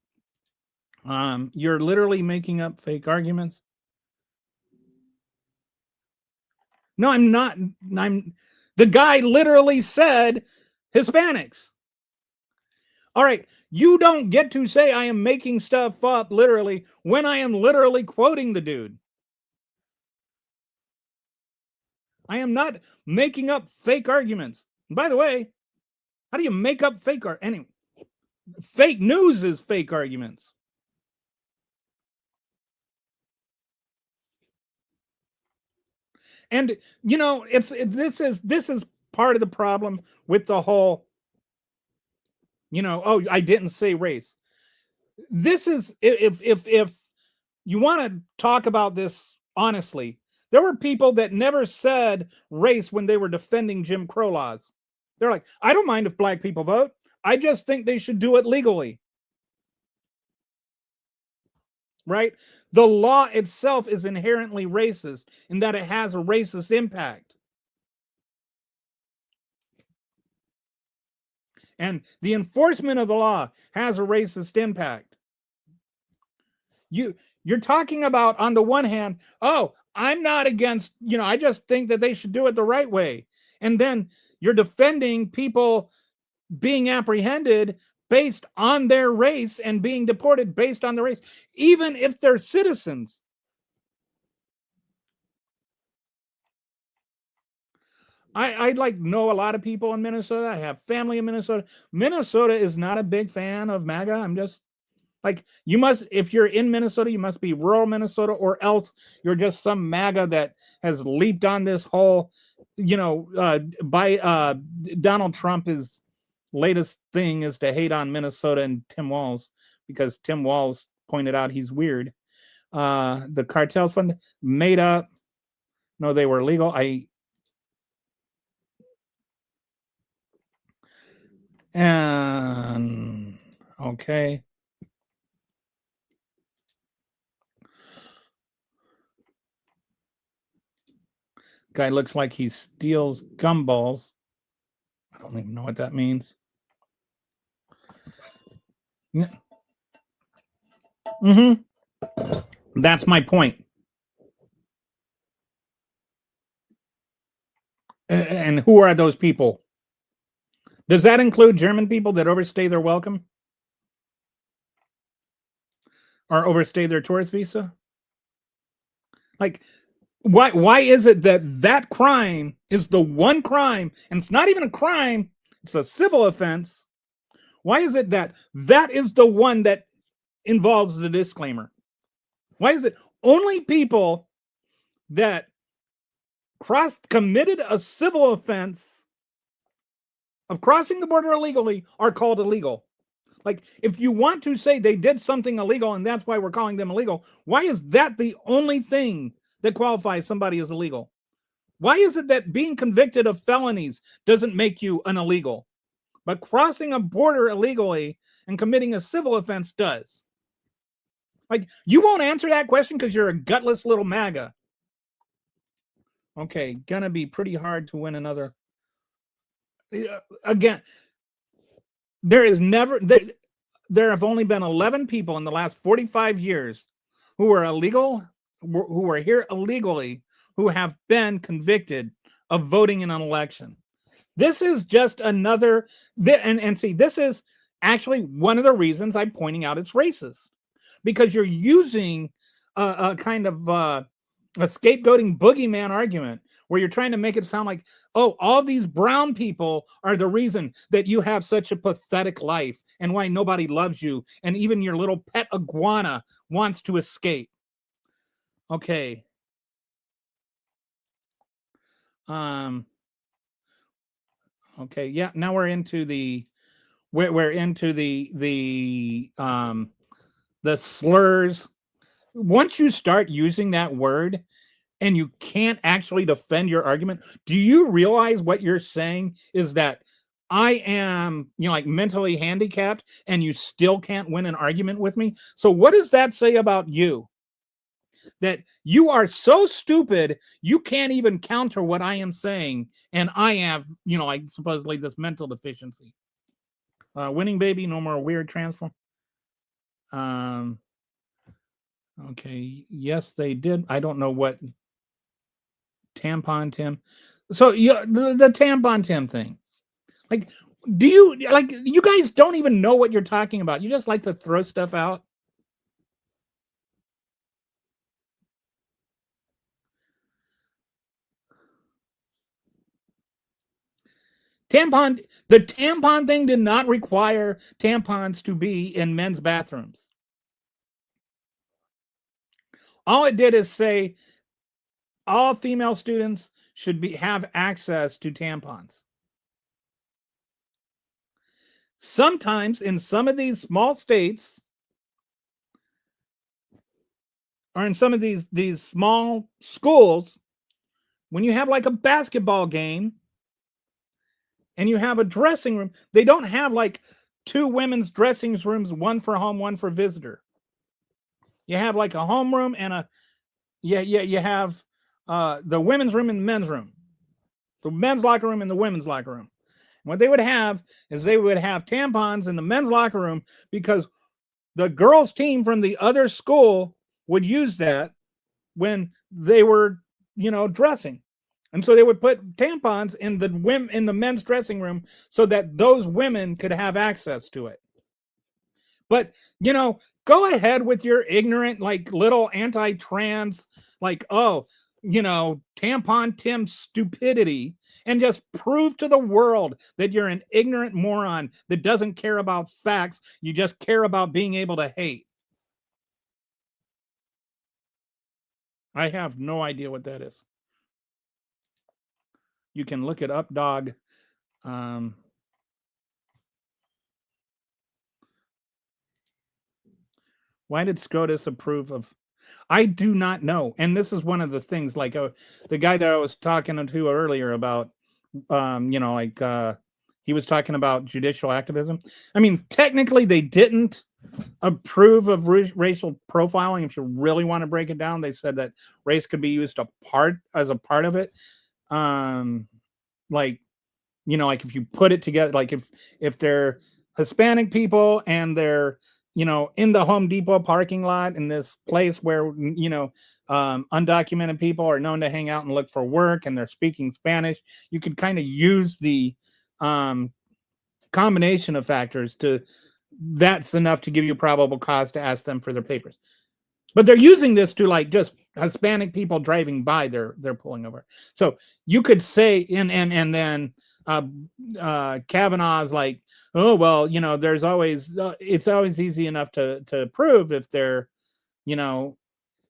you're literally making up fake arguments. No, I'm not. The guy literally said Hispanics. All right, you don't get to say I am making stuff up literally when I am literally quoting the dude. I am not making up fake arguments. And by the way, how do you make up fake anyway? Fake news is fake arguments. And this is part of the problem with the whole, I didn't say race. This is, if you want to talk about this honestly, there were people that never said race when they were defending Jim Crow laws. They're like, I don't mind if black people vote. I just think they should do it legally. Right? The law itself is inherently racist in that it has a racist impact. And the enforcement of the law has a racist impact. You're talking about, on the one hand, I'm not against, I just think that they should do it the right way. And then you're defending people being apprehended based on their race and being deported based on their race, even if they're citizens. I know a lot of people in Minnesota. I have family in Minnesota. Minnesota is not a big fan of MAGA. I'm just like, if you're in Minnesota, you must be rural Minnesota, or else you're just some MAGA that has leaped on this whole, by Donald Trump's latest thing is to hate on Minnesota and Tim Walz, because Tim Walz pointed out he's weird. The cartels fund made up. No, they were legal. And okay. Guy looks like he steals gumballs. I don't even know what that means. Mm-hmm. That's my point. And who are those people? Does that include German people that overstay their welcome or overstay their tourist visa? Like, why is it that that crime is the one crime, and it's not even a crime, it's a civil offense? Why is it that that is the one that involves the disclaimer? Why is it only people that committed a civil offense of crossing the border illegally are called illegal? Like, if you want to say they did something illegal and that's why we're calling them illegal, why is that the only thing that qualifies somebody as illegal? Why is it that being convicted of felonies doesn't make you an illegal, but crossing a border illegally and committing a civil offense does? Like, you won't answer that question because you're a gutless little MAGA. Okay, gonna be pretty hard to win another. Again, there have only been 11 people in the last 45 years who are illegal, who are here illegally, who have been convicted of voting in an election. This is just another, and see, this is actually one of the reasons I'm pointing out it's racist, because you're using a kind of a scapegoating boogeyman argument where you're trying to make it sound like, oh, all these brown people are the reason that you have such a pathetic life and why nobody loves you, and even your little pet iguana wants to escape. Okay. Okay, yeah, now we're into the the slurs. Once you start using that word and you can't actually defend your argument, do you realize what you're saying is that I am, like mentally handicapped and you still can't win an argument with me? So what does that say about you? That you are so stupid you can't even counter what I am saying, and I have, like supposedly this mental deficiency. Winning baby, no more weird transform. Um, okay, yes, they did. I don't know what tampon Tim. So the tampon Tim thing. Like, do you like you guys don't even know what you're talking about? You just like to throw stuff out. The tampon thing did not require tampons to be in men's bathrooms. All it did is say all female students should have access to tampons. Sometimes in some of these small states, or in some of these small schools, when you have like a basketball game and you have a dressing room, they don't have like two women's dressing rooms, one for home, one for visitor. You have like a homeroom and you have the women's room and the men's room, the men's locker room and the women's locker room. What they would have is they would have tampons in the men's locker room because the girls' team from the other school would use that when they were, dressing. And so they would put tampons in the men's dressing room so that those women could have access to it. But, go ahead with your ignorant, like little anti-trans, like, oh, tampon Tim stupidity, and just prove to the world that you're an ignorant moron that doesn't care about facts. You just care about being able to hate. I have no idea what that is. You can look it up, dog. Why did SCOTUS approve of I do not know. And this is one of the things, like the guy that I was talking to earlier about, he was talking about judicial activism. I mean, technically, they didn't approve of racial profiling. If you really want to break it down, they said that race could be used as a part of it. Um, like like if you put it together, like if they're Hispanic people and they're in the Home Depot parking lot in this place where undocumented people are known to hang out and look for work, and they're speaking Spanish, you could kind of use the um, combination of factors to that's enough to give you probable cause to ask them for their papers. But they're using this to like just Hispanic people driving by, they're pulling over. So you could say and then uh Kavanaugh's like, oh well, there's always it's always easy enough to prove if they're you know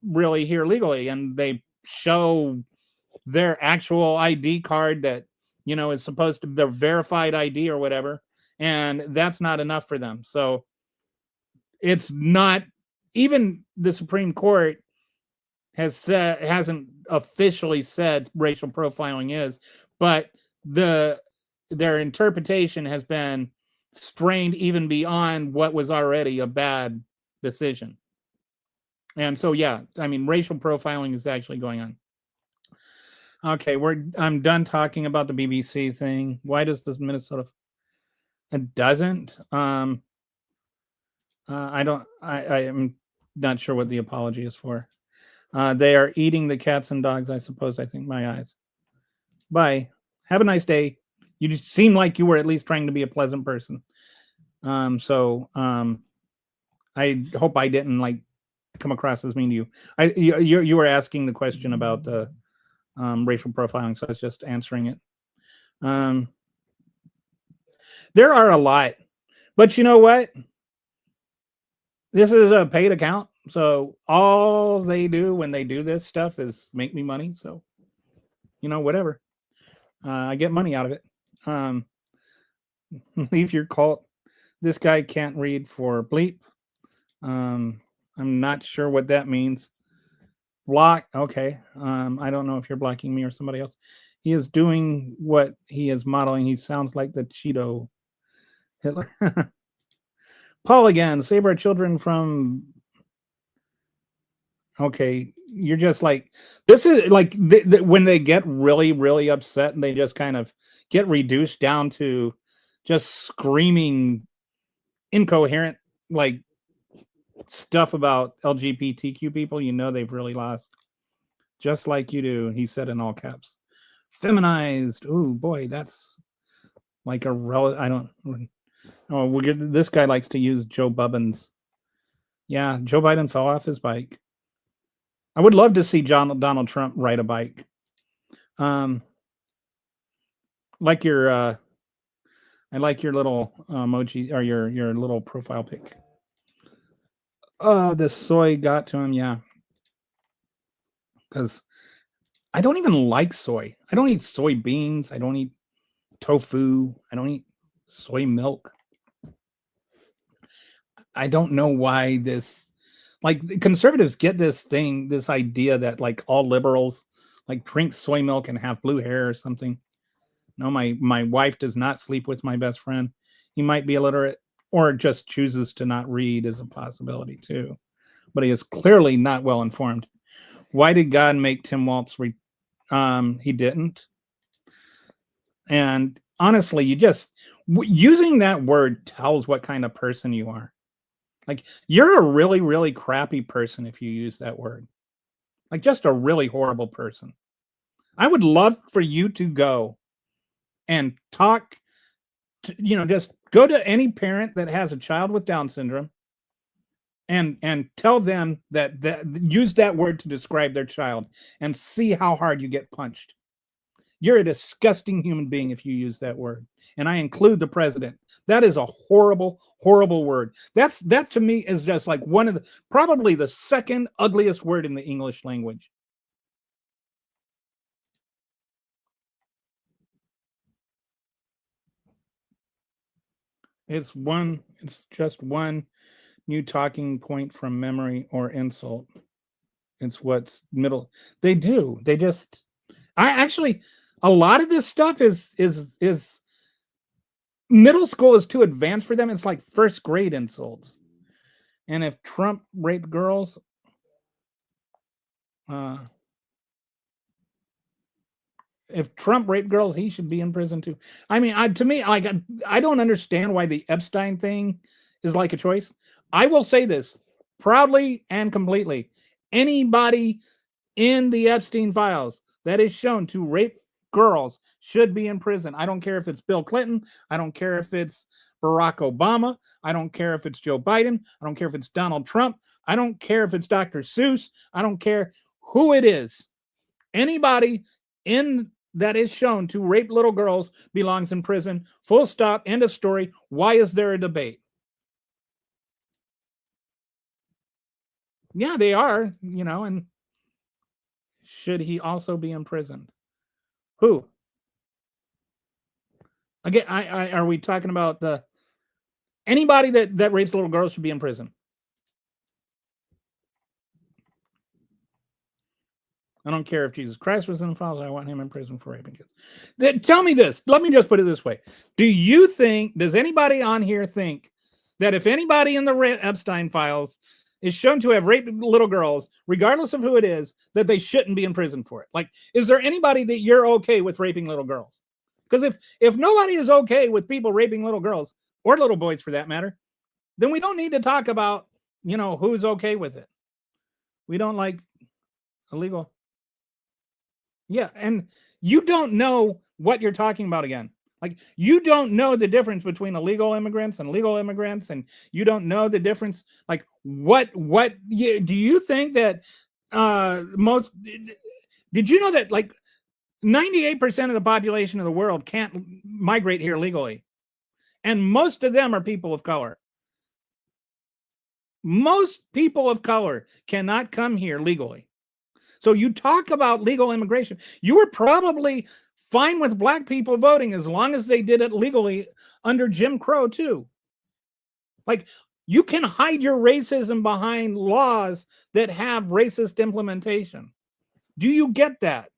really here legally, and they show their actual ID card that is supposed to be their verified ID or whatever, and that's not enough for them. So it's not, even the Supreme Court hasn't officially said racial profiling is, but their interpretation has been strained even beyond what was already a bad decision. And so yeah, I mean racial profiling is actually going on. Okay, I'm done talking about the BBC thing. Why does this Minnesota it doesn't? I don't I am not sure what the apology is for. They are eating the cats and dogs, I suppose. I think my eyes. Bye. Have a nice day. You just seem like you were at least trying to be a pleasant person. So I hope I didn't like come across as mean to you. You were asking the question about the racial profiling, so I was just answering it. Um, there are a lot, but you know what? This is a paid account, so all they do when they do this stuff is make me money. So whatever. I get money out of it. Um, leave your cult. This guy can't read for bleep. Um, I'm not sure what that means. Block. Okay. I don't know if you're blocking me or somebody else. He is doing what he is modeling. He sounds like the Cheeto Hitler. Paul again. Save our children from. Okay, you're just like this is like when they get really really upset and they just kind of get reduced down to just screaming incoherent like stuff about LGBTQ people, they've really lost. Just like you do, he said in all caps. Feminized. Oh boy, that's like a I don't. Oh, this guy likes to use Joe Bubbins. Yeah, Joe Biden fell off his bike. I would love to see Donald Trump ride a bike. Like your, I like your little emoji or your little profile pic. Oh, the soy got to him, yeah. Because I don't even like soy. I don't eat soybeans. I don't eat tofu. I don't eat soy milk. I don't know why like conservatives get this idea that like all liberals like drink soy milk and have blue hair or something. No, my wife does not sleep with my best friend. He might be illiterate or just chooses to not read is a possibility too. But he is clearly not well informed. Why did God make Tim Waltz he didn't. And honestly, using that word tells what kind of person you are. Like you're a really, really crappy person if you use that word. Like just a really horrible person. I would love for you to go and talk to, just go to any parent that has a child with Down syndrome and tell them that use that word to describe their child and see how hard you get punched. You're a disgusting human being if you use that word. And I include the president. That is a horrible, horrible word. That to me is just like one of probably the second ugliest word in the English language. It's just one new talking point from memory or insult. It's what's middle. They do. They just. I actually. A lot of this stuff is middle school is too advanced for them. It's like first grade insults. And if Trump raped girls, uh, if Trump raped girls, he should be in prison too. I mean, to me, like, I don't understand why the Epstein thing is like a choice. I will say this proudly and completely: anybody in the Epstein files that is shown to rape girls should be in prison. I don't care if it's Bill Clinton. I don't care if it's Barack Obama. I don't care if it's Joe Biden. I don't care if it's Donald Trump. I don't care if it's Dr. Seuss. I don't care who it is. Anybody in that is shown to rape little girls belongs in prison. Full stop. End of story. Why is there a debate? Yeah, they are, and should he also be imprisoned? Who? Again, are we talking about anybody that rapes little girls should be in prison? I don't care if Jesus Christ was in the files. I want him in prison for raping kids. Tell me this. Let me just put it this way. Does anybody on here think that if anybody in the Epstein files is shown to have raped little girls, regardless of who it is, that they shouldn't be in prison for it? Like, is there anybody that you're okay with raping little girls? Because if nobody is okay with people raping little girls, or little boys for that matter, then we don't need to talk about, who's okay with it. We don't like illegal. Yeah, and you don't know what you're talking about again. Like, you don't know the difference between illegal immigrants and legal immigrants, and you don't know the difference. Like, do you think that did you know that like 98% of the population of the world can't migrate here legally? And most of them are people of color. Most people of color cannot come here legally. So you talk about legal immigration. You were probably fine with black people voting as long as they did it legally under Jim Crow too. Like, you can hide your racism behind laws that have racist implementation. Do you get that?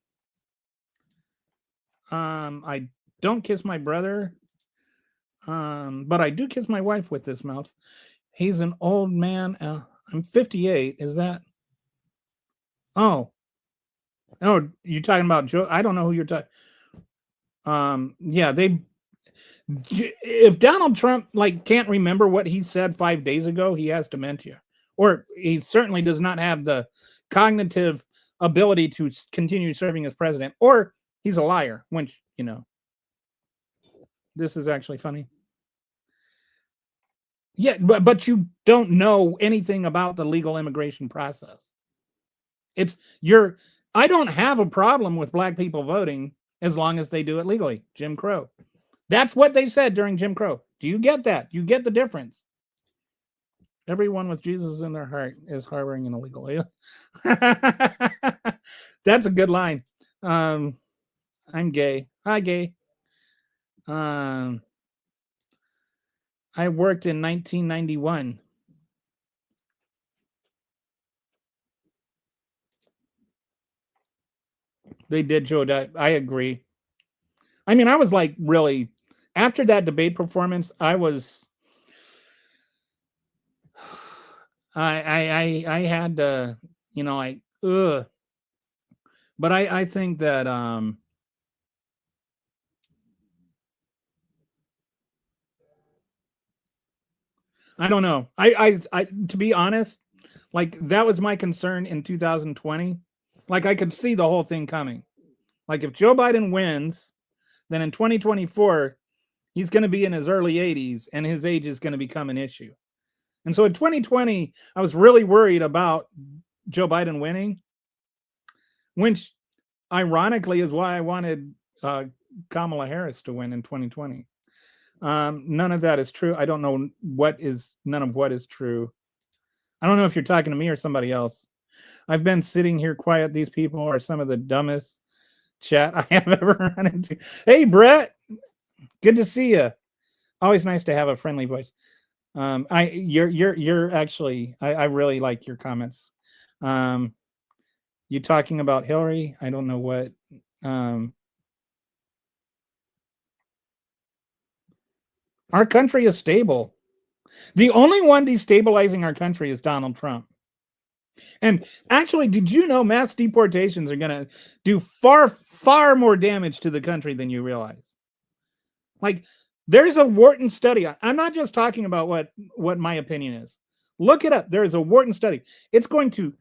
I don't kiss my brother, but I do kiss my wife with this mouth. He's an old man. I'm 58. Is that? Oh, you're talking about Joe. I don't know who you're talking. Yeah, if Donald Trump can't remember what he said 5 days ago, he has dementia, or he certainly does not have the cognitive ability to continue serving as president, or he's a liar. Which, this is actually funny. Yeah, but you don't know anything about the legal immigration process. I don't have a problem with black people voting as long as they do it legally. Jim Crow. That's what they said during Jim Crow. Do you get that? You get the difference. Everyone with Jesus in their heart is harboring an illegal alien. That's a good line. I'm gay. Hi, gay. I worked in 1991. They did, Joe. I agree. I mean, I was like, really, after that debate performance, I had to, but I think that I don't know. I to be honest, like, that was my concern in 2020. Like, I could see the whole thing coming. Like, if Joe Biden wins, then in 2024, he's going to be in his early 80s and his age is going to become an issue. And so in 2020, I was really worried about Joe Biden winning, which ironically is why I wanted Kamala Harris to win in 2020. None of that is true. I don't know none of what is true. I don't know if you're talking to me or somebody else. I've been sitting here quiet. These people are some of the dumbest chat I have ever run into. Hey, Brett, good to see you. Always nice to have a friendly voice. You're actually, I really like your comments. You talking about Hillary? I don't know what. Um, our country is stable. The only one destabilizing our country is Donald Trump. And actually, did you know mass deportations are going to do far, far more damage to the country than you realize? Like, there's a Wharton study. I'm not just talking about what my opinion is. Look it up. There is a Wharton study. It's going to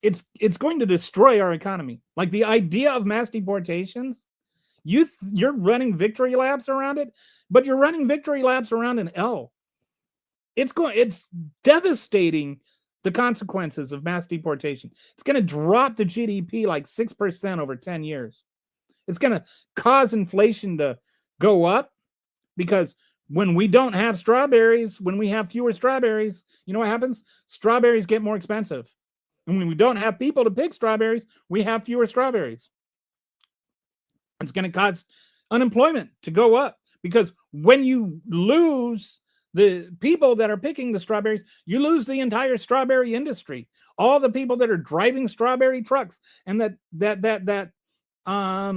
it's going to destroy our economy. Like the idea of mass deportations, you're running victory laps around it, but you're running victory laps around an L. It's devastating, the consequences of mass deportation. It's going to drop the GDP like 6% over 10 years. It's going to cause inflation to go up because when we don't have strawberries, when we have fewer strawberries, you know what happens? Strawberries get more expensive. And when we don't have people to pick strawberries, we have fewer strawberries. It's going to cause unemployment to go up because when you lose the people that are picking the strawberries, you lose the entire strawberry industry. All the people that are driving strawberry trucks and that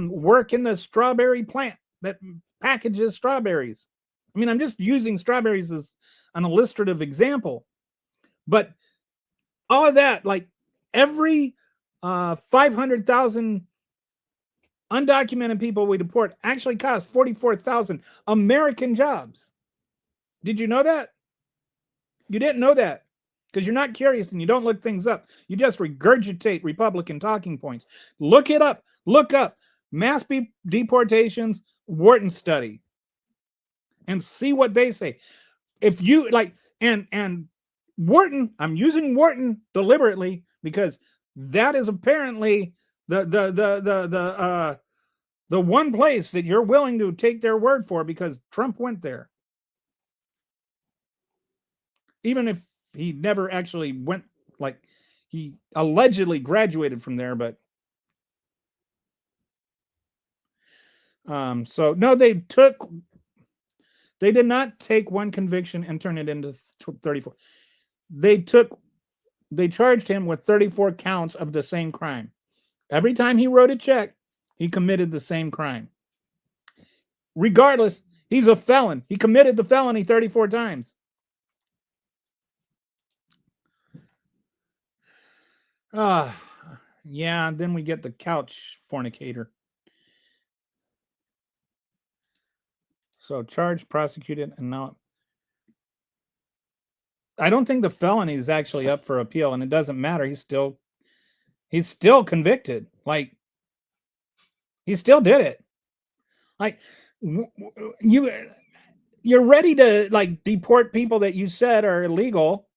work in the strawberry plant that packages strawberries. I mean, I'm just using strawberries as an illustrative example, but all of that, like every 500,000 undocumented people we deport actually cost 44,000 American jobs. Did you know that? You didn't know that because you're not curious and you don't look things up. You just regurgitate Republican talking points. Look it up. Look up mass deportations, Wharton study, and see what they say. If you like, and Wharton, I'm using Wharton deliberately because that is apparently the one place that you're willing to take their word for because Trump went there. Even if he never actually went, like he allegedly graduated from there, but so no, they did not take one conviction and turn it into 34. They charged him with 34 counts of the same crime. Every time he wrote a check, he committed the same crime. Regardless, he's a felon. He committed the felony 34 times. Yeah, then we get the couch fornicator. So charged, prosecuted, and now I don't think the felony is actually up for appeal, and it doesn't matter. He's still convicted. Like he still did it. Like you're ready to like deport people that you said are illegal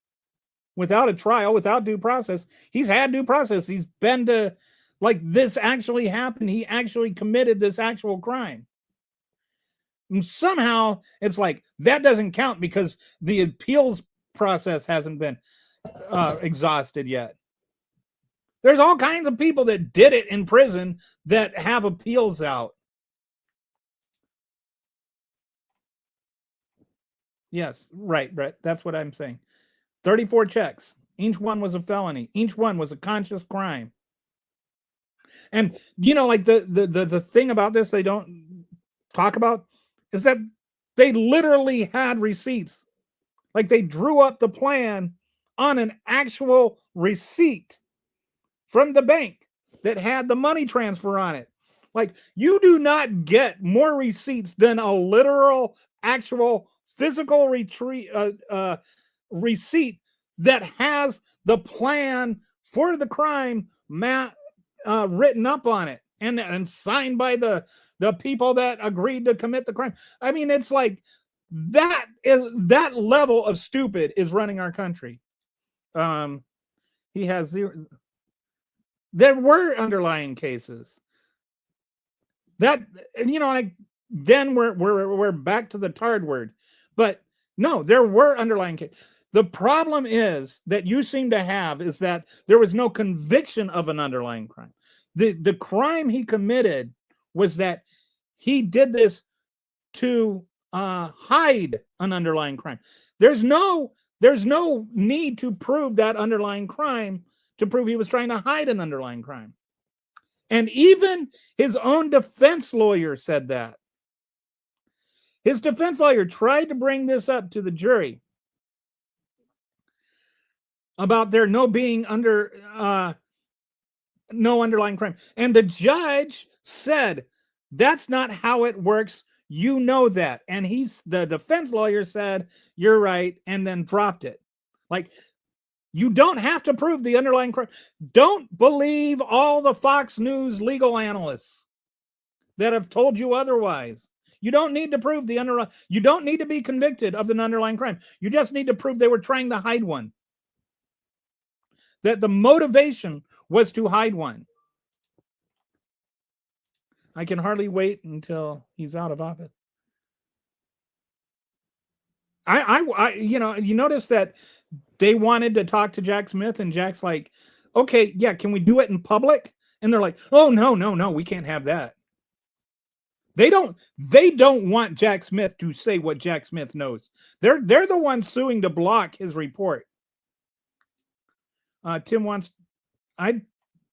without a trial, without due process. He's had due process. He's been to, like, this actually happened. He actually committed this actual crime. And somehow it's like that doesn't count because the appeals process hasn't been exhausted yet. There's all kinds of people that did it in prison that have appeals out. Yes, right, Brett. That's what I'm saying. 34 checks. Each one was a felony. Each one was a conscious crime. And you know, like the thing about this they don't talk about is that they literally had receipts. Like they drew up the plan on an actual receipt from the bank that had the money transfer on it. Like you do not get more receipts than a literal, actual, physical receipt that has the plan for the crime written up on it and signed by the people that agreed to commit the crime. I mean, it's like that level of stupid is running our country. He has zero. There were underlying cases that, you know, like then we're back to the tard word, but no, there were underlying cases. The problem is that you seem to have is that there was no conviction of an underlying crime. The crime he committed was that he did this to hide an underlying crime. There's no need to prove that underlying crime to prove he was trying to hide an underlying crime. And even his own defense lawyer said that. His defense lawyer tried to bring this up to the jury about there no underlying crime. And the judge said, that's not how it works. You know that. And the defense lawyer said, you're right, and then dropped it. Like, you don't have to prove the underlying crime. Don't believe all the Fox News legal analysts that have told you otherwise. You don't need to prove the underlying. You don't need to be convicted of an underlying crime. You just need to prove they were trying to hide one. That the motivation was to hide one. I can hardly wait until he's out of office. You notice that they wanted to talk to Jack Smith, and Jack's like, okay, yeah, can we do it in public? And they're like, oh, no, we can't have that. They don't want Jack Smith to say what Jack Smith knows. They're the ones suing to block his report. Tim wants,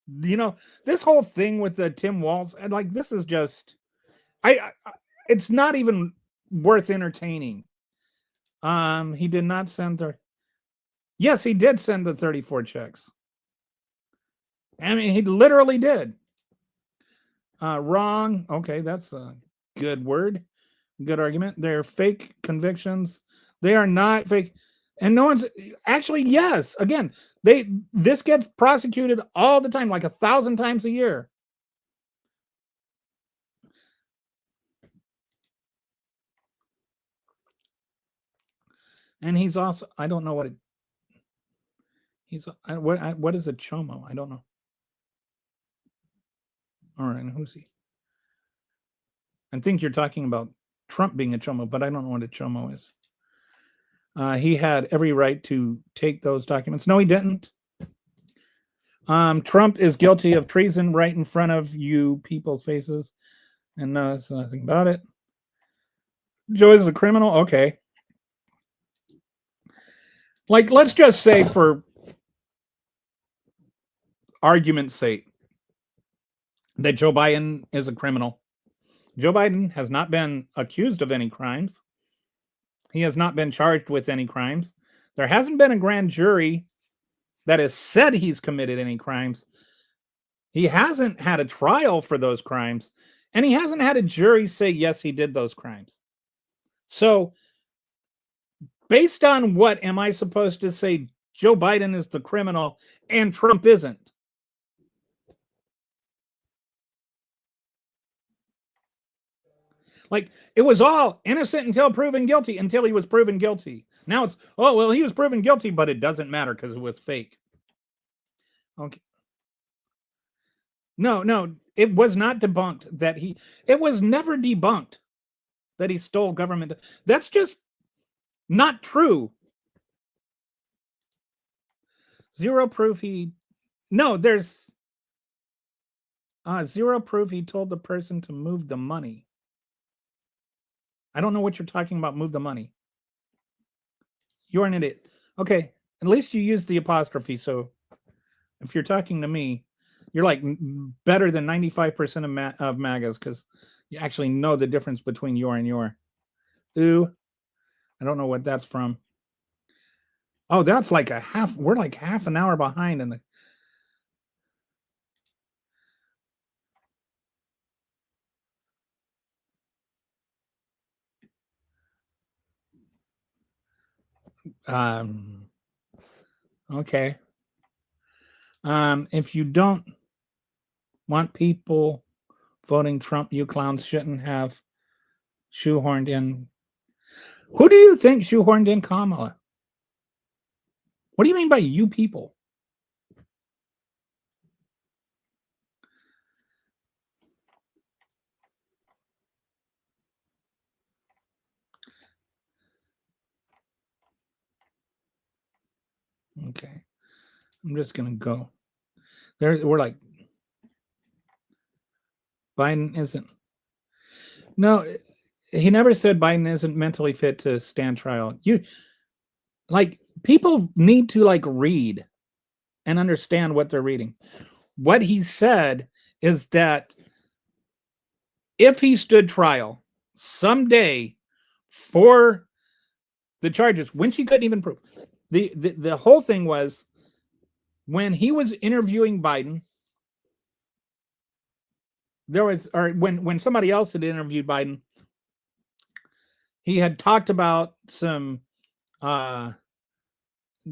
this whole thing with the Tim Walz, and like, this is just, it's not even worth entertaining. He did not send yes, he did send the 34 checks. I mean, he literally did. Wrong. Okay, that's a good word. Good argument. They're fake convictions. They are not fake. And no one's actually, yes. Again, this gets prosecuted all the time, like 1,000 times a year. And he's also, I don't know what what is a chomo? I don't know. All right, who's he? I think you're talking about Trump being a chomo, but I don't know what a chomo is. He had every right to take those documents. No, he didn't. Trump is guilty of treason right in front of you people's faces, and knows nothing about it. Joe is a criminal. Okay. Like, let's just say, for argument's sake, that Joe Biden is a criminal. Joe Biden has not been accused of any crimes. He has not been charged with any crimes. There hasn't been a grand jury that has said he's committed any crimes. He hasn't had a trial for those crimes, and he hasn't had a jury say, yes, he did those crimes. So, based on what am I supposed to say Joe Biden is the criminal and Trump isn't? Like, it was all innocent until proven guilty, until he was proven guilty. Now it's, oh, well, he was proven guilty, but it doesn't matter because it was fake. Okay. No, it was not debunked that it was never debunked that he stole government. That's just not true. Zero proof there's zero proof he told the person to move the money. I don't know what you're talking about, move the money. You're an idiot. Okay, at least you used the apostrophe, so if you're talking to me, you're like better than 95% of MAGAs, because you actually know the difference between your and your. Ooh, I don't know what that's from. Oh, that's like we're like half an hour behind in the. Okay. If you don't want people voting Trump, you clowns shouldn't have shoehorned in. Who do you think shoehorned in Kamala? What do you mean by you people? Okay. I'm just going to go. We're like, Biden isn't. No, he never said Biden isn't mentally fit to stand trial. People need to like read. and understand what they're reading. What he said is that if he stood trial someday for the charges, when she couldn't even prove, the whole thing was when he was interviewing Biden, there was, or when somebody else had interviewed Biden, he had talked about some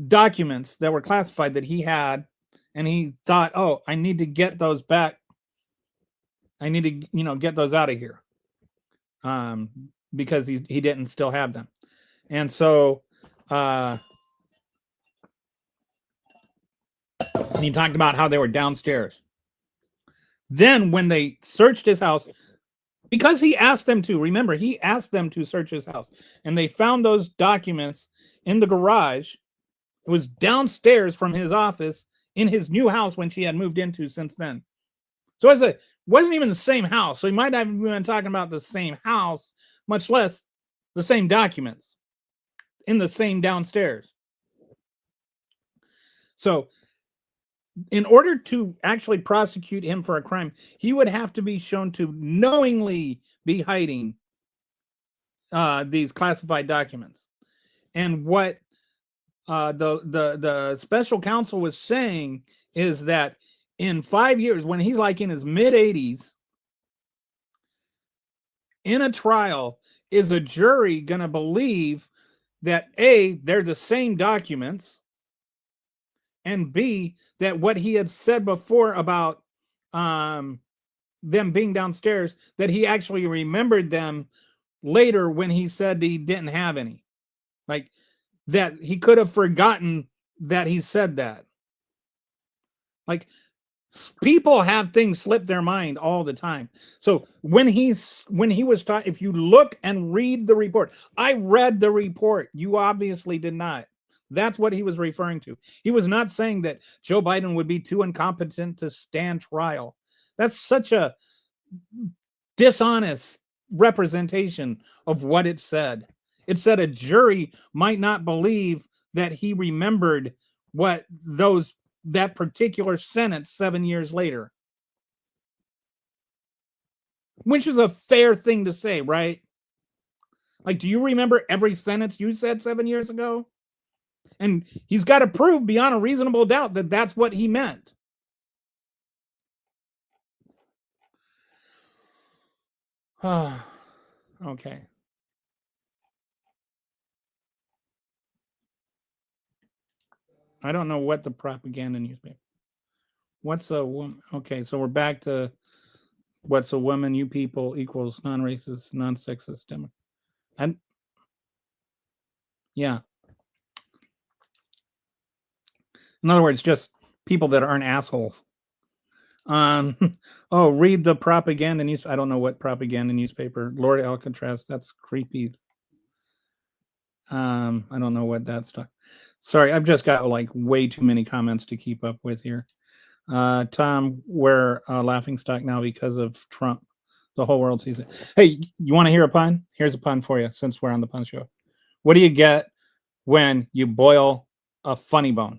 documents that were classified that he had, and he thought, oh, I need to get those back. I need to, get those out of here, because he didn't still have them. And so he talked about how they were downstairs. Then when they searched his house, because he asked them to, remember, he asked them to search his house, and they found those documents in the garage. It was downstairs from his office in his new house when she had moved into since then. So it wasn't even the same house. So he might not have been talking about the same house, much less the same documents in the same downstairs. So in order to actually prosecute him for a crime, he would have to be shown to knowingly be hiding these classified documents. And what the special counsel was saying is that in 5 years, when he's like in his mid 80s, in a trial, is a jury going to believe that A, they're the same documents, and B, that what he had said before about them being downstairs, that he actually remembered them later when he said he didn't have any. Like, that he could have forgotten that he said that. Like, people have things slip their mind all the time. So when he was taught, if you look and read the report, I read the report. You obviously did not. That's what he was referring to. He was not saying that Joe Biden would be too incompetent to stand trial. That's such a dishonest representation of what it said. It said a jury might not believe that he remembered what that particular sentence 7 years later. Which is a fair thing to say, right? Like, do you remember every sentence you said 7 years ago? And he's got to prove beyond a reasonable doubt that that's what he meant. Okay. I don't know what the propaganda newspaper. What's a woman? Okay, so we're back to what's a woman, you people equals non-racist, non-sexist Democrat. And yeah. In other words, just people that aren't assholes. Read the propaganda news. I don't know what propaganda newspaper. Lord Alcatraz, that's creepy. I don't know what that's talking. Sorry, I've just got like way too many comments to keep up with here. Tom, we're laughing stock now because of Trump. The whole world sees it. Hey, you want to hear a pun? Here's a pun for you since we're on the pun show. What do you get when you boil a funny bone?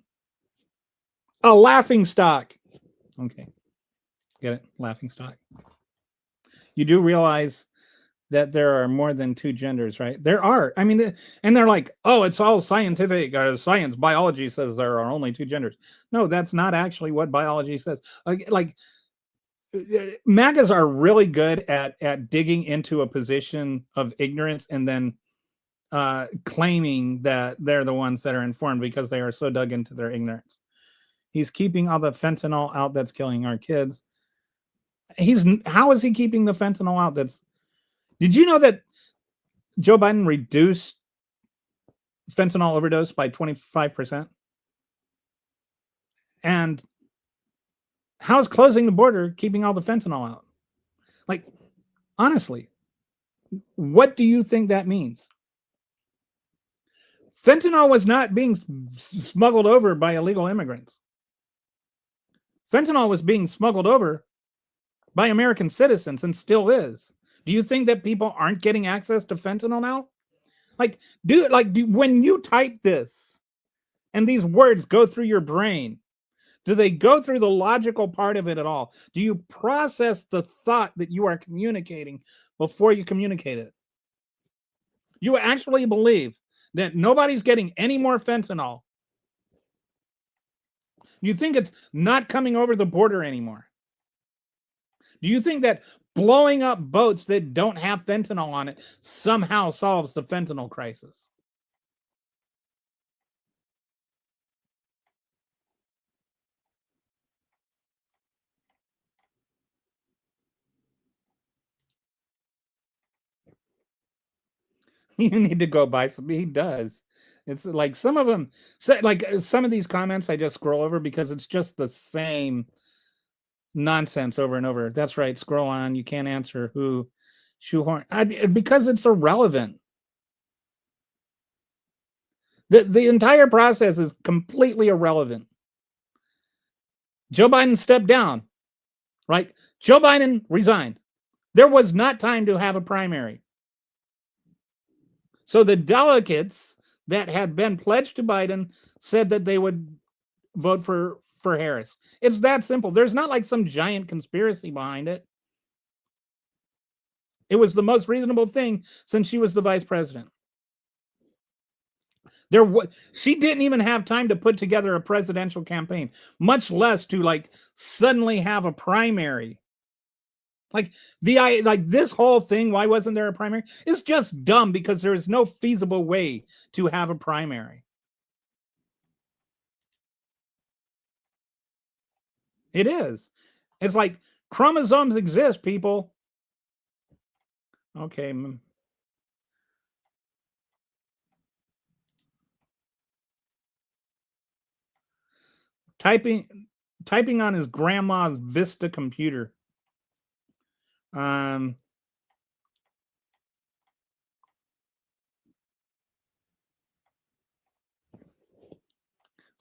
A laughing stock. Okay. Get it? Laughing stock. You do realize that there are more than two genders, right? There are. I mean, and they're like, oh, it's all scientific. Science, biology says there are only two genders. No, that's not actually what biology says. Like MAGAs are really good at digging into a position of ignorance and then claiming that they're the ones that are informed because they are so dug into their ignorance. He's keeping all the fentanyl out that's killing our kids. How is he keeping the fentanyl out? Did you know that Joe Biden reduced fentanyl overdose by 25%? And how is closing the border keeping all the fentanyl out? Like, honestly, what do you think that means? Fentanyl was not being smuggled over by illegal immigrants. Fentanyl was being smuggled over by American citizens and still is. Do you think that people aren't getting access to fentanyl now? When you type this and these words go through your brain, Do they go through the logical part of it at all? Do you process the thought that you are communicating before you communicate it? You actually believe that nobody's getting any more fentanyl. You think it's not coming over the border anymore. Do you think that blowing up boats that don't have fentanyl on it somehow solves the fentanyl crisis? You need to go buy some. He does. It's like some of them, like some of these comments, I just scroll over because it's just the same nonsense over and over. That's right. Scroll on. You can't answer who shoehorn because it's irrelevant. The entire process is completely irrelevant. Joe Biden stepped down, right? Joe Biden resigned. There was not time to have a primary. So the delegates that had been pledged to Biden said that they would vote for Harris. It's that simple. There's not like some giant conspiracy behind it. It was the most reasonable thing since she was the vice president. She didn't even have time to put together a presidential campaign, much less to like suddenly have a primary. Like this whole thing, why wasn't there a primary? It's just dumb because there is no feasible way to have a primary. It is. It's like chromosomes exist, people. Okay. Typing on his grandma's Vista computer. So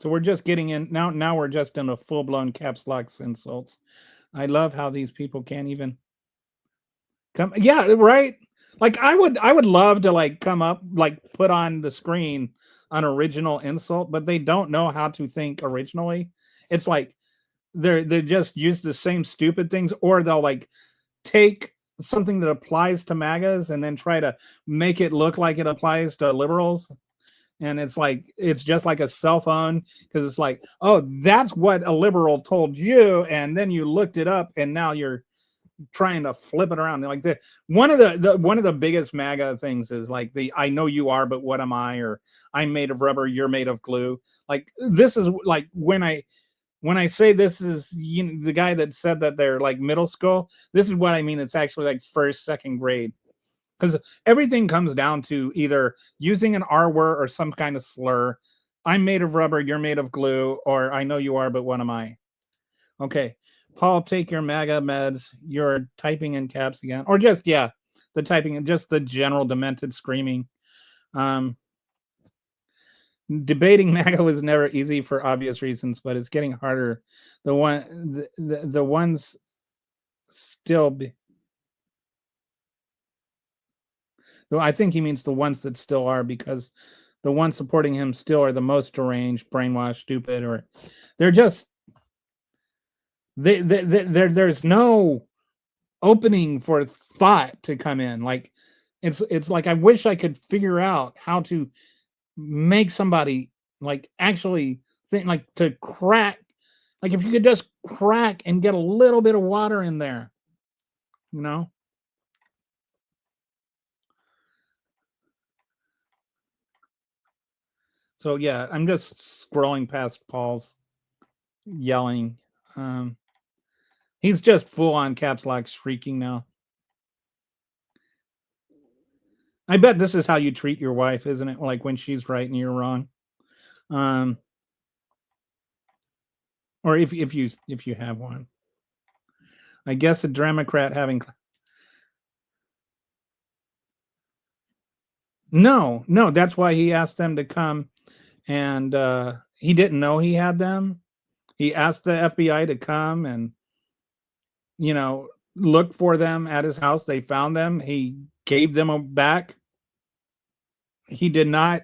we're just getting in now. Now we're just in a full-blown caps lock insults. I love how these people can't even come. Yeah, right. Like I would love to like come up, like put on the screen an original insult, but they don't know how to think originally. It's like they just use the same stupid things, or they'll like take something that applies to MAGAs and then try to make it look like it applies to liberals. And it's like it's just like a cell phone because it's like, oh, that's what a liberal told you, and then you looked it up, and now you're trying to flip it around. Like one of the biggest MAGA things is like the "I know you are, but what am I?" or "I'm made of rubber, you're made of glue." Like this is like when I say this is the guy that said that they're like middle school. This is what I mean. It's actually like first, second grade. Because everything comes down to either using an R word or some kind of slur. I'm made of rubber, you're made of glue, or I know you are, but what am I? Okay. Paul, take your MAGA meds. You're typing in caps again. Or just, yeah, the typing and just the general demented screaming. Debating MAGA was never easy for obvious reasons, but it's getting harder. The ones still be, I think he means the ones that still are, because the ones supporting him still are the most deranged, brainwashed, stupid, or they're just there's no opening for thought to come in. Like it's like I wish I could figure out how to make somebody like actually think, like to crack, like if you could just crack and get a little bit of water in there, you know. So yeah, I'm just scrolling past Paul's yelling. He's just full on caps lock shrieking now. I bet this is how you treat your wife, isn't it? Like when she's right and you're wrong. Or if you have one. I guess a Democrat having no, that's why he asked them to come, and he didn't know he had them. He asked the FBI to come and look for them at his house. They found them. He gave them back. He did not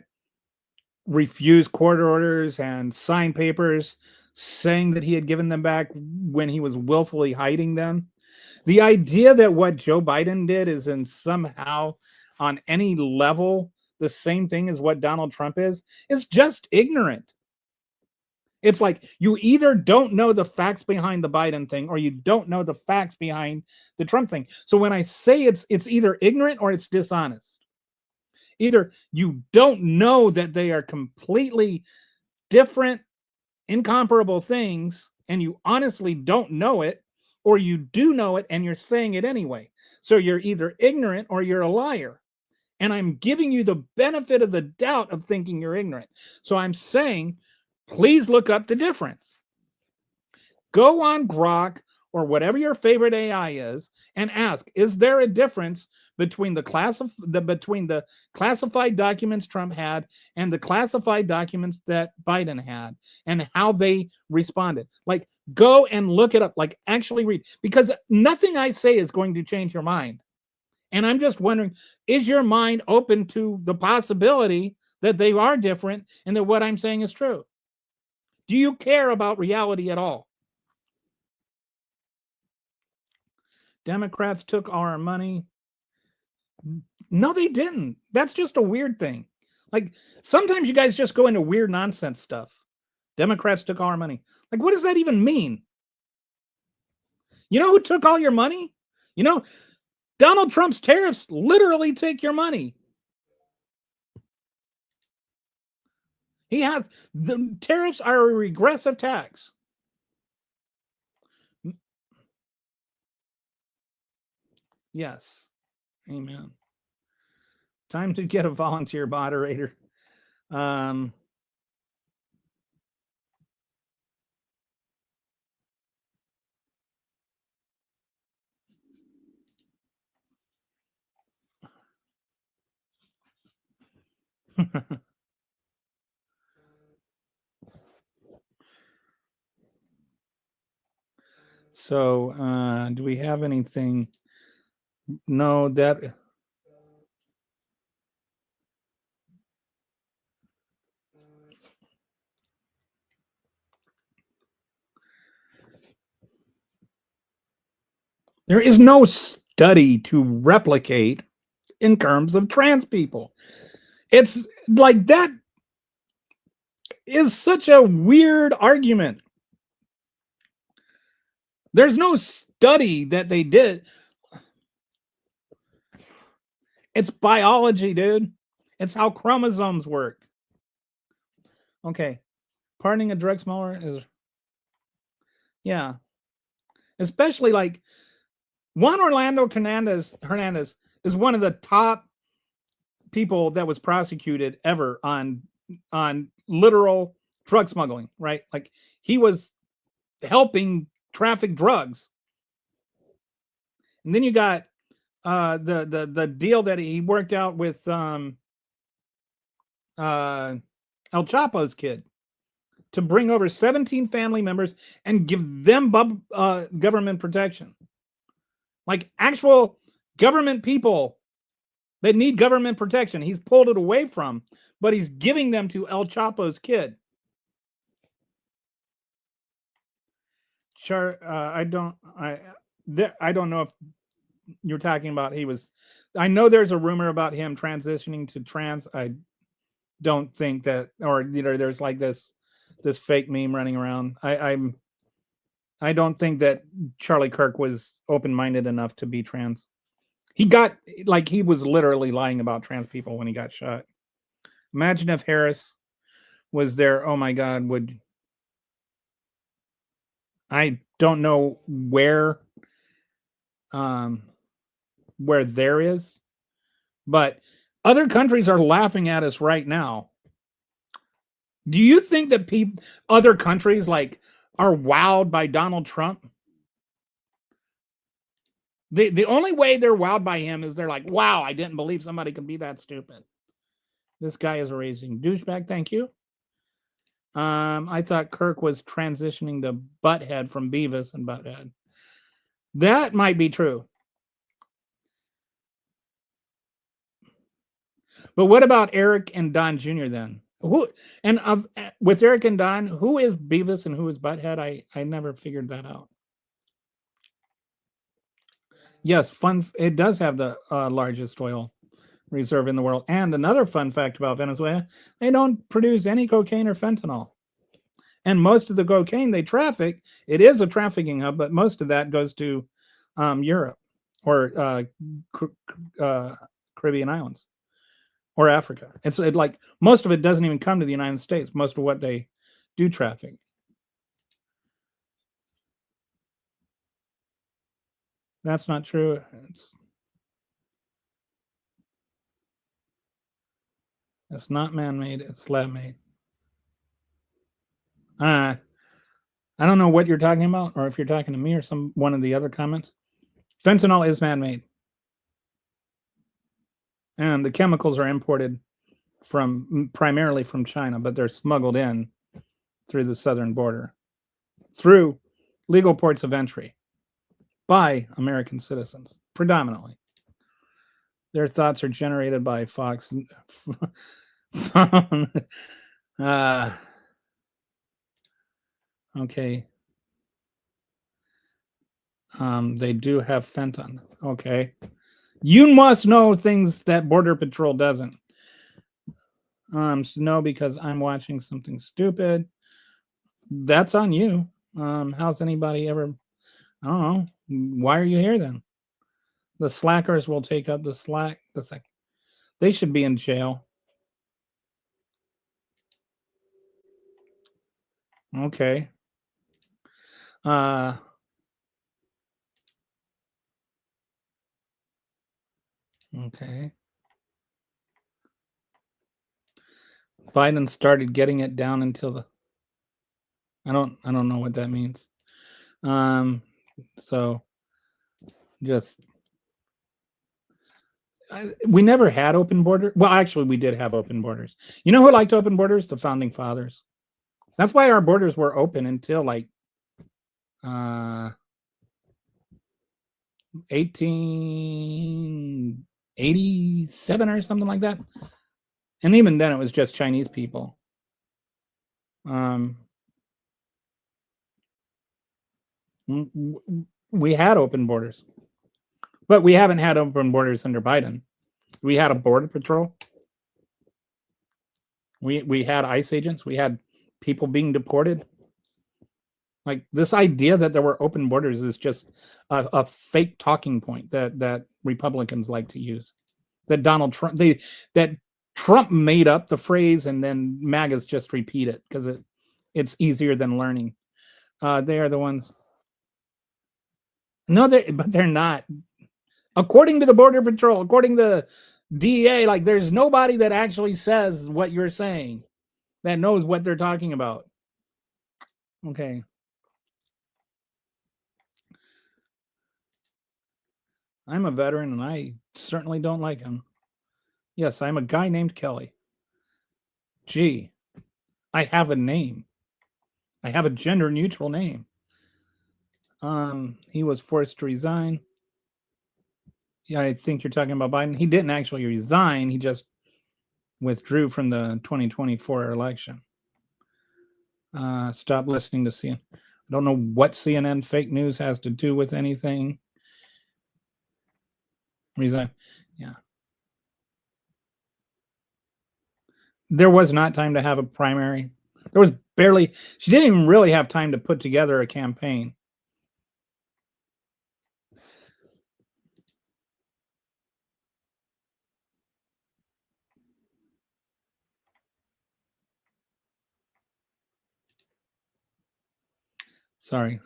refuse court orders and sign papers saying that he had given them back when he was willfully hiding them. The idea that what Joe Biden did is in somehow on any level the same thing as what Donald Trump is just ignorant. It's like you either don't know the facts behind the Biden thing or you don't know the facts behind the Trump thing. So when I say it's either ignorant or it's dishonest. Either you don't know that they are completely different, incomparable things, and you honestly don't know it, or you do know it and you're saying it anyway. So you're either ignorant or you're a liar. And I'm giving you the benefit of the doubt of thinking you're ignorant. So I'm saying, please look up the difference. Go on Grok or whatever your favorite AI is and ask, is there a difference between the classified documents Trump had and the classified documents that Biden had and how they responded? Like, go and look it up, like actually read, because nothing I say is going to change your mind. And I'm just wondering, is your mind open to the possibility that they are different and that what I'm saying is true? Do you care about reality at all? Democrats took our money. No, they didn't. That's just a weird thing. Like sometimes you guys just go into weird nonsense stuff. Democrats took our money. Like, what does that even mean? You know who took all your money? You know, Donald Trump's tariffs literally take your money. He has the tariffs are a regressive tax. Yes. Amen. Time to get a volunteer moderator. Um, so, do we have anything? No, that there is no study to replicate in terms of trans people. It's like that is such a weird argument. There's no study that they did. It's biology, dude. It's how chromosomes work. Okay. Pardoning a drug smuggler is, yeah. Especially like Juan Orlando Hernandez is one of the top people that was prosecuted ever on literal drug smuggling, right? Like he was helping traffic drugs. And then you got the deal that he worked out with El Chapo's kid to bring over 17 family members and give them government protection. Like actual government people that need government protection. He's pulled it away from, but he's giving them to El Chapo's kid. Sure, I don't know if you're talking about he was. I know there's a rumor about him transitioning to trans. I don't think that, or there's like this fake meme running around. I don't think that Charlie Kirk was open-minded enough to be trans. He was literally lying about trans people when he got shot. Imagine if Harris was there. Oh my God, I don't know where there is, but other countries are laughing at us right now. Do you think that other countries like are wowed by Donald Trump? The only way they're wowed by him is they're like, wow, I didn't believe somebody could be that stupid. This guy is a raging douchebag. Thank you. I thought Kirk was transitioning to Butthead from Beavis and Butthead. That might be true. But what about Eric and Don Jr. then? Who and with Eric and Don, who is Beavis and who is Butthead? I never figured that out. Yes, fun. It does have the largest oil reserve in the world. And another fun fact about Venezuela, they don't produce any cocaine or fentanyl. And most of the cocaine they traffic, it is a trafficking hub, but most of that goes to Europe or uh, Caribbean islands or Africa. Like most of it doesn't even come to the United States. Most of what they do traffic. That's not true. It's not man-made. It's lab-made. Uh, I don't know what you're talking about, or if you're talking to me or some one of the other comments. Fentanyl is man-made, and the chemicals are imported primarily from China, but they're smuggled in through the southern border through legal ports of entry by American citizens, predominantly. Their thoughts are generated by Fox. uh, okay. They do have fentanyl. Okay. You must know things that Border Patrol doesn't. No, because I'm watching something stupid. That's on you. How's anybody ever? I don't know. Why are you here then? The slackers will take up the slack. They should be in jail. Okay. Uh. Okay. Biden started getting it down until the. I don't know what that means. So just we never had open borders. Well, actually, we did have open borders. You know who liked open borders? The founding fathers. That's why our borders were open until like 1887 or something like that. And even then, it was just Chinese people. We had open borders, but we haven't had open borders under Biden. We had a border patrol. We had ICE agents. We had people being deported. Like this idea that there were open borders is just a fake talking point that Republicans like to use. That Donald Trump that Trump made up the phrase and then MAGAs just repeat it because it's easier than learning. They are the ones. No, but they're not. According to the Border Patrol, according to DEA, like there's nobody that actually says what you're saying that knows what they're talking about. Okay. I'm a veteran and I certainly don't like him. Yes, I'm a guy named Kelly. Gee, I have a name. I have a gender neutral name. He was forced to resign. Yeah, I think you're talking about Biden. He didn't actually resign. He just withdrew from the 2024 election. Stop listening to CNN. I don't know what CNN fake news has to do with anything. Resign. Yeah. There was not time to have a primary. There was barely, she didn't even really have time to put together a campaign. Sorry.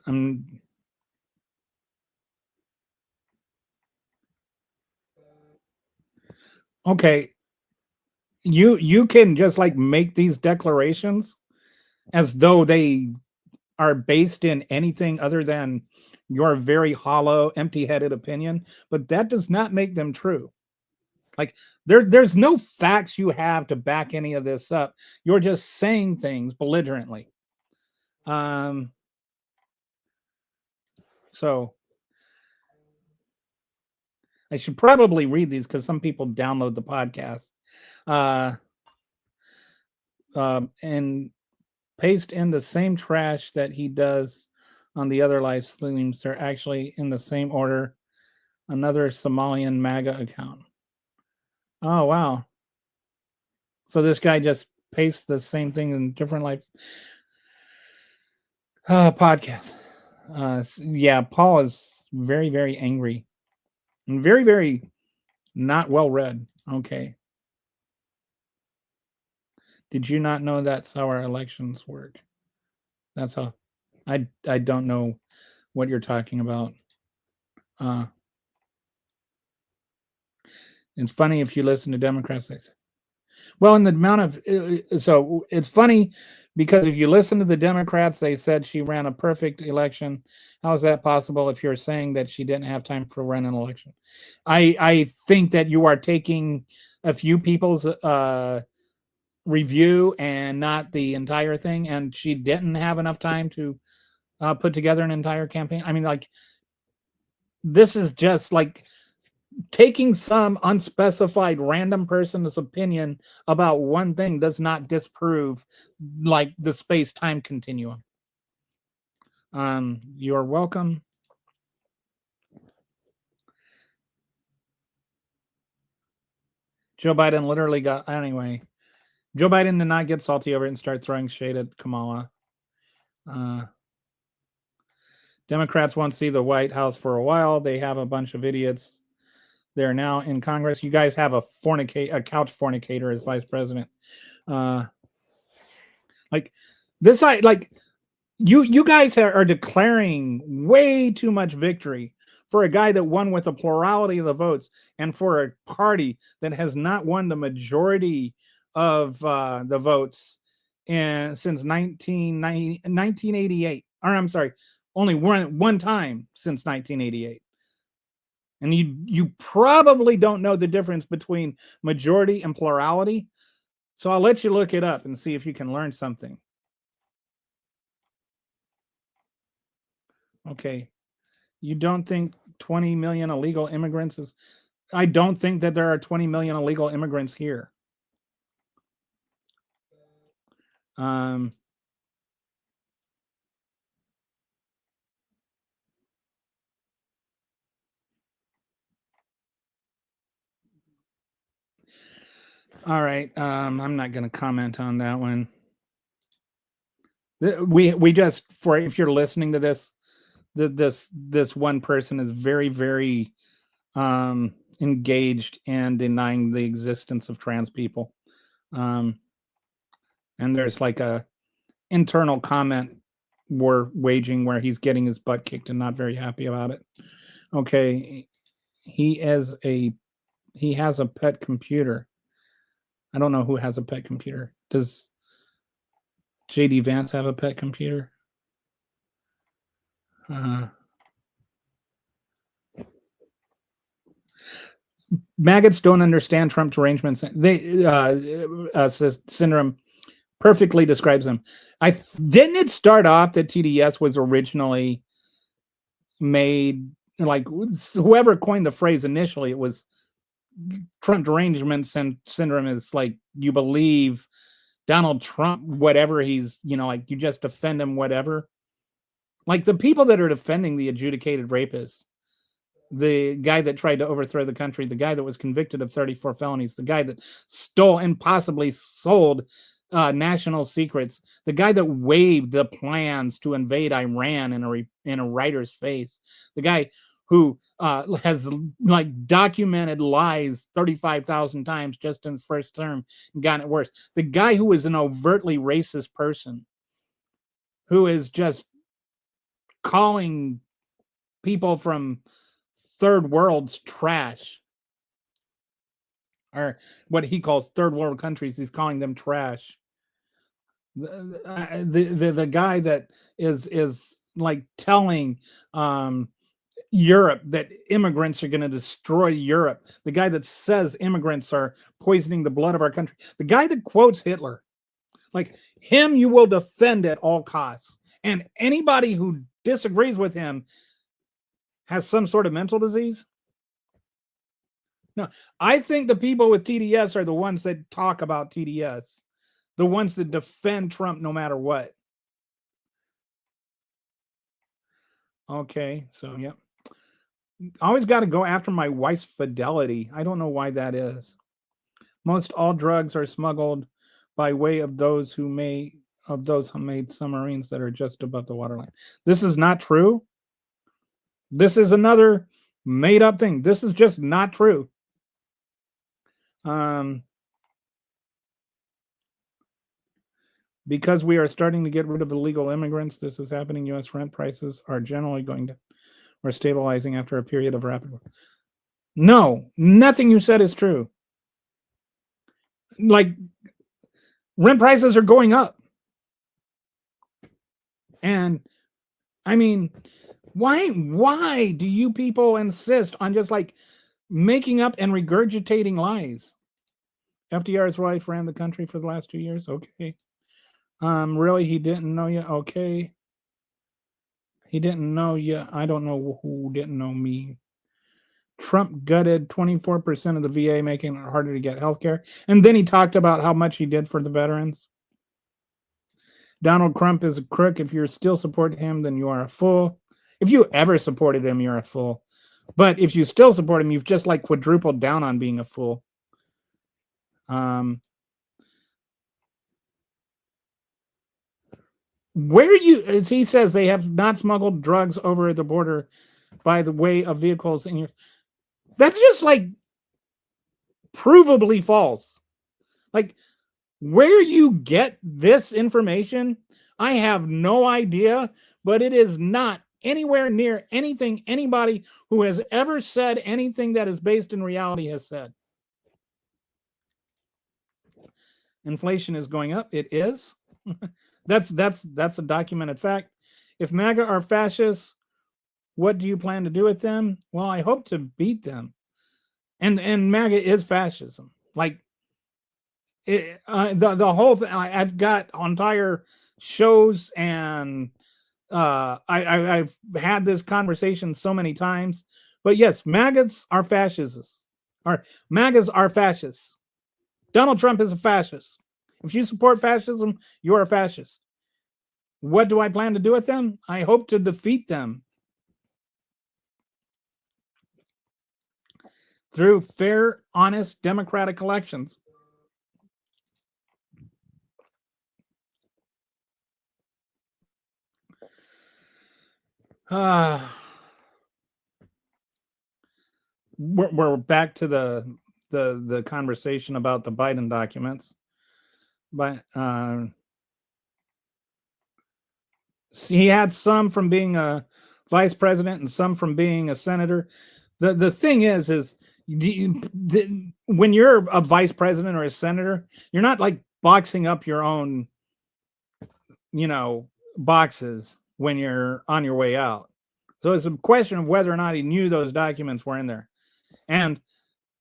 Okay. You can just like make these declarations as though they are based in anything other than your very hollow, empty-headed opinion, but that does not make them true. Like there's no facts you have to back any of this up. You're just saying things belligerently. So I should probably read these because some people download the podcast. Uh, and paste in the same trash that he does on the other live streams. They're actually in the same order. Another Somalian MAGA account. Oh wow! So this guy just pastes the same thing in different live podcasts. Yeah, Paul is very very angry and very very not well read. Okay. Did you not know that's how our elections work? That's how. I don't know what you're talking about. Uh, it's funny if you listen to Democrats. They say, well, in the amount of so it's funny because if you listen to the Democrats, they said she ran a perfect election. How is that possible if you're saying that she didn't have time for run an election? I think that you are taking a few people's review and not the entire thing, and she didn't have enough time to put together an entire campaign. I mean, like this is just like taking some unspecified random person's opinion about one thing does not disprove like the space-time continuum. You're welcome. Joe Biden literally got anyway. Joe Biden did not get salty over it and start throwing shade at Kamala. Uh, Democrats won't see the White House for a while. They have a bunch of idiots there now in Congress. You guys have a couch fornicator as vice president. Uh, like this, you guys are declaring way too much victory for a guy that won with a plurality of the votes and for a party that has not won the majority of the votes since 1988. Or I'm sorry, only one time since 1988. And you probably don't know the difference between majority and plurality. So I'll let you look it up and see if you can learn something. Okay. You don't think 20 million illegal immigrants is I don't think that there are 20 million illegal immigrants here. Um all right. I'm not going to comment on that one. We just for if you're listening to this this one person is very very engaged and denying the existence of trans people. Um and there's like a internal comment we're waging where he's getting his butt kicked and not very happy about it. Okay, he has a pet computer. I don't know who has a pet computer. Does JD Vance have a pet computer? Maggots don't understand Trump derangements. They syndrome perfectly describes them. Didn't it start off that TDS was originally made like whoever coined the phrase initially? It was Trump derangement syndrome is like you believe Donald Trump, whatever he's, like you just defend him, whatever. Like the people that are defending the adjudicated rapists, the guy that tried to overthrow the country, the guy that was convicted of 34 felonies, the guy that stole and possibly sold national secrets, the guy that waved the plans to invade Iran in a writer's face, the guy who has like documented lies 35,000 times just in the first term and gotten it worse. The guy who is an overtly racist person who is just calling people from third world's trash, or what he calls third world countries. He's calling them trash. The guy that is like telling Europe that immigrants are going to destroy Europe. The guy that says immigrants are poisoning the blood of our country. The guy that quotes Hitler. Like him, you will defend at all costs. And anybody who disagrees with him has some sort of mental disease. No, I think the people with TDS are the ones that talk about TDS. The ones that defend Trump no matter what. Okay, so yeah. Always got to go after my wife's fidelity. I don't know why that is. Most all drugs are smuggled by way of those who made submarines that are just above the waterline. This is not true. This is another made up thing. This is just not true. Because we are starting to get rid of illegal immigrants, this is happening. U.S. rent prices are generally going to or stabilizing after a period of rapid. No, nothing you said is true. Like, rent prices are going up. And I mean, why do you people insist on just like making up and regurgitating lies? FDR's wife ran the country for the last 2 years. Okay. Really, he didn't know you. Okay. He didn't know you. I don't know who didn't know me. Trump gutted 24% of the VA, making it harder to get health care. And then he talked about how much he did for the veterans. Donald Trump is a crook. If you're still supporting him, then you are a fool. If you ever supported him, you're a fool. But if you still support him, you've just like quadrupled down on being a fool. Where you, as he says, they have not smuggled drugs over the border by the way of vehicles in your. That's just like provably false. Like, where you get this information, I have no idea, but it is not anywhere near anything anybody who has ever said anything that is based in reality has said. Inflation is going up. It is. That's a documented fact. If MAGA are fascists, what do you plan to do with them? Well, I hope to beat them. And MAGA is fascism. Like, the whole thing. I've got entire shows, and I've had this conversation so many times. But yes, MAGAs are fascists. Or MAGAs are fascists. Donald Trump is a fascist. If you support fascism, you are a fascist. What do I plan to do with them? I hope to defeat them through fair, honest, democratic elections. We're back to the conversation about the Biden documents, but he had some from being a vice president and some from being a senator. The thing is when you're a vice president or a senator, you're not like boxing up your own, boxes when you're on your way out. So it's a question of whether or not he knew those documents were in there, and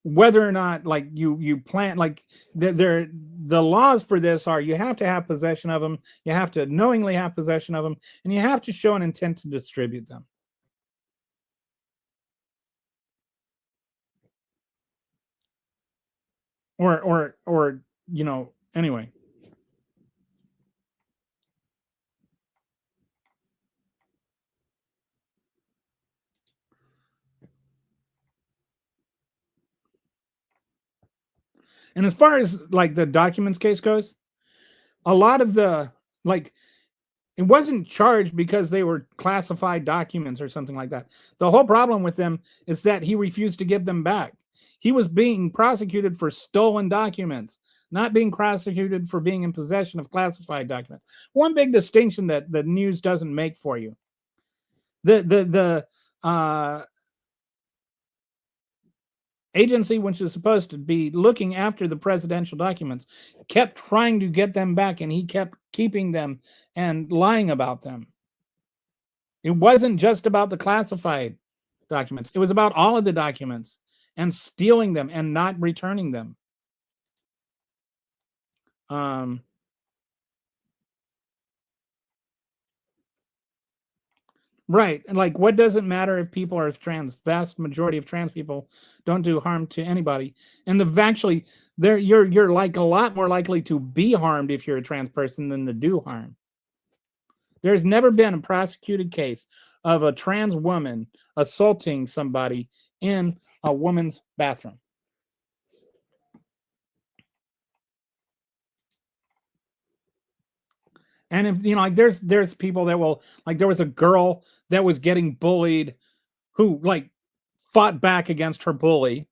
whether or not like you plan, like the laws for this are you have to have possession of them, you have to knowingly have possession of them, and you have to show an intent to distribute them. Or anyway. And as far as like the documents case goes, a lot of the like it wasn't charged because they were classified documents or something like that. The whole problem with them is that he refused to give them back. He was being prosecuted for stolen documents, not being prosecuted for being in possession of classified documents. One big distinction that the news doesn't make for you. The agency, which is supposed to be looking after the presidential documents, kept trying to get them back, and he kept keeping them and lying about them. It wasn't just about the classified documents. It was about all of the documents and stealing them and not returning them. Right. And like, what does it matter if people are trans? Vast majority of trans people don't do harm to anybody. And actually, there you're like a lot more likely to be harmed if you're a trans person than to do harm. There's never been a prosecuted case of a trans woman assaulting somebody in a woman's bathroom. And if you know, like there's people that will like there was a girl that was getting bullied who like fought back against her bully,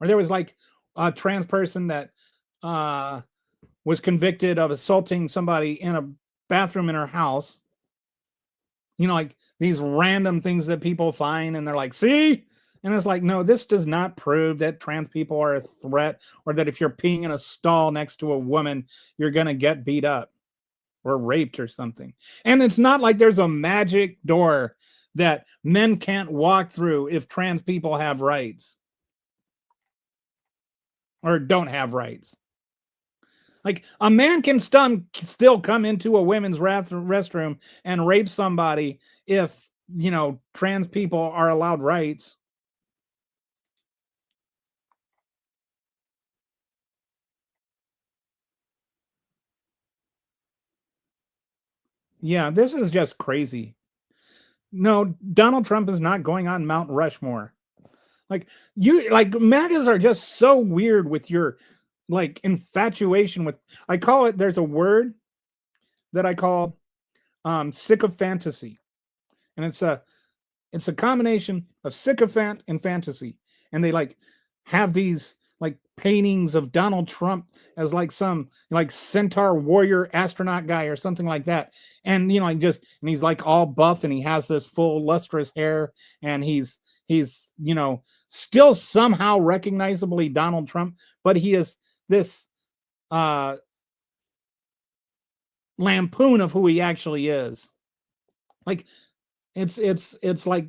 or there was like a trans person that uh was convicted of assaulting somebody in a bathroom in her house. You know, like these random things that people find and they're like, see? And it's like, no, this does not prove that trans people are a threat or that if you're peeing in a stall next to a woman, you're going to get beat up or raped or something. And it's not like there's a magic door that men can't walk through if trans people have rights or don't have rights. Like a man can still come into a women's restroom and rape somebody if, you know, trans people are allowed rights. Yeah, this is just crazy. No, Donald Trump is not going on Mount Rushmore. Like MAGAs are just so weird with your like infatuation with I call it there's a word that I call sycophantasy. And it's a combination of sycophant and fantasy. And they like have these like paintings of Donald Trump as like some like centaur warrior astronaut guy or something like that. And you know, like just and he's like all buff and he has this full lustrous hair and he's you know still somehow recognizably Donald Trump, but he is this uh lampoon of who he actually is. Like it's like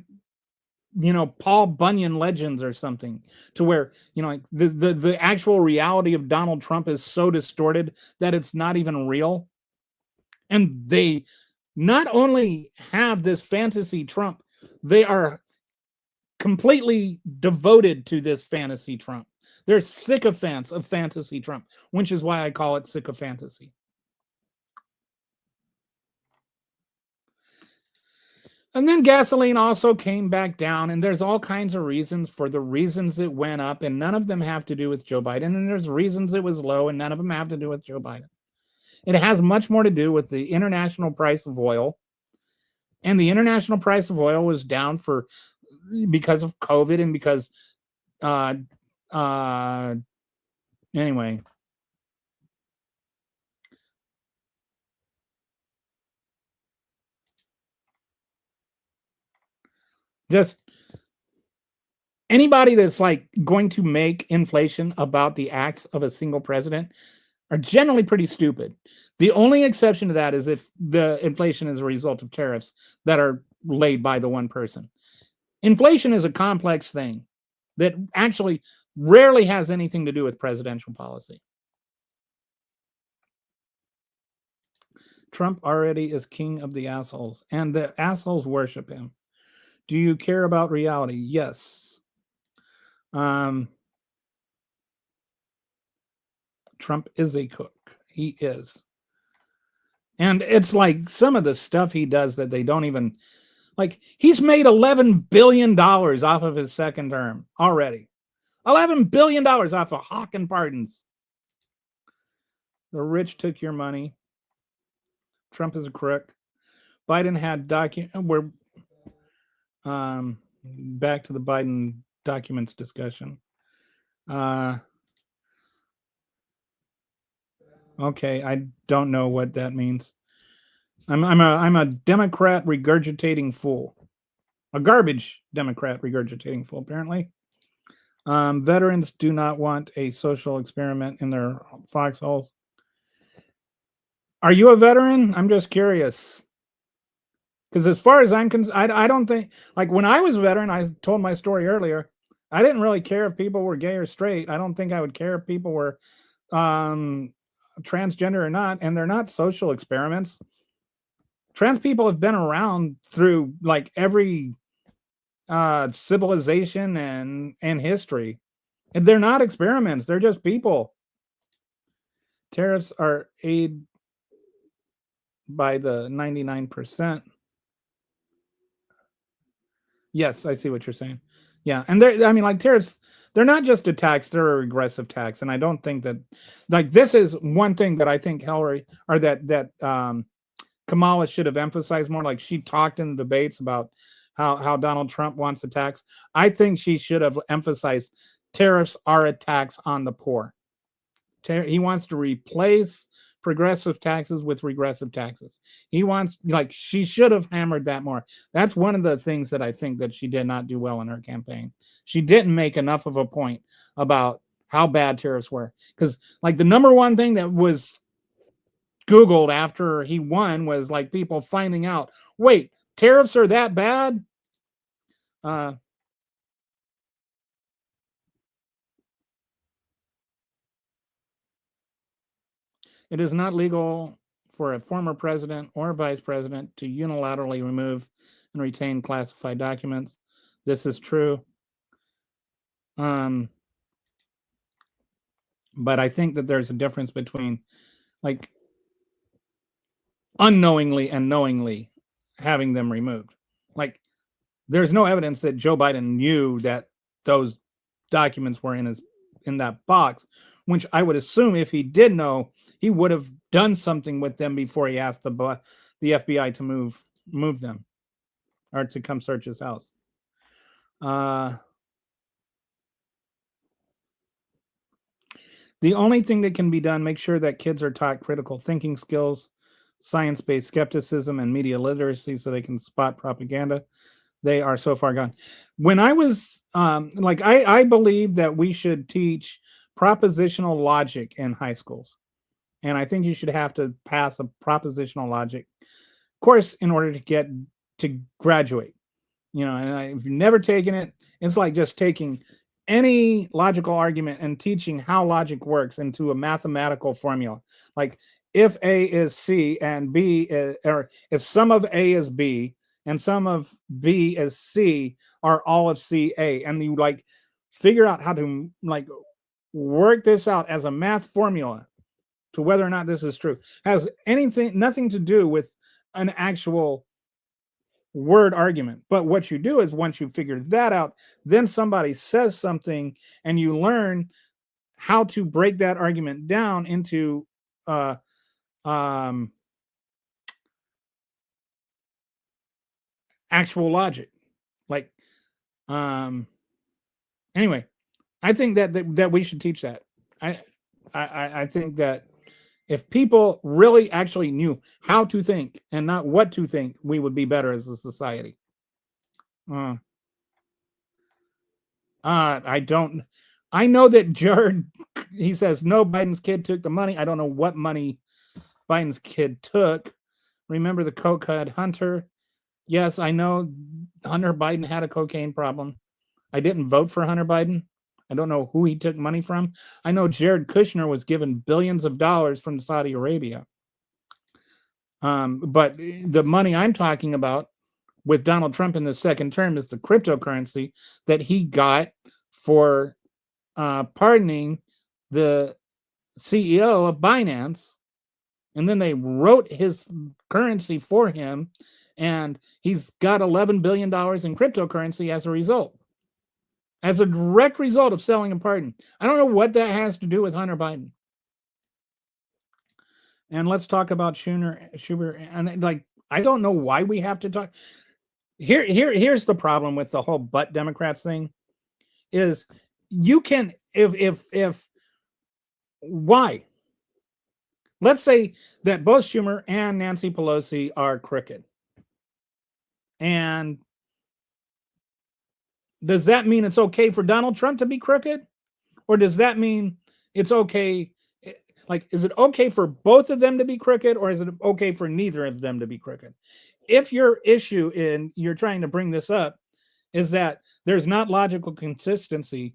you know Paul Bunyan legends or something to where you know like the actual reality of Donald Trump is so distorted that it's not even real. And they not only have this fantasy Trump, they are completely devoted to this fantasy Trump. They're sycophants of fantasy Trump, which is why I call it sycophantasy. And then gasoline also came back down, and there's all kinds of reasons for the reasons it went up, and none of them have to do with Joe Biden. And there's reasons it was low, and none of them have to do with Joe Biden. It has much more to do with the international price of oil. And the international price of oil was down because of COVID and because uh anyway. Just anybody that's like going to make inflation about the acts of a single president are generally pretty stupid. The only exception to that is if the inflation is a result of tariffs that are laid by the one person. Inflation is a complex thing that actually rarely has anything to do with presidential policy. Trump already is king of the assholes, and the assholes worship him. Do you care about reality? Yes. Um, Trump is a cook. He is. And it's like some of the stuff he does that they don't even like. He's made $11 billion off of his second term already. $11 billion off of hawking pardons. The rich took your money. Trump is a crook. Biden had we're back to the Biden documents discussion. Okay, I don't know what that means. I'm a Democrat regurgitating fool. A garbage Democrat regurgitating fool, apparently. Veterans do not want a social experiment in their foxholes. Are you a veteran? I'm just curious. Because as far as I'm concerned, I don't think, like when I was a veteran, I told my story earlier, I didn't really care if people were gay or straight. I don't think I would care if people were transgender or not. And they're not social experiments. Trans people have been around through like every civilization and history. And they're not experiments, they're just people. Tariffs are aid by the 99%. Yes, I see what you're saying. Yeah, and I mean, like tariffs, they're not just a tax; they're a regressive tax, and I don't think that, like, this is one thing that I think Hillary or that Kamala should have emphasized more. Like she talked in the debates about how Donald Trump wants a tax. I think she should have emphasized tariffs are a tax on the poor. He wants to replace progressive taxes with regressive taxes. He wants, like, she should have hammered that more. That's one of the things that I think that she did not do well in her campaign. She didn't make enough of a point about how bad tariffs were. Because, like, the number one thing that was Googled after he won was like people finding out, wait, tariffs are that bad? It is not legal for a former president or vice president to unilaterally remove and retain classified documents. This is true. But I think that there's a difference between like unknowingly and knowingly having them removed. Like there's no evidence that Joe Biden knew that those documents were in that box, which I would assume if he did know, he would have done something with them before he asked the FBI to move them or to come search his house. The only thing that can be done, make sure that kids are taught critical thinking skills, science-based skepticism, and media literacy so they can spot propaganda. They are so far gone. When I was I believe that we should teach propositional logic in high schools. And I think you should have to pass a propositional logic course in order to graduate. And if you've never taken it, it's like just taking any logical argument and teaching how logic works into a mathematical formula. Like if A is C and B is, or if some of A is B and some of B is C, are all of C A, and you like figure out how to like work this out as a math formula to whether or not this is true, has nothing to do with an actual word argument. But what you do is once you figure that out, then somebody says something and you learn how to break that argument down into actual logic. Like anyway, I think that we should teach that. I think that if people really actually knew how to think and not what to think, we would be better as a society. I don't. I know that Jared. He says no. Biden's kid took the money. I don't know what money Biden's kid took. Remember the cokehead Hunter? Yes, I know Hunter Biden had a cocaine problem. I didn't vote for Hunter Biden. I don't know who he took money from. I know Jared Kushner was given billions of dollars from Saudi Arabia. But the money I'm talking about with Donald Trump in the second term is the cryptocurrency that he got for pardoning the CEO of Binance. And then they wrote his currency for him, and he's got $11 billion in cryptocurrency as a result. As a direct result of selling a pardon. I don't know what that has to do with Hunter Biden. And let's talk about Schumer. And like, I don't know why we have to talk. Here's the problem with the whole butt Democrats thing is you can, if why? Let's say that both Schumer and Nancy Pelosi are crooked. And does that mean it's okay for Donald Trump to be crooked? Or does that mean it's okay? Like, is it okay for both of them to be crooked, or is it okay for neither of them to be crooked? If your issue in you're trying to bring this up is that there's not logical consistency,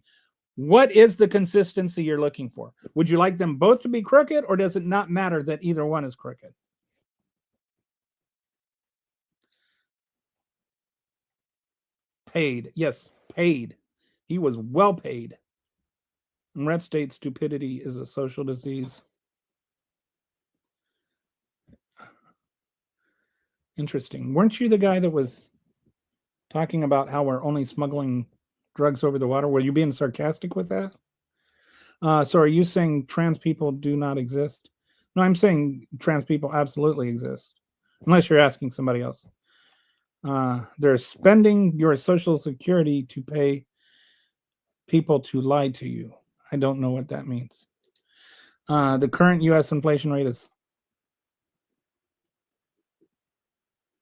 what is the consistency you're looking for? Would you like them both to be crooked, or does it not matter that either one is crooked? Paid. Yes, paid. He was well paid. In red state, stupidity is a social disease. Interesting. Weren't you the guy that was talking about how we're only smuggling drugs over the water? Were you being sarcastic with that? So are you saying trans people do not exist? No, I'm saying trans people absolutely exist, unless you're asking somebody else. They're spending your social security to pay people to lie to you. I don't know what that means. The current U.S. inflation rate is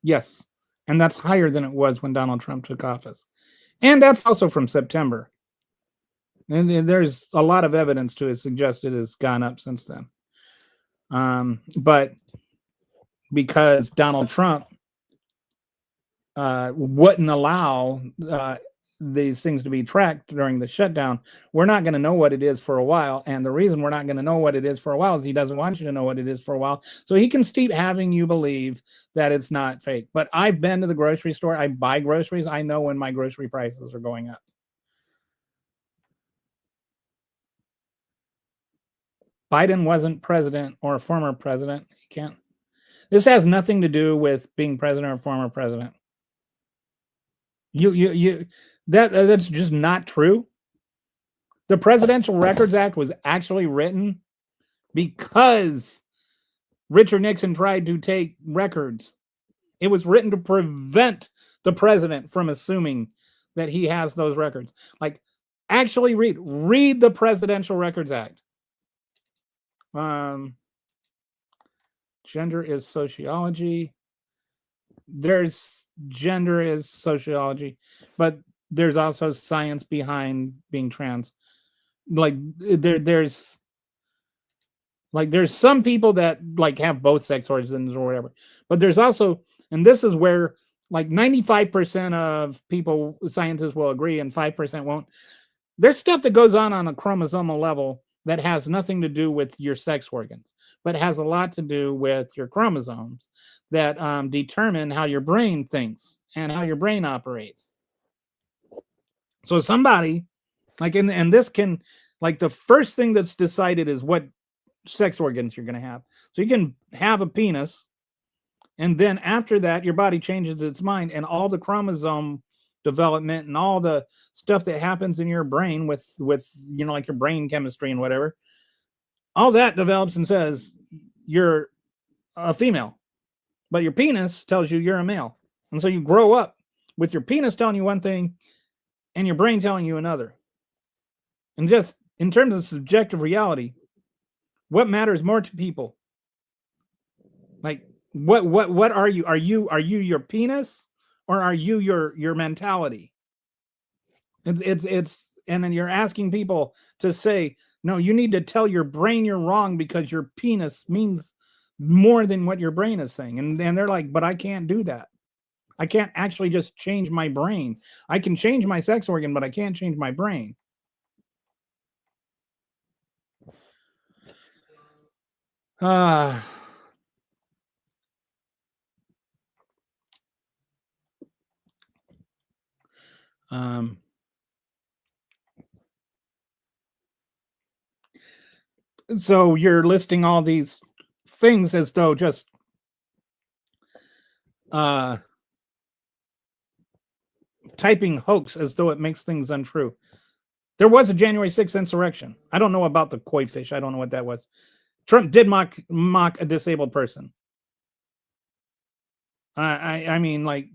yes, and that's higher than it was when Donald Trump took office, and that's also from September. And there's a lot of evidence to suggest it has gone up since then. But because Donald Trump wouldn't allow these things to be tracked during the shutdown, we're not going to know what it is for a while. And the reason we're not going to know what it is for a while is he doesn't want you to know what it is for a while. So he can keep having you believe that it's not fake. But I've been to the grocery store. I buy groceries. I know when my grocery prices are going up. Biden wasn't president or a former president. He can't. This has nothing to do with being president or former president. That's just not true. The Presidential Records Act was actually written because Richard Nixon tried to take records. It was written to prevent the president from assuming that he has those records. Like, actually read the Presidential Records Act. Gender is sociology. There's gender is sociology, but there's also science behind being trans. Like there's some people that like have both sex organs or whatever, but there's also, and this is where like 95% of people, scientists will agree and 5% won't. There's stuff that goes on a chromosomal level that has nothing to do with your sex organs, but has a lot to do with your chromosomes that determine how your brain thinks and how your brain operates. So somebody like, and this can, like, the first thing that's decided is what sex organs you're going to have. So you can have a penis, and then after that, your body changes its mind, and all the chromosome development and all the stuff that happens in your brain with like your brain chemistry and whatever, all that develops and says you're a female, but your penis tells you you're a male. And so you grow up with your penis telling you one thing and your brain telling you another. And just in terms of subjective reality, what matters more to people? Like, what are you? Are you your penis, or are you your mentality? It's and then you're asking people to say, no, you need to tell your brain you're wrong because your penis means more than what your brain is saying. And they're like, but I can't do that. I can't actually just change my brain. I can change my sex organ, but I can't change my brain. So you're listing all these things as though just typing hoax as though it makes things untrue. There was a January 6th insurrection. I don't know about the koi fish. I don't know what that was. Trump did mock a disabled person. I mean, like,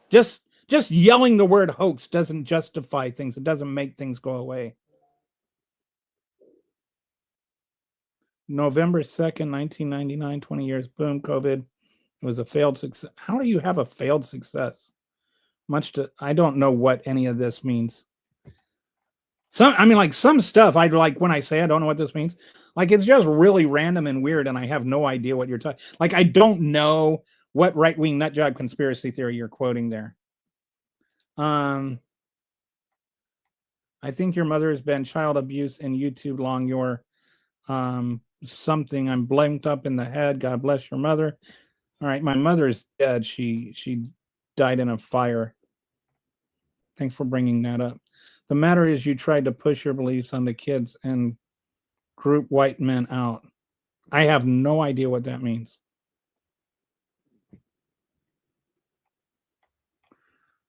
just yelling the word hoax doesn't justify things. It doesn't make things go away. November 2nd, 1999, 20 years, boom, COVID. It was a failed success. How do you have a failed success? I don't know what any of this means. Some stuff I like when I say I don't know what this means. Like, it's just really random and weird, and I have no idea what you're talking. Like, I don't know what right-wing nutjob conspiracy theory you're quoting there. I think your mother has been child abuse in YouTube long. Your something, I'm blanked up in the head. God bless your mother. All right, my mother is dead. She died in a fire. Thanks for bringing that up. The matter is, you tried to push your beliefs on the kids and group white men out. I have no idea what that means.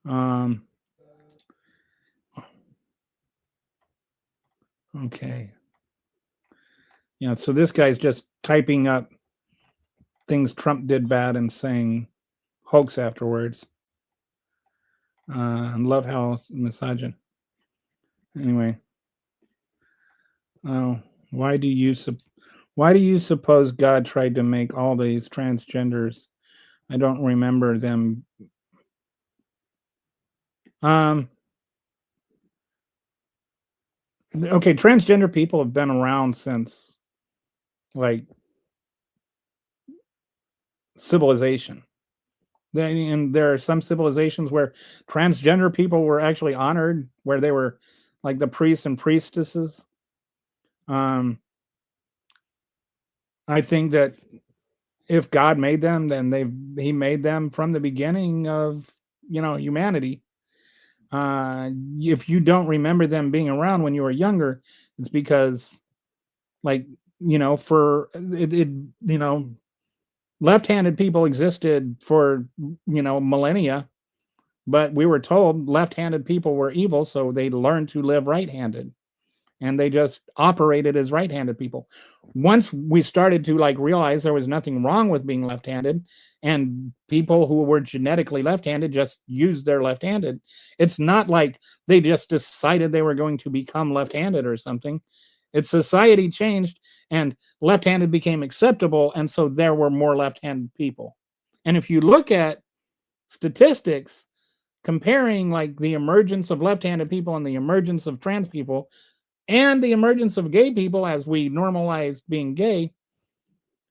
Um, okay. Yeah, so this guy's just typing up things Trump did bad and saying hoax afterwards. And love how misogyn. Anyway, oh, why do you why do you suppose God tried to make all these transgenders? I don't remember them. Um, okay, transgender people have been around since like civilization. And there are some civilizations where transgender people were actually honored, where they were like the priests and priestesses. Um, I think that if God made them, then he made them from the beginning of humanity. If you don't remember them being around when you were younger, it's because like for it left-handed people existed for millennia, but we were told left-handed people were evil, so they learned to live right-handed, and they just operated as right-handed people. Once we started to realize there was nothing wrong with being left-handed, and people who were genetically left-handed just used their left-handed, it's not like they just decided they were going to become left-handed or something. It's society changed and left-handed became acceptable, and so there were more left-handed people. And if you look at statistics comparing the emergence of left-handed people and the emergence of trans people and the emergence of gay people as we normalize being gay,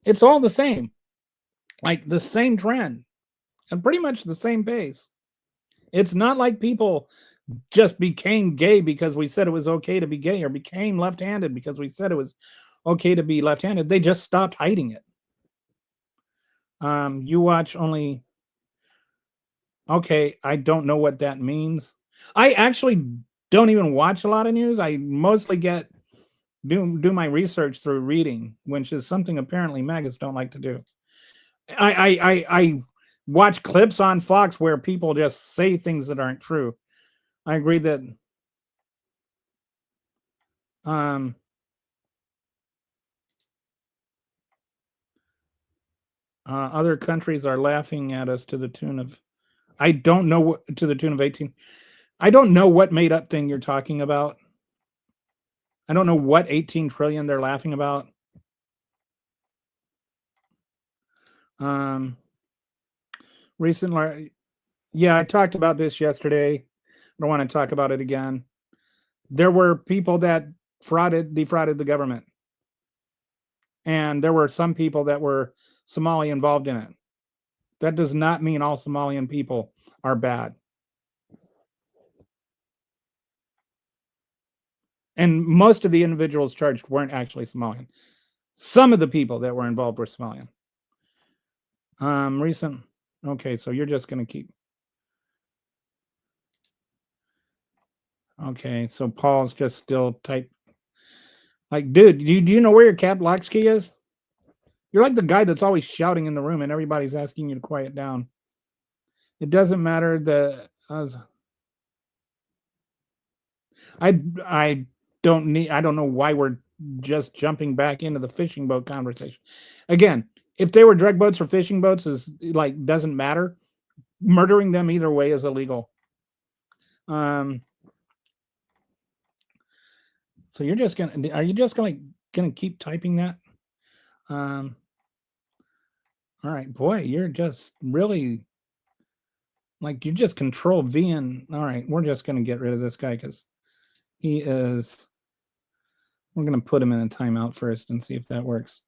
it's all the same. Like the same trend and pretty much the same pace. It's not like people just became gay because we said it was okay to be gay, or became left-handed because we said it was okay to be left-handed. They just stopped hiding it. You watch only. Okay, I don't know what that means. I actually don't even watch a lot of news. I mostly do my research through reading, which is something apparently maggots don't like to do. I watch clips on Fox where people just say things that aren't true. I agree that um other countries are laughing at us to the tune of, I don't know what, to the tune of 18. I don't know what made up thing you're talking about. I don't know what 18 trillion they're laughing about. Um recently, yeah, I talked about this yesterday. I don't want to talk about it again. There were people that defrauded the government, and there were some people that were Somali involved in it. That does not mean all Somalian people are bad. And most of the individuals charged weren't actually Somalian. Some of the people that were involved were Somalian. Recent. Okay, so you're just gonna keep. Okay, so Paul's just still type. Like, dude, do you know where your cap lock key is? You're like the guy that's always shouting in the room and everybody's asking you to quiet down. It doesn't matter. I I don't know why we're just jumping back into the fishing boat conversation. Again, if they were drug boats or fishing boats is doesn't matter. Murdering them either way is illegal. Um so you're just gonna, are you just gonna keep typing that? Um all right, boy, you're just really you just control V, and all right, we're just gonna get rid of this guy because he is, we're gonna put him in a timeout first and see if that works.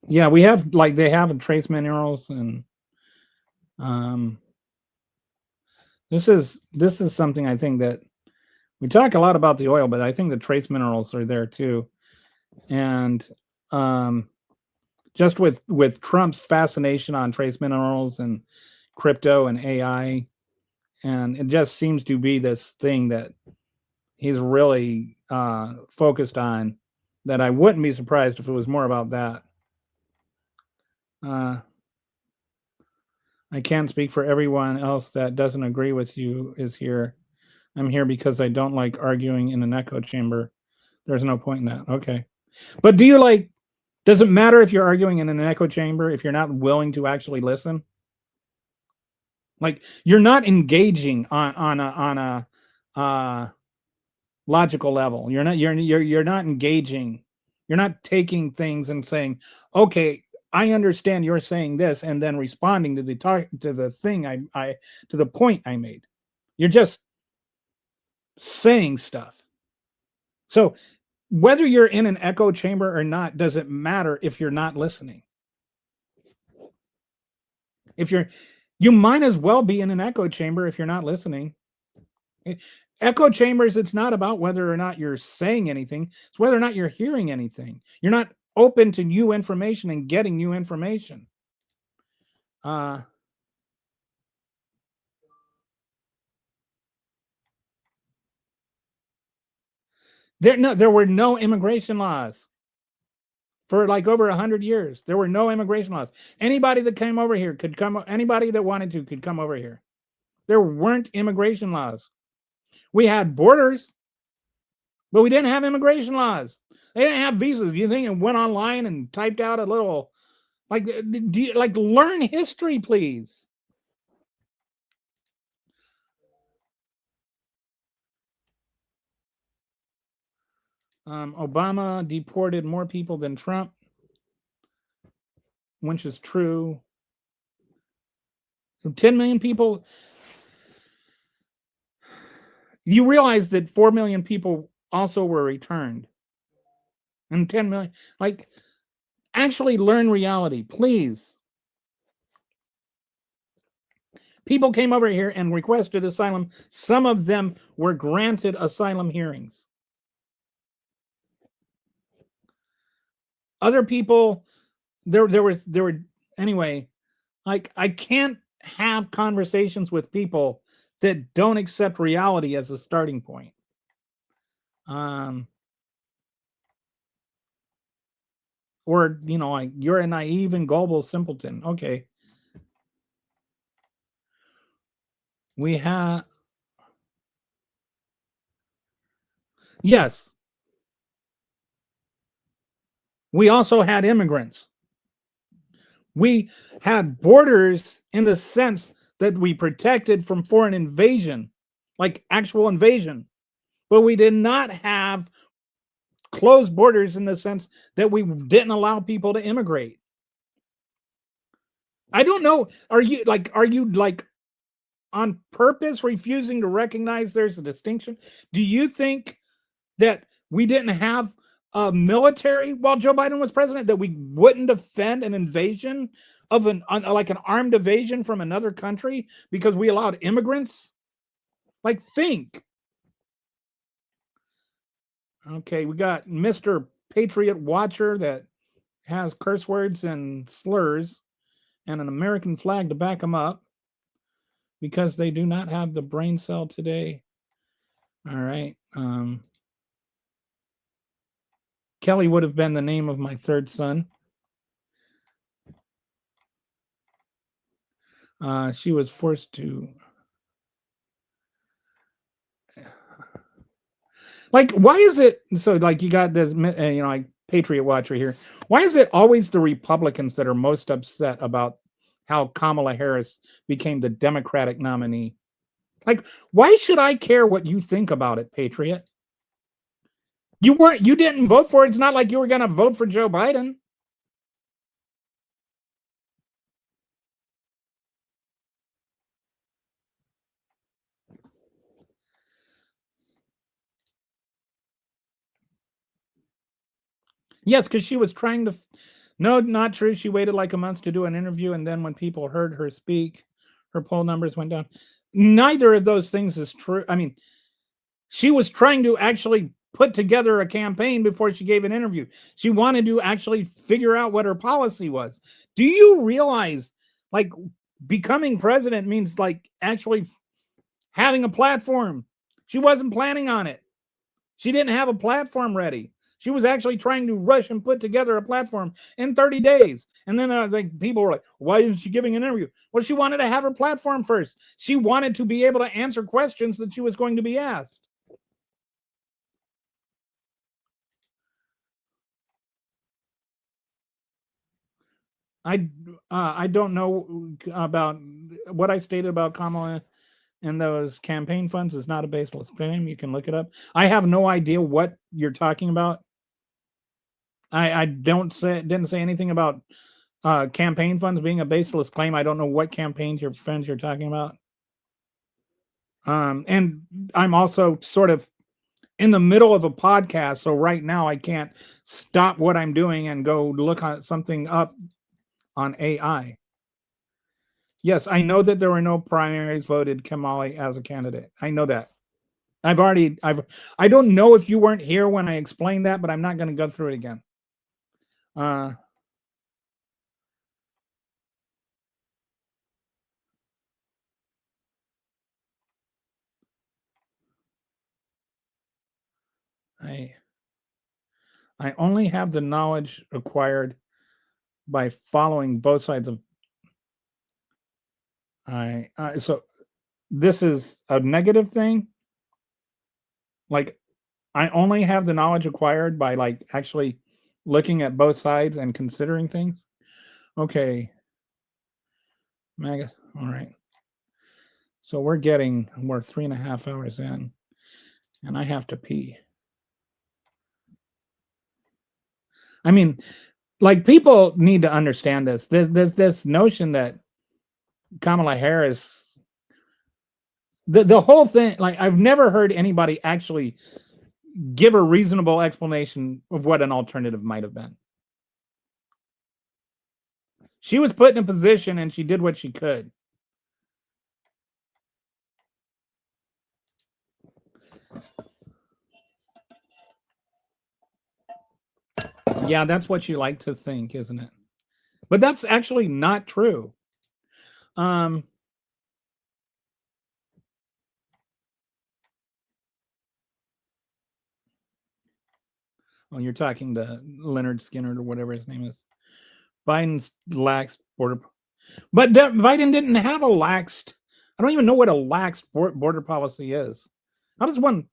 Yeah, we have they have trace minerals, and um this is something I think that we talk a lot about the oil, but I think the trace minerals are there too. And just with Trump's fascination on trace minerals and crypto and AI, and it just seems to be this thing that he's really focused on. That I wouldn't be surprised if it was more about that. I can't speak for everyone else that doesn't agree with you is here. I'm here because I don't like arguing in an echo chamber. There's no point in that. Okay. But do you like, does it matter if you're arguing in an echo chamber if you're not willing to actually listen? Like you're not engaging on a logical level. You're not engaging. You're not taking things and saying, okay, I understand you're saying this, and then responding to the thing I to the point I made. You're just saying stuff. So whether you're in an echo chamber or not doesn't matter if you're not listening. If you might as well be in an echo chamber if you're not listening. Echo chambers, it's not about whether or not you're saying anything, it's whether or not you're hearing anything. You're not open to new information and getting new information. There were no immigration laws for like over 100 years. There were no immigration laws. Anybody that came over here could come. Anybody that wanted to could come over here. There weren't immigration laws. We had borders, but we didn't have immigration laws. They didn't have visas. You think it went online and typed out a little, like, do you, like, learn history, please. Obama deported more people than Trump, which is true. 10 million people. You realize that 4 million people also were returned. And 10 million, like, actually learn reality, please. People came over here and requested asylum. Some of them were granted asylum hearings. Other people, there were anyway. Like, I can't have conversations with people that don't accept reality as a starting point. Or, you know, like, you're a naive and gullible simpleton. Okay. We have, yes. We also had immigrants. We had borders in the sense that we protected from foreign invasion, like actual invasion. But we did not have closed borders in the sense that we didn't allow people to immigrate. I don't know. Are you like on purpose refusing to recognize there's a distinction? Do you think that we didn't have a military while Joe Biden was president, that we wouldn't defend an invasion of like an armed invasion from another country because we allowed immigrants? Like, think. Okay, we got Mr. Patriot Watcher that has curse words and slurs and an American flag to back them up because they do not have the brain cell today. All right. Kelly would have been the name of my third son. She was forced to. Like, why is it so? Like, you got this, you know, like Patriot Watcher here. Why is it always the Republicans that are most upset about how Kamala Harris became the Democratic nominee? Like, why should I care what you think about it, Patriot? You didn't vote for it. It's not like you were going to vote for Joe Biden. Yes, because she was trying to. No, not true. She waited like a month to do an interview, and then when people heard her speak, her poll numbers went down. Neither of those things is true. I mean, she was trying to actually put together a campaign before she gave an interview. She wanted to actually figure out what her policy was. Do you realize, like, becoming president means like actually having a platform? She wasn't planning on it. She didn't have a platform ready. She was actually trying to rush and put together a platform in 30 days. And then like people were like, why isn't she giving an interview? Well, she wanted to have her platform first. She wanted to be able to answer questions that she was going to be asked. I don't know about what I stated about Kamala and those campaign funds is not a baseless claim. You can look it up. I have no idea what you're talking about. I didn't say anything about campaign funds being a baseless claim. I don't know what campaigns your friends you're talking about. And I'm also sort of in the middle of a podcast, so right now I can't stop what I'm doing and go look at something up on AI. Yes, I know that there were no primaries voted Kamali as a candidate. I know that. I don't know if you weren't here when I explained that, but I'm not going to go through it again. Uh, I I only have the knowledge acquired by following both sides of so this is a negative thing. Like I only have the knowledge acquired by like actually looking at both sides and considering things. Okay, Magus. All right. So we're 3.5 hours in, and I have to pee. I mean, like people need to understand this. There's this notion that Kamala Harris, the whole thing. Like I've never heard anybody actually give a reasonable explanation of what an alternative might have been. She was put in a position and she did what she could. Yeah, that's what you like to think, isn't it? But that's actually not true. Um, well, you're talking to Leonard Skinner or whatever his name is. Biden's lax border, but Biden didn't have a laxed. I don't even know what a lax border policy is. How does one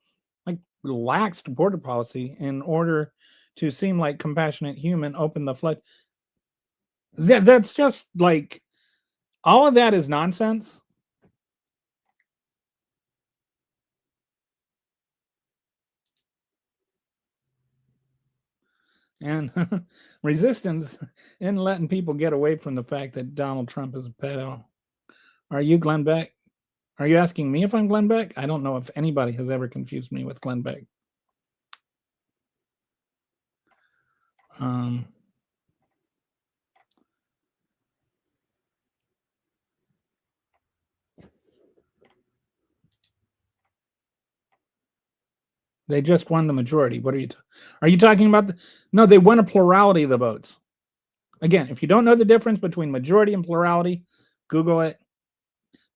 like laxed border policy in order to seem like compassionate human open the flood? That's just like all of that is nonsense. And resistance in letting people get away from the fact that Donald Trump is a pedo. Are you Glenn Beck? Are you asking me if I'm Glenn Beck? I don't know if anybody has ever confused me with Glenn Beck. Um, they just won the majority. What are you? Are you talking about? No, they won a plurality of the votes. Again, if you don't know the difference between majority and plurality, Google it.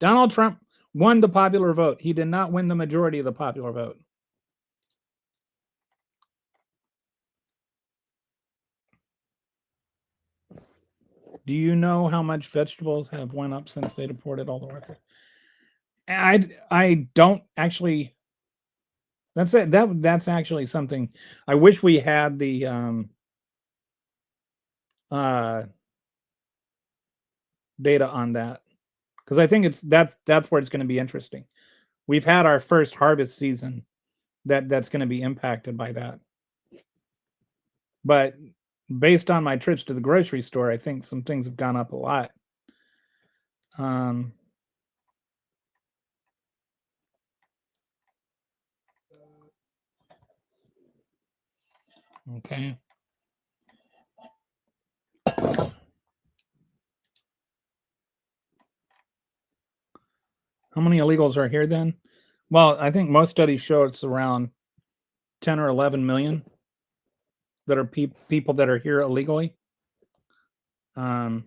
Donald Trump won the popular vote. He did not win the majority of the popular vote. Do you know how much vegetables have went up since they deported all the workers? I don't actually. That's it. That's actually something. I wish we had the uh data on that because I think that's where it's going to be interesting. We've had our first harvest season that's going to be impacted by that. But based on my trips to the grocery store, I think some things have gone up a lot. Um, okay. How many illegals are here then? Well, I think most studies show it's around 10 or 11 million that are people that are here illegally. Um,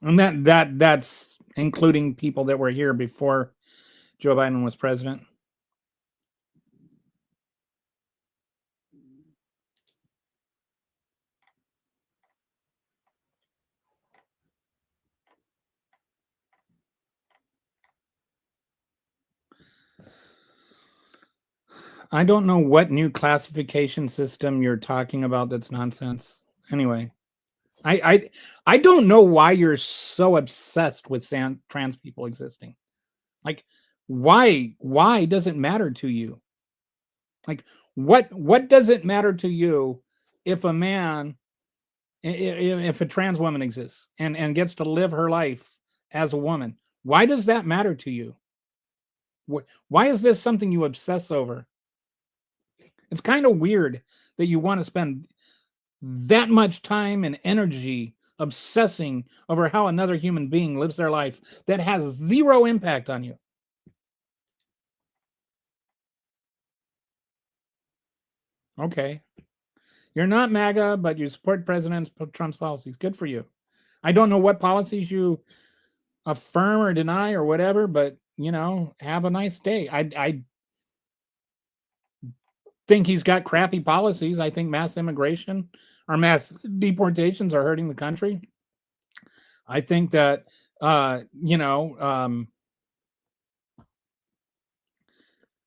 and that's including people that were here before Joe Biden was president. I don't know what new classification system you're talking about. That's nonsense. Anyway, I don't know why you're so obsessed with trans people existing. Like, why does it matter to you? Like, what does it matter to you if a man, if a trans woman exists and gets to live her life as a woman? Why does that matter to you? Why is this something you obsess over? It's kind of weird that you want to spend that much time and energy obsessing over how another human being lives their life that has zero impact on you. Okay. You're not MAGA, but you support President Trump's policies. Good for you. I don't know what policies you affirm or deny or whatever, but have a nice day. I think he's got crappy policies. I think mass immigration or mass deportations are hurting the country. I think that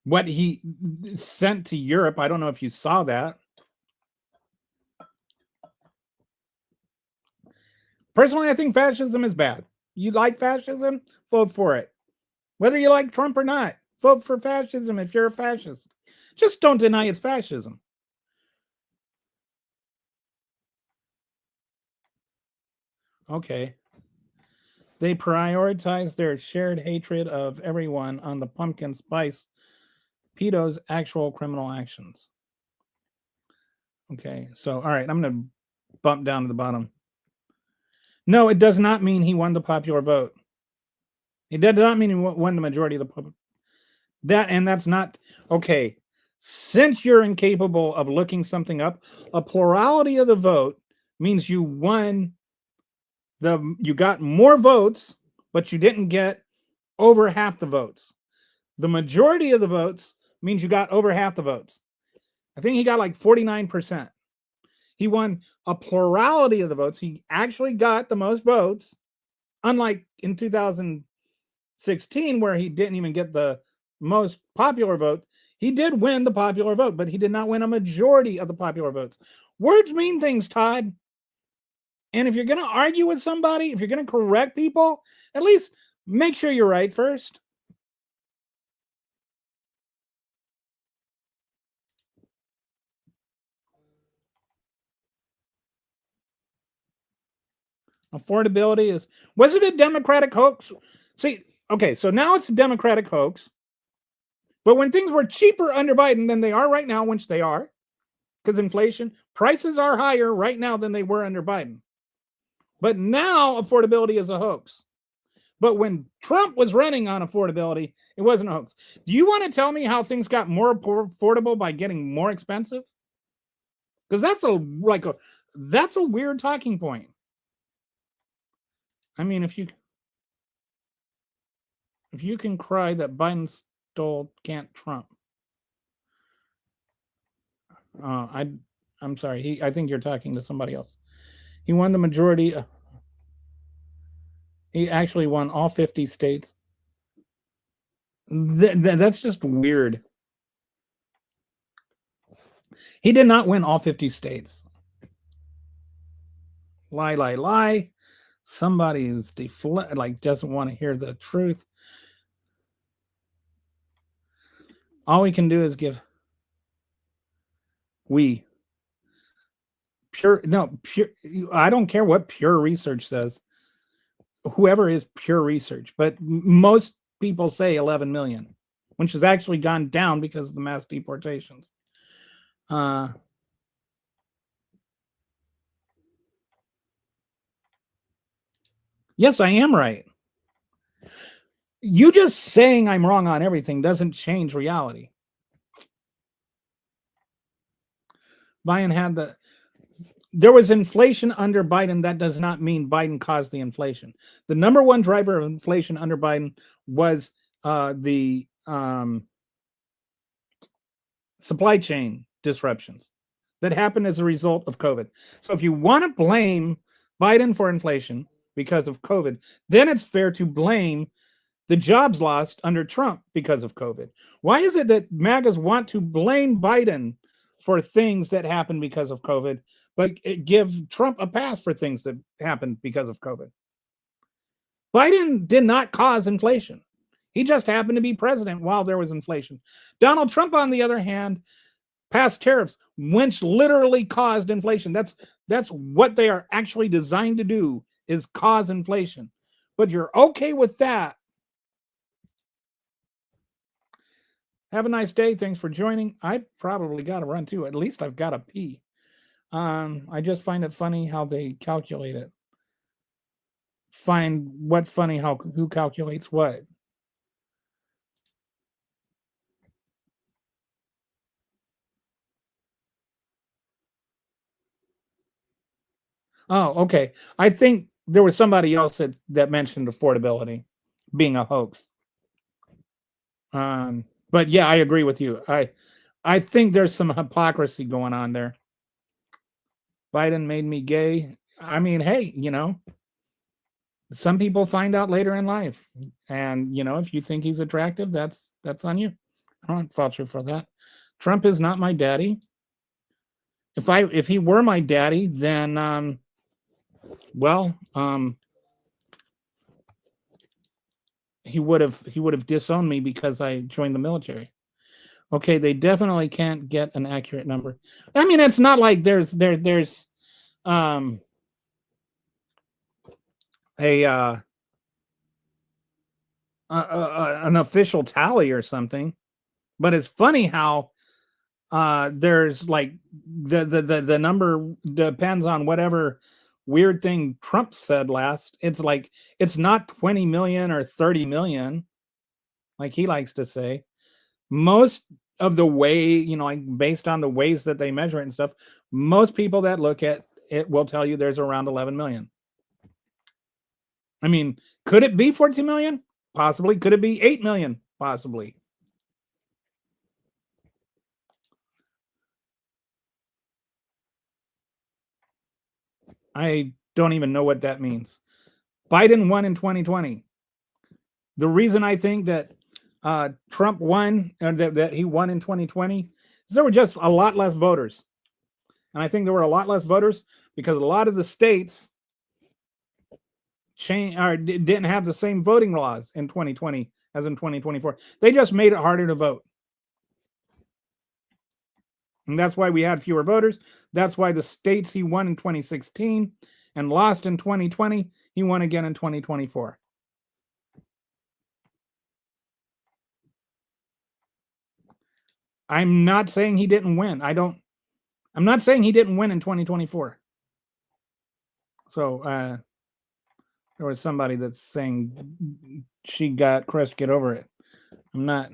what he sent to Europe, I don't know if you saw that. Personally, I think fascism is bad. You like fascism? Vote for it. Whether you like Trump or not, vote for fascism if you're a fascist. Just don't deny it's fascism. Okay. They prioritize their shared hatred of everyone on the pumpkin spice pedo's actual criminal actions. Okay. So, all right, I'm going to bump down to the bottom. No, it does not mean he won the popular vote. It does not mean he won the majority of the public. That's not okay. Since you're incapable of looking something up, a plurality of the vote means you got more votes, but you didn't get over half the votes. The majority of the votes means you got over half the votes. I think he got like 49%. He won a plurality of the votes. He actually got the most votes, unlike in 2016, where he didn't even get the most popular vote. He did win the popular vote, but he did not win a majority of the popular votes. Words mean things, Todd. And if you're going to argue with somebody, if you're going to correct people, at least make sure you're right first. Affordability was it a Democratic hoax? See, okay, so now it's a Democratic hoax. But when things were cheaper under Biden than they are right now, which they are, because inflation, prices are higher right now than they were under Biden. But now affordability is a hoax. But when Trump was running on affordability, it wasn't a hoax. Do you want to tell me how things got more affordable by getting more expensive? Because that's a weird talking point. I mean, if you can cry that Biden stole, can't Trump? I'm sorry. I think you're talking to somebody else. He won the majority. He actually won all 50 states. That's just weird. He did not win all 50 states. Lie. Somebody is doesn't want to hear the truth. All we can do is give pure. I don't care what pure research says. Whoever is pure research, but most people say 11 million, which has actually gone down because of the mass deportations. Yes, I am right. You just saying I'm wrong on everything doesn't change reality. Biden had there was inflation under Biden. That does not mean Biden caused the inflation. The number one driver of inflation under Biden was the supply chain disruptions that happened as a result of COVID. So if you want to blame Biden for inflation because of COVID, then it's fair to blame the jobs lost under Trump because of COVID. Why is it that MAGAs want to blame Biden for things that happened because of COVID, but give Trump a pass for things that happened because of COVID? Biden did not cause inflation. He just happened to be president while there was inflation. Donald Trump, on the other hand, passed tariffs, which literally caused inflation. That's what they are actually designed to do, is cause inflation. But you're okay with that. Have a nice day. Thanks for joining. I probably got to run too. At least I've got to pee. I just find it funny how they calculate it. Find what funny, who calculates what. Oh, okay. I think there was somebody else that mentioned affordability being a hoax. But yeah, I agree with you. I think there's some hypocrisy going on there. Biden made me gay. I mean, hey, some people find out later in life, and if you think he's attractive, that's on you. I don't fault you for that. Trump is not my daddy. If he were my daddy, then well, he would have disowned me because I joined the military. Okay, they definitely can't get an accurate number. I mean, it's not like there's a an official tally or something, but it's funny how there's like the number depends on whatever weird thing Trump said last. It's like it's not 20 million or 30 million, like he likes to say. Most of the way, like based on the ways that they measure it and stuff, most people that look at it will tell you there's around 11 million. I mean, could it be 14 million? Possibly. Could it be 8 million? Possibly. I don't even know what that means. Biden won in 2020. The reason I think that Trump won, or that he won in 2020, is there were just a lot less voters. And I think there were a lot less voters because a lot of the states didn't have the same voting laws in 2020 as in 2024. They just made it harder to vote. And that's why we had fewer voters. That's why the states he won in 2016 and lost in 2020, he won again in 2024. I'm not saying he didn't win. I'm not saying he didn't win in 2024. So there was somebody that's saying she got crushed, get over it. I'm not.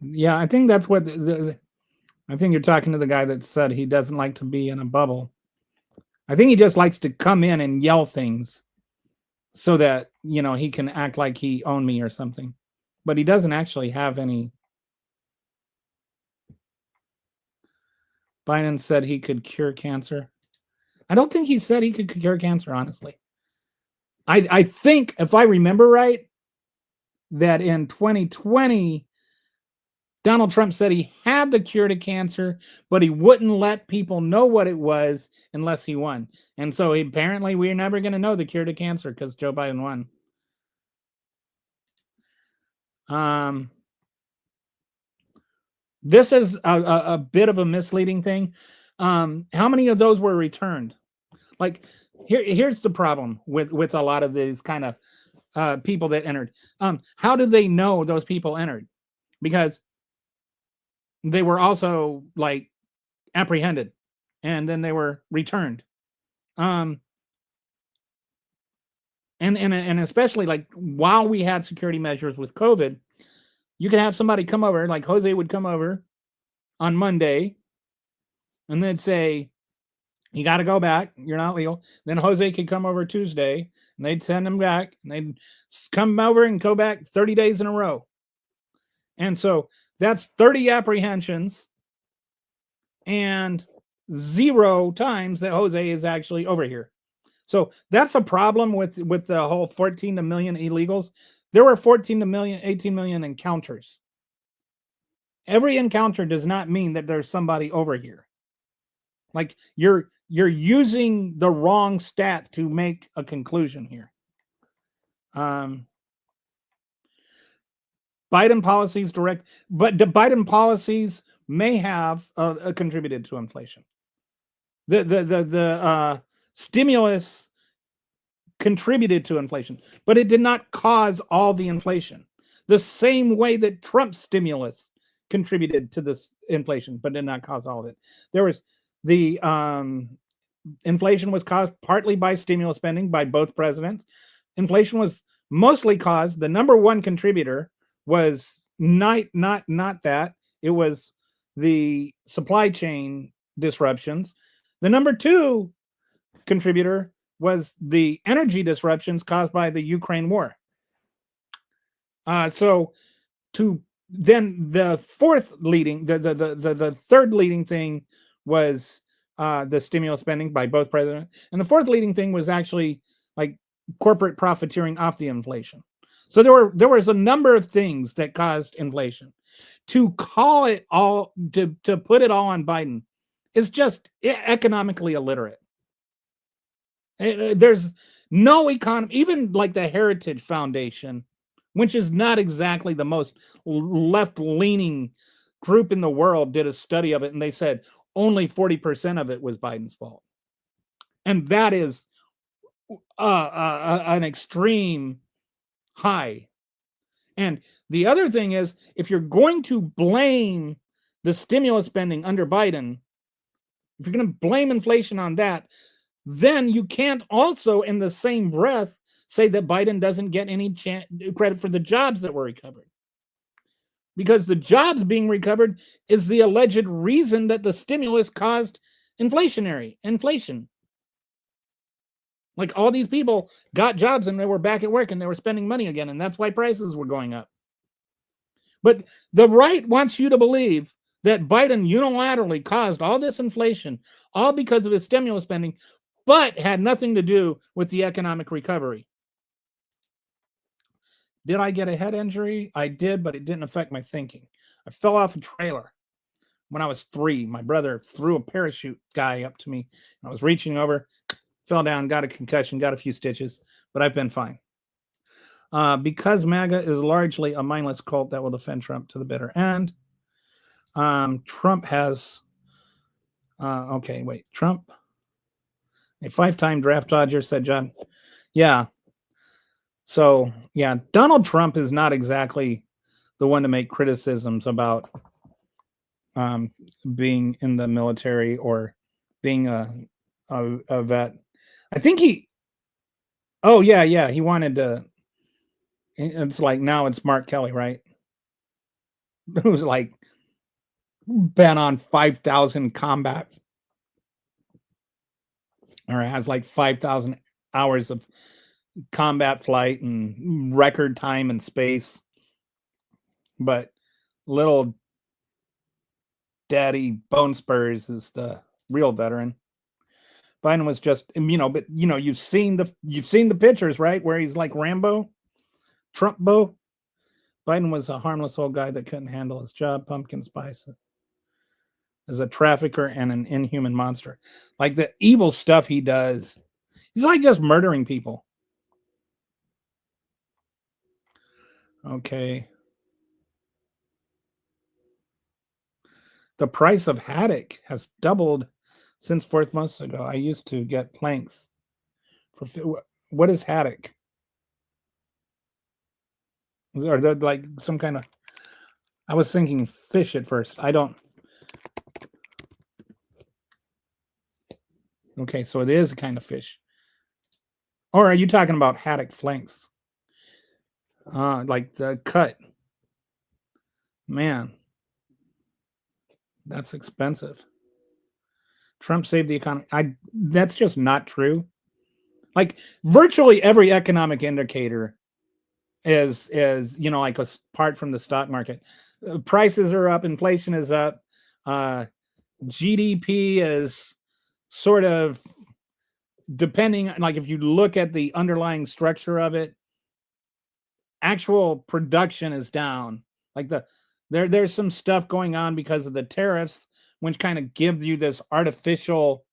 Yeah, I think that's what I think you're talking to the guy that said he doesn't like to be in a bubble. I think he just likes to come in and yell things so that, he can act like he owned me or something. But he doesn't actually have any. Biden said he could cure cancer. I don't think he said he could cure cancer, honestly. I think, if I remember right, that in 2020, Donald Trump said he had the cure to cancer, but he wouldn't let people know what it was unless he won. And so apparently we're never going to know the cure to cancer because Joe Biden won. This is a bit of a misleading thing. How many of those were returned? Like, here's the problem with a lot of these kind of people that entered. How do they know those people entered? Because they were also like apprehended, and then they were returned. Um, and especially like while we had security measures with COVID, you could have somebody come over, like Jose would come over on Monday, and then say, "You got to go back. You're not legal." Then Jose could come over Tuesday, and they'd send him back, and they'd come over and go back 30 days in a row. And so that's 30 apprehensions and 0 times that Jose is actually over here. So that's a problem with the whole 14 million illegals. There were 14 million, 18 million encounters. Every encounter does not mean that there's somebody over here. Like you're using the wrong stat to make a conclusion here. Biden policies but the Biden policies may have contributed to inflation. The stimulus contributed to inflation, but it did not cause all the inflation. The same way that Trump's stimulus contributed to this inflation, but did not cause all of it. There was the inflation was caused partly by stimulus spending by both presidents. Inflation was mostly caused. The number one contributor was not that. It was the supply chain disruptions. The number two contributor was the energy disruptions caused by the Ukraine war. So to then the fourth leading, the third leading thing was the stimulus spending by both presidents, and the fourth leading thing was actually like corporate profiteering off the inflation. So there was a number of things that caused inflation. To call it all to put it all on Biden is just economically illiterate. There's no economy, even like the Heritage Foundation, which is not exactly the most left-leaning group in the world, did a study of it, and they said only 40% of it was Biden's fault. And that is an extreme high. And the other thing is, if you're going to blame the stimulus spending under Biden, if you're going to blame inflation on that, then you can't also in the same breath say that Biden doesn't get any credit for the jobs that were recovered. Because the jobs being recovered is the alleged reason that the stimulus caused inflation. Like all these people got jobs and they were back at work and they were spending money again, and that's why prices were going up. But the right wants you to believe that Biden unilaterally caused all this inflation, all because of his stimulus spending, but had nothing to do with the economic recovery. Did I get a head injury? I did, but it didn't affect my thinking. I fell off a trailer when I was 3. My brother threw a parachute guy up to me. I was reaching over, fell down, got a concussion, got a few stitches, but I've been fine. Because MAGA is largely a mindless cult that will defend Trump to the bitter end. Trump has, Trump, a 5-time draft dodger, said John. Yeah. So, yeah, Donald Trump is not exactly the one to make criticisms about being in the military or being a vet. I think he wanted to. It's like now it's Mark Kelly, right? Who's like been on 5,000 combat or has like 5,000 hours of combat flight and record time in space. But little Daddy Bone Spurs is the real veteran. Biden was just, but you've seen the pictures, right? Where he's like Rambo, Trump-bo. Biden was a harmless old guy that couldn't handle his job. Pumpkin spice is a trafficker and an inhuman monster. Like the evil stuff he does, he's like just murdering people. Okay. The price of haddock has doubled since 4 months ago. I used to get planks for what is haddock? Are they like some kind of? I was thinking fish at first. I don't. Okay, so it is a kind of fish. Or are you talking about haddock flanks? Like the cut. Man, that's expensive. Trump saved the economy. That's just not true. Like virtually every economic indicator is like apart from the stock market, prices are up, inflation is up, uh, GDP is sort of depending. Like if you look at the underlying structure of it, actual production is down. Like there's some stuff going on because of the tariffs, which kind of give you this artificial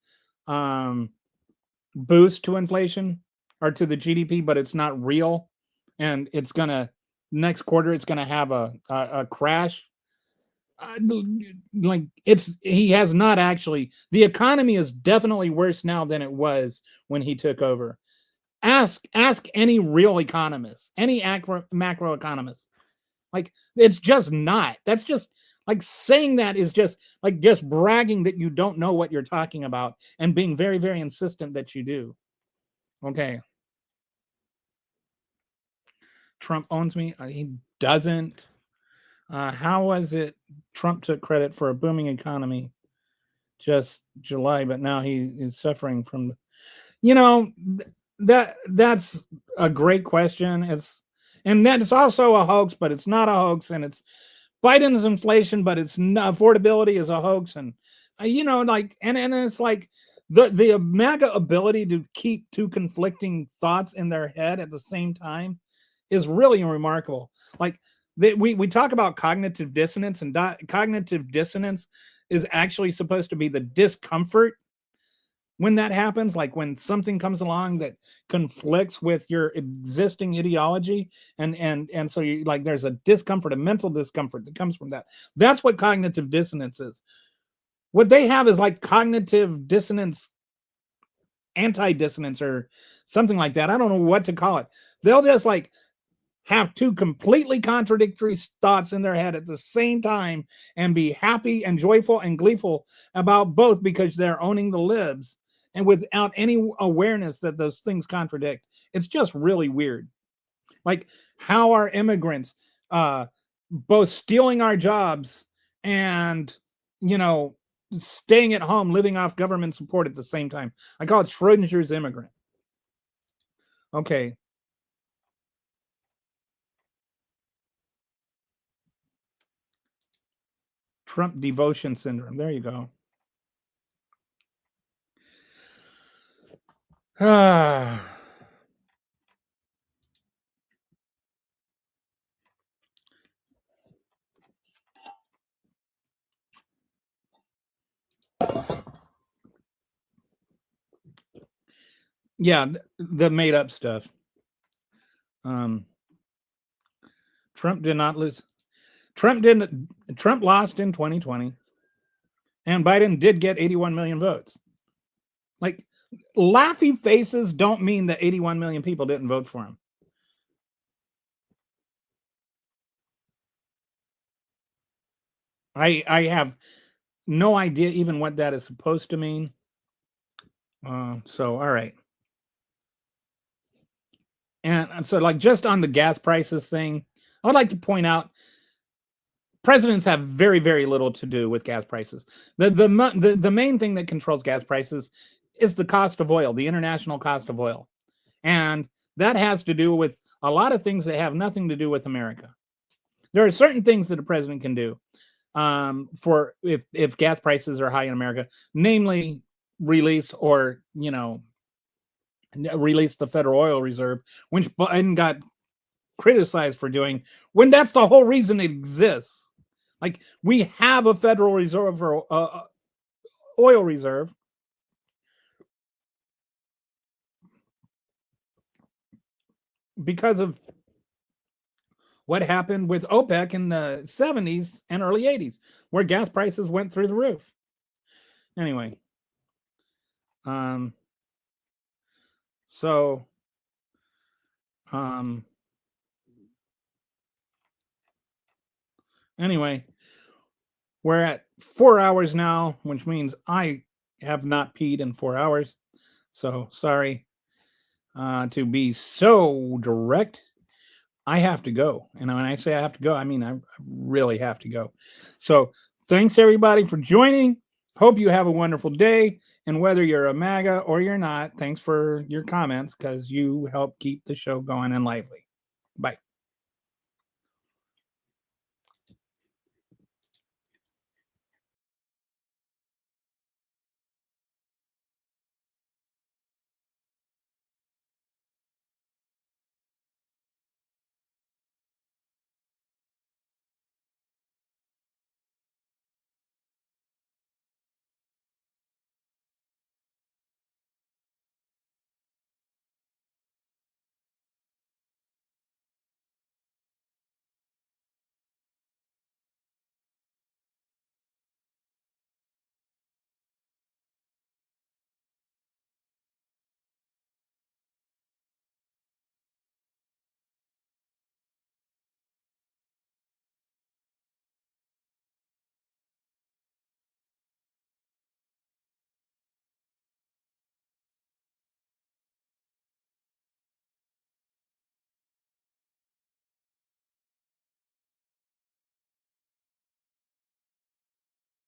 um, boost to inflation or to the GDP, but it's not real, and it's gonna next quarter it's gonna have a crash. Uh, like it's he has not actually. The economy is definitely worse now than it was when he took over. Ask any real economist, any macro economist. Like it's just not. That's just like saying that is just bragging that you don't know what you're talking about and being very very insistent that you do. Okay, Trump owns me. He doesn't. How was it Trump took credit for a booming economy just July, but now he is suffering from, you know, that's a great question. And that it's also a hoax, but it's not a hoax, and it's Biden's inflation, but it's not, affordability is a hoax, and like, and it's like the MAGA ability to keep two conflicting thoughts in their head at the same time is really remarkable. Like we talk about cognitive dissonance, and cognitive dissonance is actually supposed to be the discomfort when that happens, like when something comes along that conflicts with your existing ideology, and so you like there's a discomfort, a mental discomfort that comes from that. That's what cognitive dissonance is. What they have is like cognitive dissonance, anti-dissonance, or something like that. I don't know what to call it. They'll just like have two completely contradictory thoughts in their head at the same time and be happy and joyful and gleeful about both because they're owning the libs and without any awareness that those things contradict. It's just really weird. Like, how are immigrants both stealing our jobs and, you know, staying at home, living off government support at the same time? I call it Schrodinger's immigrant. Okay. Trump devotion syndrome. There you go. Ah, yeah, the made up stuff. Um, Trump did not lose. Trump didn't. Trump lost in 2020, and Biden did get 81 million votes. Like, laughy faces don't mean that 81 million people didn't vote for him. I have no idea even what that is supposed to mean. So all right, and so like just on the gas prices thing, I would like to point out presidents have very very little to do with gas prices. The main thing that controls gas prices is the cost of oil, the international cost of oil, and that has to do with a lot of things that have nothing to do with America. There are certain things that a president can do for if gas prices are high in America, namely release or release the Federal Oil Reserve, which Biden got criticized for doing when that's the whole reason it exists. Like we have a Federal Reserve or oil reserve because of what happened with OPEC in the 70s and early 80s, where gas prices went through the roof. Anyway, um, so um, anyway, we're at 4 hours now, which means I have not peed in 4 hours. So sorry to be so direct. I have to go. And when I say I have to go, I mean, I really have to go. So thanks everybody for joining. Hope you have a wonderful day. And whether you're a MAGA or you're not, thanks for your comments because you help keep the show going and lively. Bye.